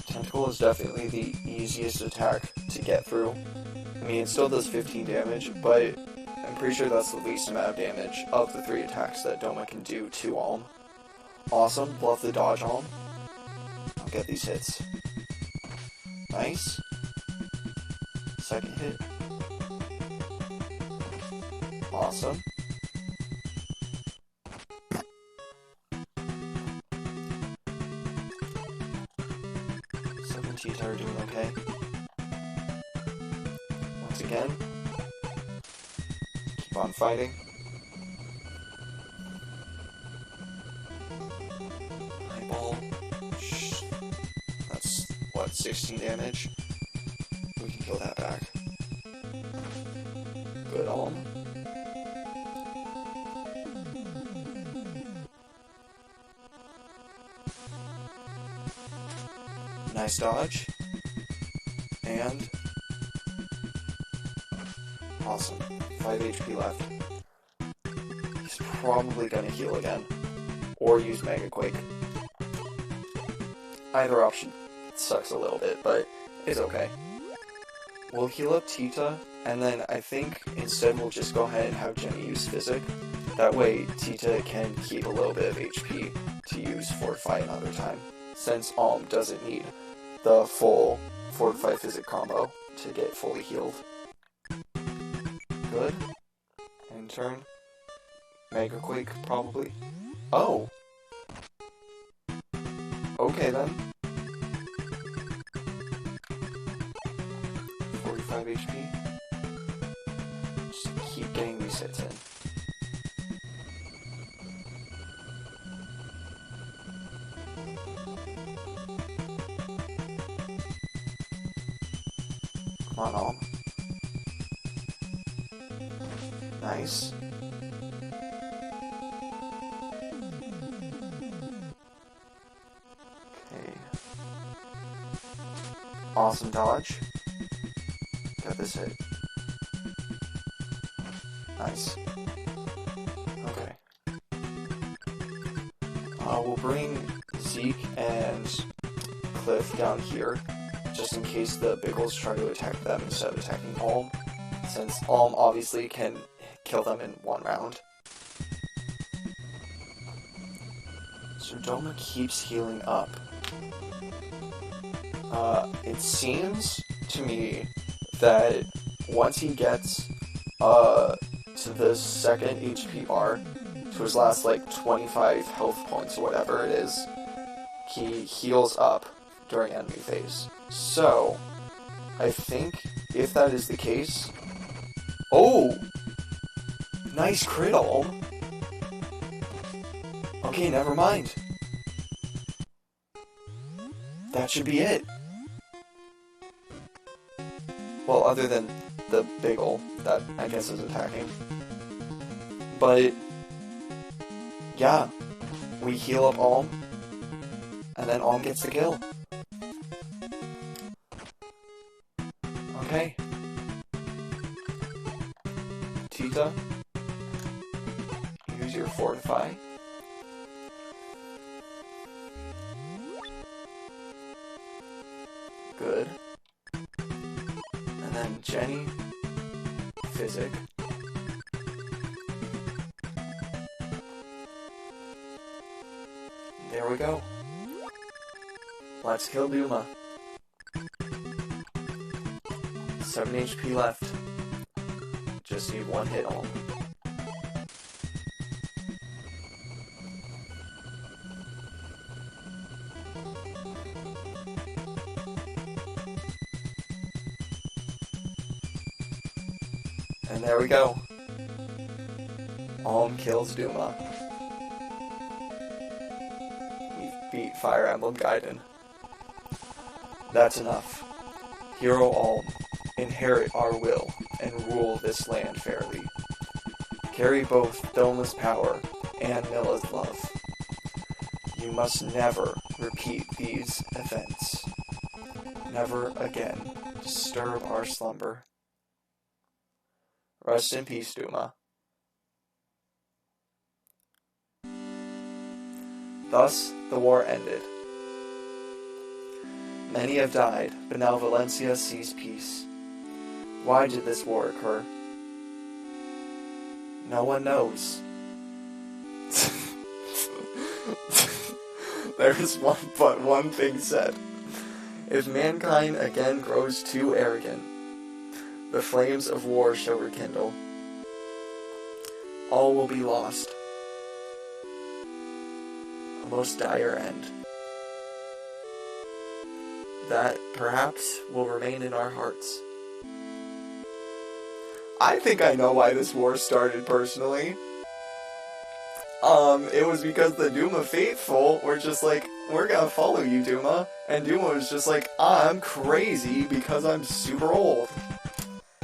Tentacle is definitely the easiest attack to get through. I mean, it still does 15 damage, but I'm pretty sure that's the least amount of damage of the 3 attacks that Doma can do to Alm. Awesome. Bluff the dodge Alm. I'll get these hits. Nice. Second hit. Awesome. Seven Tita are doing okay. Once again. Keep on fighting. Eyeball. That's, what, 16 damage? We can kill that back. Good Alm. Nice dodge. And awesome. 5 HP left. He's probably gonna heal again. Or use Mega Quake. Either option sucks a little bit, but it's okay. We'll heal up Tita, and then I think instead we'll just go ahead and have Jenny use Physic. That way Tita can keep a little bit of HP to use Fortify another time, since Alm doesn't need the full Fortify Physic combo to get fully healed. Good. And turn. Mega Quake, probably. Oh! Okay then. 45 HP. Just keep getting these hits in. Come on, Alm. Nice. Okay. Awesome dodge. Got this hit. Nice. Okay. We'll bring Zeke and Cliff down here, just in case the Biggles try to attack them instead of attacking Alm, since Alm obviously can kill them in one round. So Doma keeps healing up. It seems to me that once he gets to the second HP bar, to his last like 25 health points or whatever it is, he heals up during enemy phase. So, I think if that is the case... Oh! Nice crit, Alm! Okay, never mind. That should be it. Well, other than the big ol' that I guess is attacking. But, yeah, we heal up Alm, and then Alm gets the kill. Okay. Tita, use your Fortify. Good. And then Jenny, Physic. There we go. Let's kill Duma. 7 HP left. Just need one hit on. And there we go. Alm kills Duma. We've beat Fire Emblem Gaiden. That's enough. Hero Alm, inherit our will and rule this land fairly. Carry both Doma's power and Milla's love. You must never repeat these events. Never again disturb our slumber. Rest in peace, Duma. Thus, the war ended. Many have died, but now Valencia sees peace. Why did this war occur? No one knows. There is but one thing said. If mankind again grows too arrogant, the flames of war shall rekindle. All will be lost. A most dire end. That, perhaps, will remain in our hearts. I think I know why this war started, personally. It was because the Duma faithful were just like, we're gonna follow you, Duma. And Duma was just like, I'm crazy because I'm super old.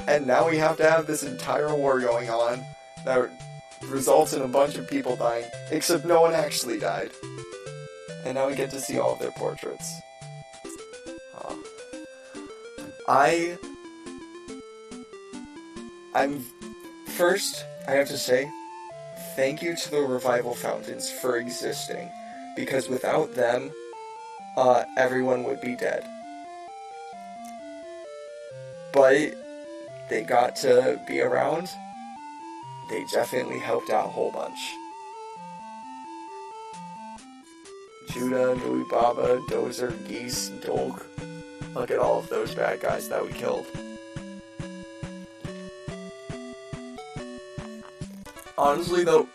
And now we have to have this entire war going on that results in a bunch of people dying, except no one actually died. And now we get to see all of their portraits. First, I have to say, thank you to the Revival Fountains for existing, because without them, everyone would be dead. But they got to be around. They definitely helped out a whole bunch. Judah, Nui Baba, Dozer, Geese, Dolk. Look at all of those bad guys that we killed. Honestly though,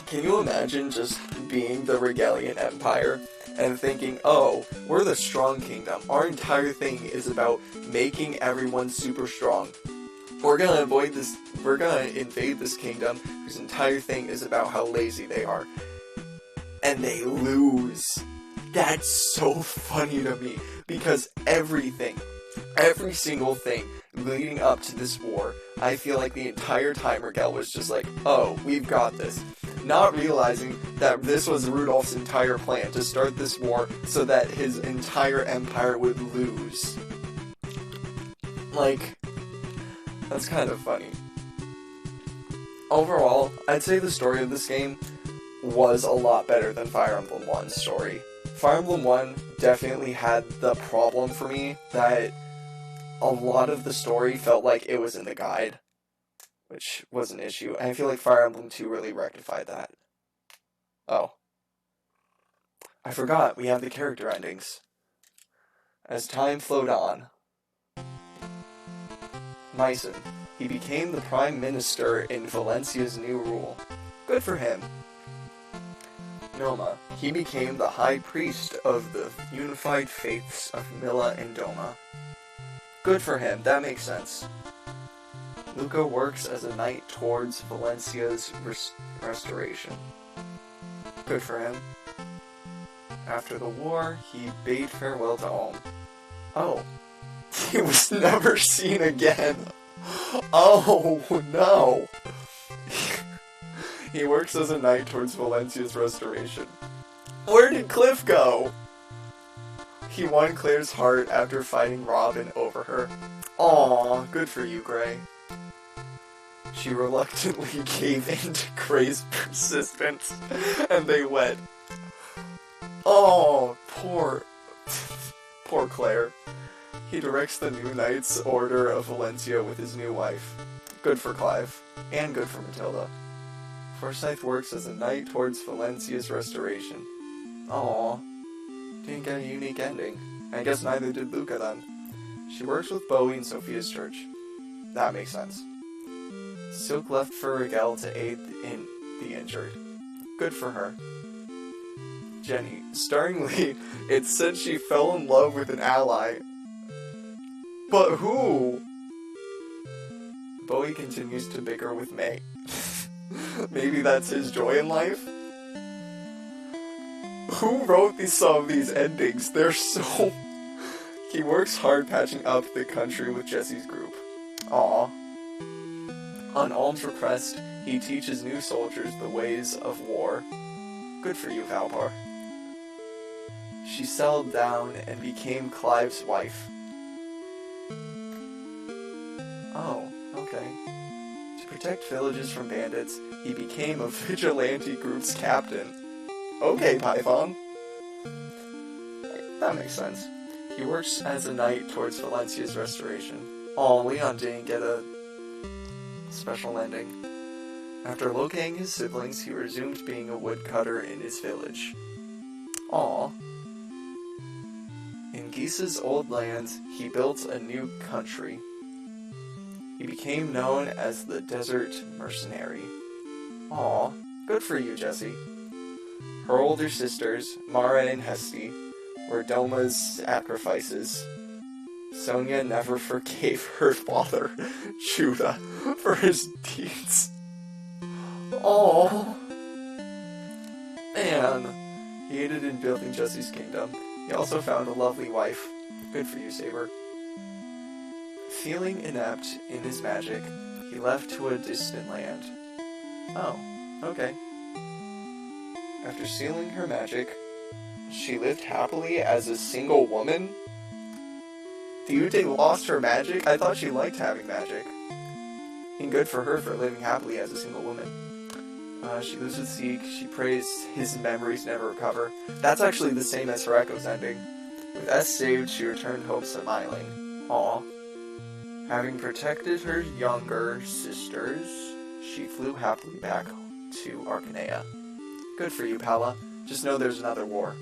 can you imagine just being the Regalian Empire and thinking, oh, we're the strong kingdom. Our entire thing is about making everyone super strong. We're gonna invade this kingdom whose entire thing is about how lazy they are. And they lose. That's so funny to me, because every single thing leading up to this war, I feel like the entire time Rigel was just like, oh, we've got this. Not realizing that this was Rudolph's entire plan, to start this war so that his entire empire would lose. Like, that's kind of funny. Overall, I'd say the story of this game was a lot better than Fire Emblem 1's story. Fire Emblem 1 definitely had the problem for me that a lot of the story felt like it was in the guide, which was an issue. And I feel like Fire Emblem 2 really rectified that. Oh. I forgot, we have the character endings. As time flowed on, Myson, he became the Prime Minister in Valencia's new rule. Good for him. Noma, he became the High Priest of the unified faiths of Mila and Doma. Good for him, that makes sense. Luca works as a knight towards Valencia's restoration. Good for him. After the war, he bade farewell to Ulm. Oh. He was never seen again. Oh, no. He works as a knight towards Valencia's restoration. Where did Cliff go? He won Claire's heart after fighting Robin over her. Aw, good for you, Gray. She reluctantly gave in to Gray's persistence, and they wed. Oh, poor Claire. He directs the new Knights Order of Valencia with his new wife. Good for Clive, and good for Matilda. Forsyth works as a knight towards Valencia's restoration. Aww. Didn't get a unique ending. I guess neither did Luca then. She works with Bowie in Sophia's church. That makes sense. Silk left for Rigel to aid in the injured. Good for her. Jenny. Starringly, it said she fell in love with an ally. But who? Bowie continues to bicker with May. Maybe that's his joy in life? Who wrote some of these endings? They're so... He works hard patching up the country with Jesse's group. Aw. On Ulm's request, he teaches new soldiers the ways of war. Good for you, Valpar. She settled down and became Clive's wife. Oh, okay. To protect villages from bandits, he became a vigilante group's captain. Okay, Python. That makes sense. He works as a knight towards Valencia's restoration. Aw, Leon didn't get a special ending. After locating his siblings, he resumed being a woodcutter in his village. Aw. In Gisa's old lands, he built a new country. He became known as the Desert Mercenary. Aw, good for you, Jessie. Her older sisters, Mara and Hesti, were Doma's sacrifices. Sonia never forgave her father, Judah, for his deeds. Aww. Man. He aided in building Jesse's kingdom. He also found a lovely wife. Good for you, Saber. Feeling inept in his magic, he left to a distant land. Oh, okay. After sealing her magic, she lived happily as a single woman? The Ute lost her magic? I thought she liked having magic. And good for her for living happily as a single woman. She lives with Zeke. She prays his memories never recover. That's actually the same as Hareko's ending. With S saved, she returned home smiling. Aw. Having protected her younger sisters, she flew happily back to Arcanea. Good for you, Pala. Just know there's another war.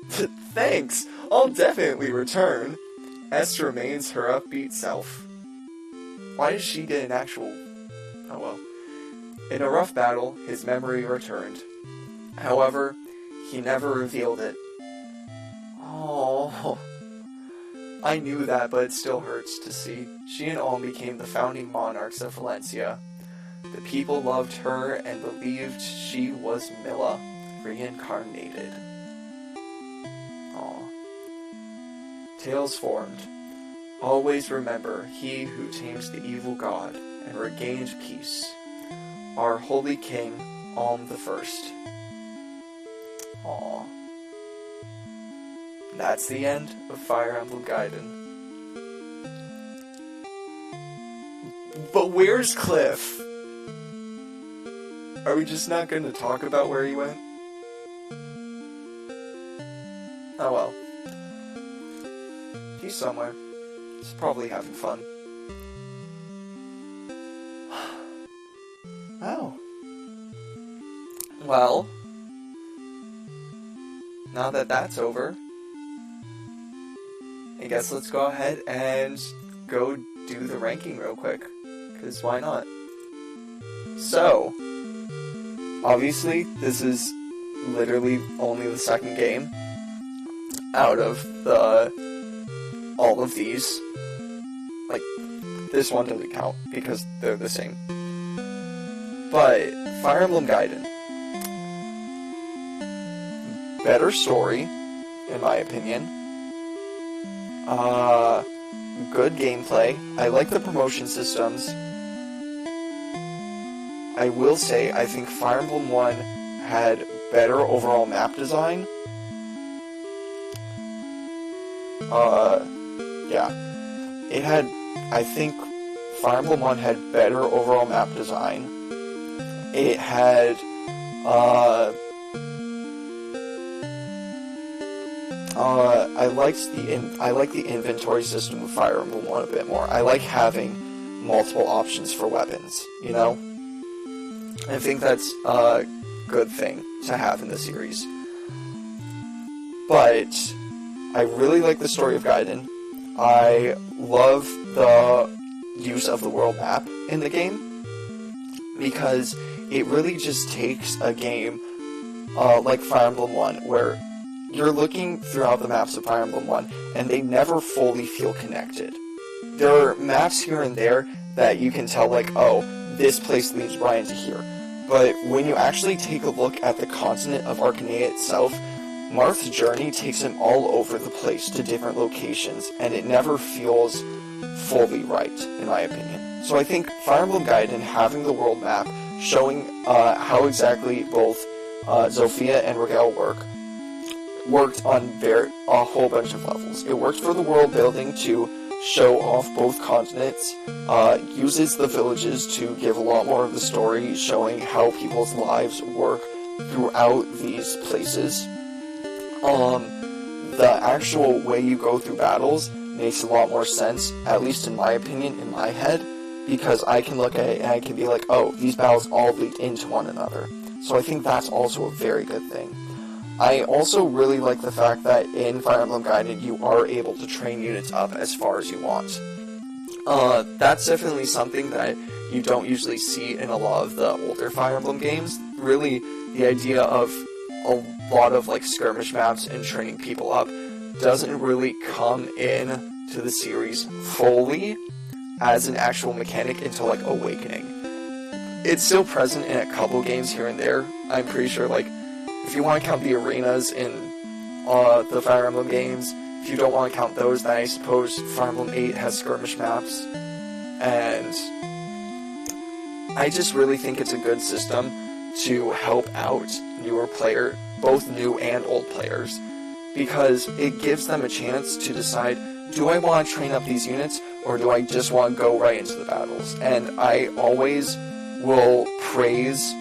Thanks! I'll definitely return. S remains her upbeat self. Why does she get an actual... Oh well. In a rough battle, his memory returned. However, he never revealed it. Oh, I knew that, but it still hurts to see. She and Ulm became the founding monarchs of Valencia. The people loved her and believed she was Mila, reincarnated. Aw. Tales formed. Always remember he who tames the evil god and regained peace. Our holy king, Ulm the First. Aww. That's the end of Fire Emblem Gaiden. Where's Cliff? Are we just not going to talk about where he went? Oh well. He's somewhere. He's probably having fun. Oh. Well. Now that that's over, I guess let's go ahead and go do the ranking real quick. Because why not? So, obviously, this is literally only the second game out of all of these. Like, this one doesn't count because they're the same. But Fire Emblem Gaiden, better story, in my opinion. Good gameplay. I like the promotion systems. I will say, I think Fire Emblem 1 had better overall map design. Yeah. It had, I think Fire Emblem 1 had better overall map design. It had, I like the inventory system of Fire Emblem 1 a bit more. I like having multiple options for weapons, you know? I think that's a good thing to have in the series. But I really like the story of Gaiden. I love the use of the world map in the game, because it really just takes a game like Fire Emblem 1, where you're looking throughout the maps of Fire Emblem 1, and they never fully feel connected. There are maps here and there that you can tell, like, oh, this place leads Brian to here. But when you actually take a look at the continent of Arcanea itself, Marth's journey takes him all over the place to different locations, and it never feels fully right, in my opinion. So I think Fire Emblem Gaiden, having the world map, showing how exactly both Zofia and Rigel worked on a whole bunch of levels. It worked for the world building to show off both continents, uses the villages to give a lot more of the story, showing how people's lives work throughout these places. The actual way you go through battles makes a lot more sense, at least in my opinion, in my head, because I can look at it and I can be like, oh, these battles all lead into one another. So I think that's also a very good thing. I also really like the fact that in Fire Emblem Gaiden, you are able to train units up as far as you want. That's definitely something that you don't usually see in a lot of the older Fire Emblem games. Really, the idea of a lot of like skirmish maps and training people up doesn't really come in to the series fully as an actual mechanic until like Awakening. It's still present in a couple games here and there. I'm pretty sure, like, if you want to count the arenas in the Fire Emblem games, if you don't want to count those, then I suppose Fire Emblem 8 has skirmish maps. And I just really think it's a good system to help out newer players, both new and old players, because it gives them a chance to decide, do I want to train up these units, or do I just want to go right into the battles? And I always will praise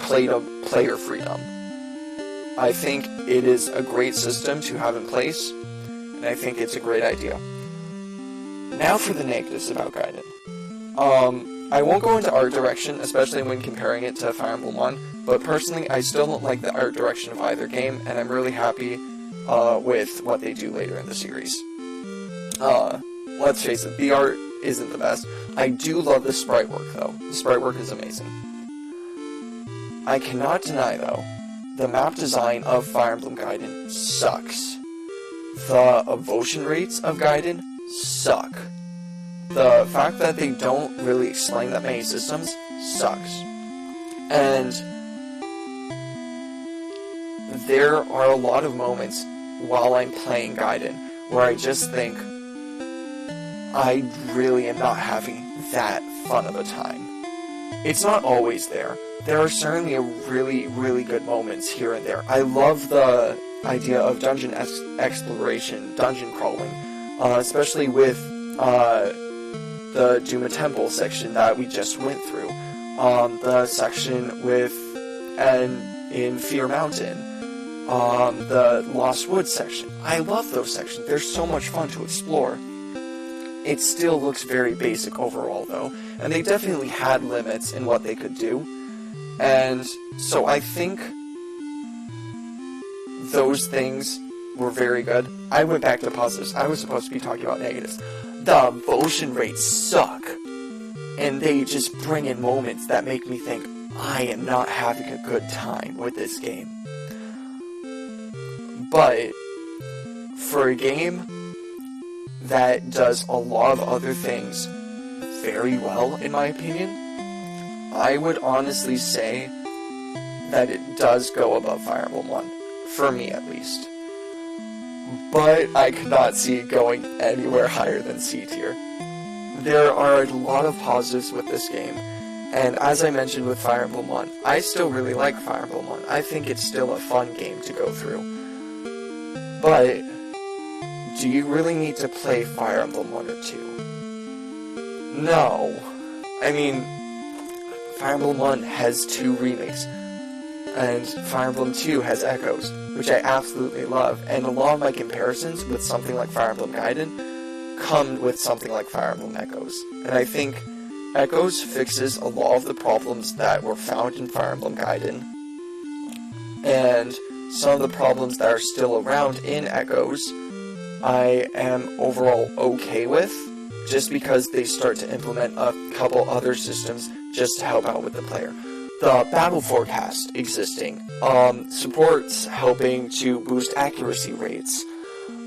player freedom. I think it is a great system to have in place, and I think it's a great idea. Now for the negatives about Gaiden. I won't go into art direction, especially when comparing it to Fire Emblem 1, but personally I still don't like the art direction of either game, and I'm really happy with what they do later in the series. Let's face it, the art isn't the best. I do love the sprite work, though. The sprite work is amazing. I cannot deny, though, the map design of Fire Emblem Gaiden sucks. The evotion rates of Gaiden suck. The fact that they don't really explain that many systems sucks. And there are a lot of moments while I'm playing Gaiden where I just think, I really am not having that fun of a time. It's not always there. There are certainly really, really good moments here and there. I love the idea of dungeon exploration, dungeon crawling, especially with the Duma Temple section that we just went through, the section with in Fear Mountain, the Lost Woods section. I love those sections. They're so much fun to explore. It still looks very basic overall, though, and they definitely had limits in what they could do. And so I think those things were very good. I went back to positives. I was supposed to be talking about negatives. The emotion rates suck. And they just bring in moments that make me think, I am not having a good time with this game. But for a game that does a lot of other things very well, in my opinion, I would honestly say that it does go above Fire Emblem 1. For me, at least. But I could not see it going anywhere higher than C tier. There are a lot of positives with this game, and as I mentioned with Fire Emblem 1, I still really like Fire Emblem 1. I think it's still a fun game to go through. But, do you really need to play Fire Emblem 1 or 2? No. I mean, Fire Emblem 1 has 2 remakes, and Fire Emblem 2 has Echoes, which I absolutely love, and a lot of my comparisons with something like Fire Emblem Gaiden come with something like Fire Emblem Echoes. And I think Echoes fixes a lot of the problems that were found in Fire Emblem Gaiden, and some of the problems that are still around in Echoes, I am overall okay with, just because they start to implement a couple other systems just to help out with the player. The battle forecast existing, supports helping to boost accuracy rates,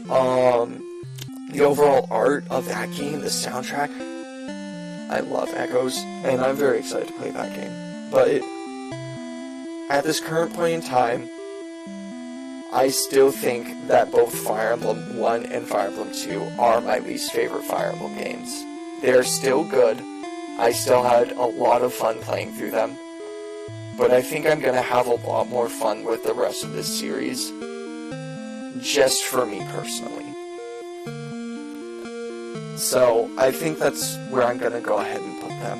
the overall art of that game, the soundtrack. I love Echoes, and I'm very excited to play that game. But at this current point in time, I still think that both Fire Emblem 1 and Fire Emblem 2 are my least favorite Fire Emblem games. They're still good. I still had a lot of fun playing through them. But I think I'm going to have a lot more fun with the rest of this series, just for me personally. So, I think that's where I'm going to go ahead and put them.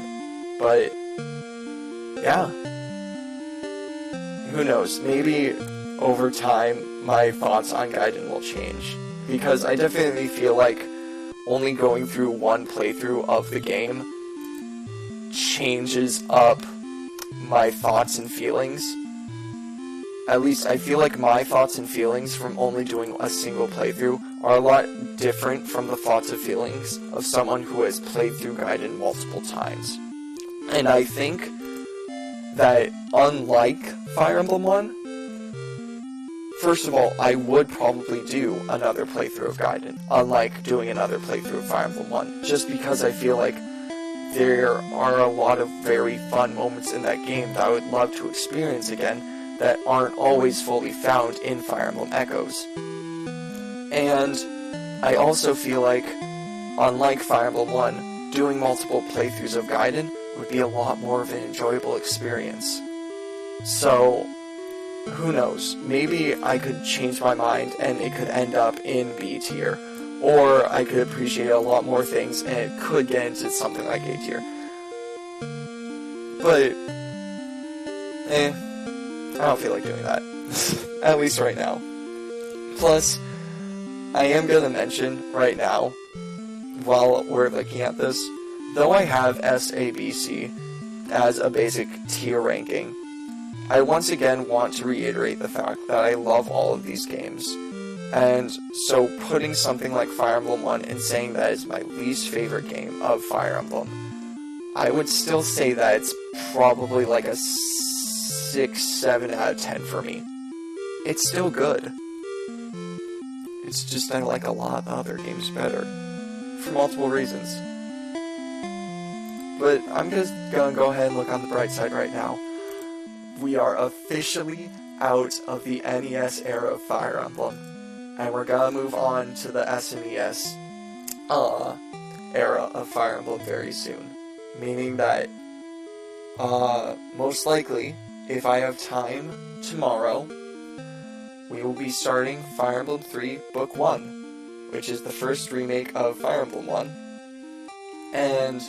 But, yeah. Who knows, maybe over time my thoughts on Gaiden will change. Because I definitely feel like only going through one playthrough of the game changes up my thoughts and feelings. At least I feel like my thoughts and feelings from only doing a single playthrough are a lot different from the thoughts and feelings of someone who has played through Gaiden multiple times. And I think that unlike Fire Emblem 1, first of all, I would probably do another playthrough of Gaiden, unlike doing another playthrough of Fire Emblem 1, just because I feel like there are a lot of very fun moments in that game that I would love to experience again that aren't always fully found in Fire Emblem Echoes. And I also feel like, unlike Fire Emblem 1, doing multiple playthroughs of Gaiden would be a lot more of an enjoyable experience. So, who knows, maybe I could change my mind and it could end up in B tier. Or I could appreciate a lot more things, and it could get into something like A tier. But, I don't feel like doing that. At least right now. Plus, I am gonna mention right now, while we're looking at this, though I have SABC as a basic tier ranking, I once again want to reiterate the fact that I love all of these games. And so putting something like Fire Emblem 1 and saying that is my least favorite game of Fire Emblem, I would still say that it's probably like a 6, 7 out of 10 for me. It's still good. It's just I like a lot of other games better, for multiple reasons. But I'm just gonna go ahead and look on the bright side right now. We are officially out of the NES era of Fire Emblem. And we're gonna move on to the SNES era of Fire Emblem very soon. Meaning that, most likely, if I have time tomorrow, we will be starting Fire Emblem 3 Book 1, which is the first remake of Fire Emblem 1. and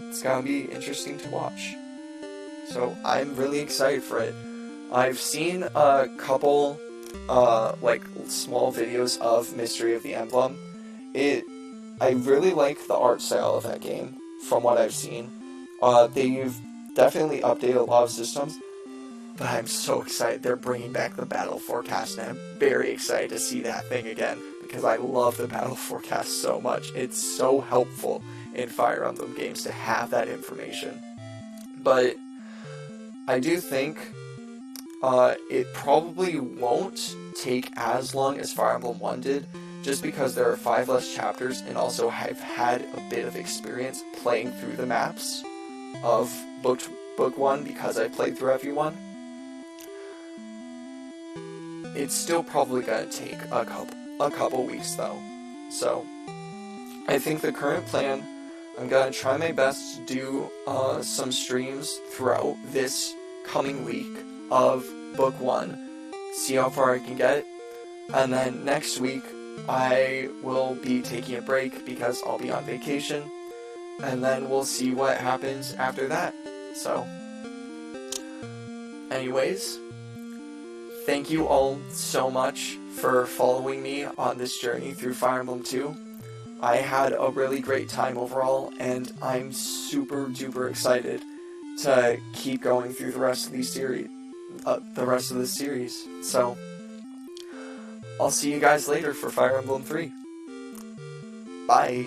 it's gonna be interesting to watch. So I'm really excited for it. I've seen a couple, like, small videos of Mystery of the Emblem. I really like the art style of that game, from what I've seen. They've definitely updated a lot of systems, but I'm so excited they're bringing back the battle forecast, and I'm very excited to see that thing again, because I love the battle forecast so much. It's so helpful in Fire Emblem games to have that information. But I do think it probably won't take as long as Fire Emblem 1 did, just because there are 5 less chapters, and also I've had a bit of experience playing through the maps of Book 1 because I played through FE1. It's still probably going to take a couple weeks though. So I think the current plan, I'm going to try my best to do some streams throughout this coming week of Book 1, see how far I can get, and then next week I will be taking a break because I'll be on vacation, and then we'll see what happens after that. So, anyways, thank you all so much for following me on this journey through Fire Emblem 2. I had a really great time overall, and I'm super duper excited to keep going through the rest of this series. So, I'll see you guys later for Fire Emblem 3. Bye!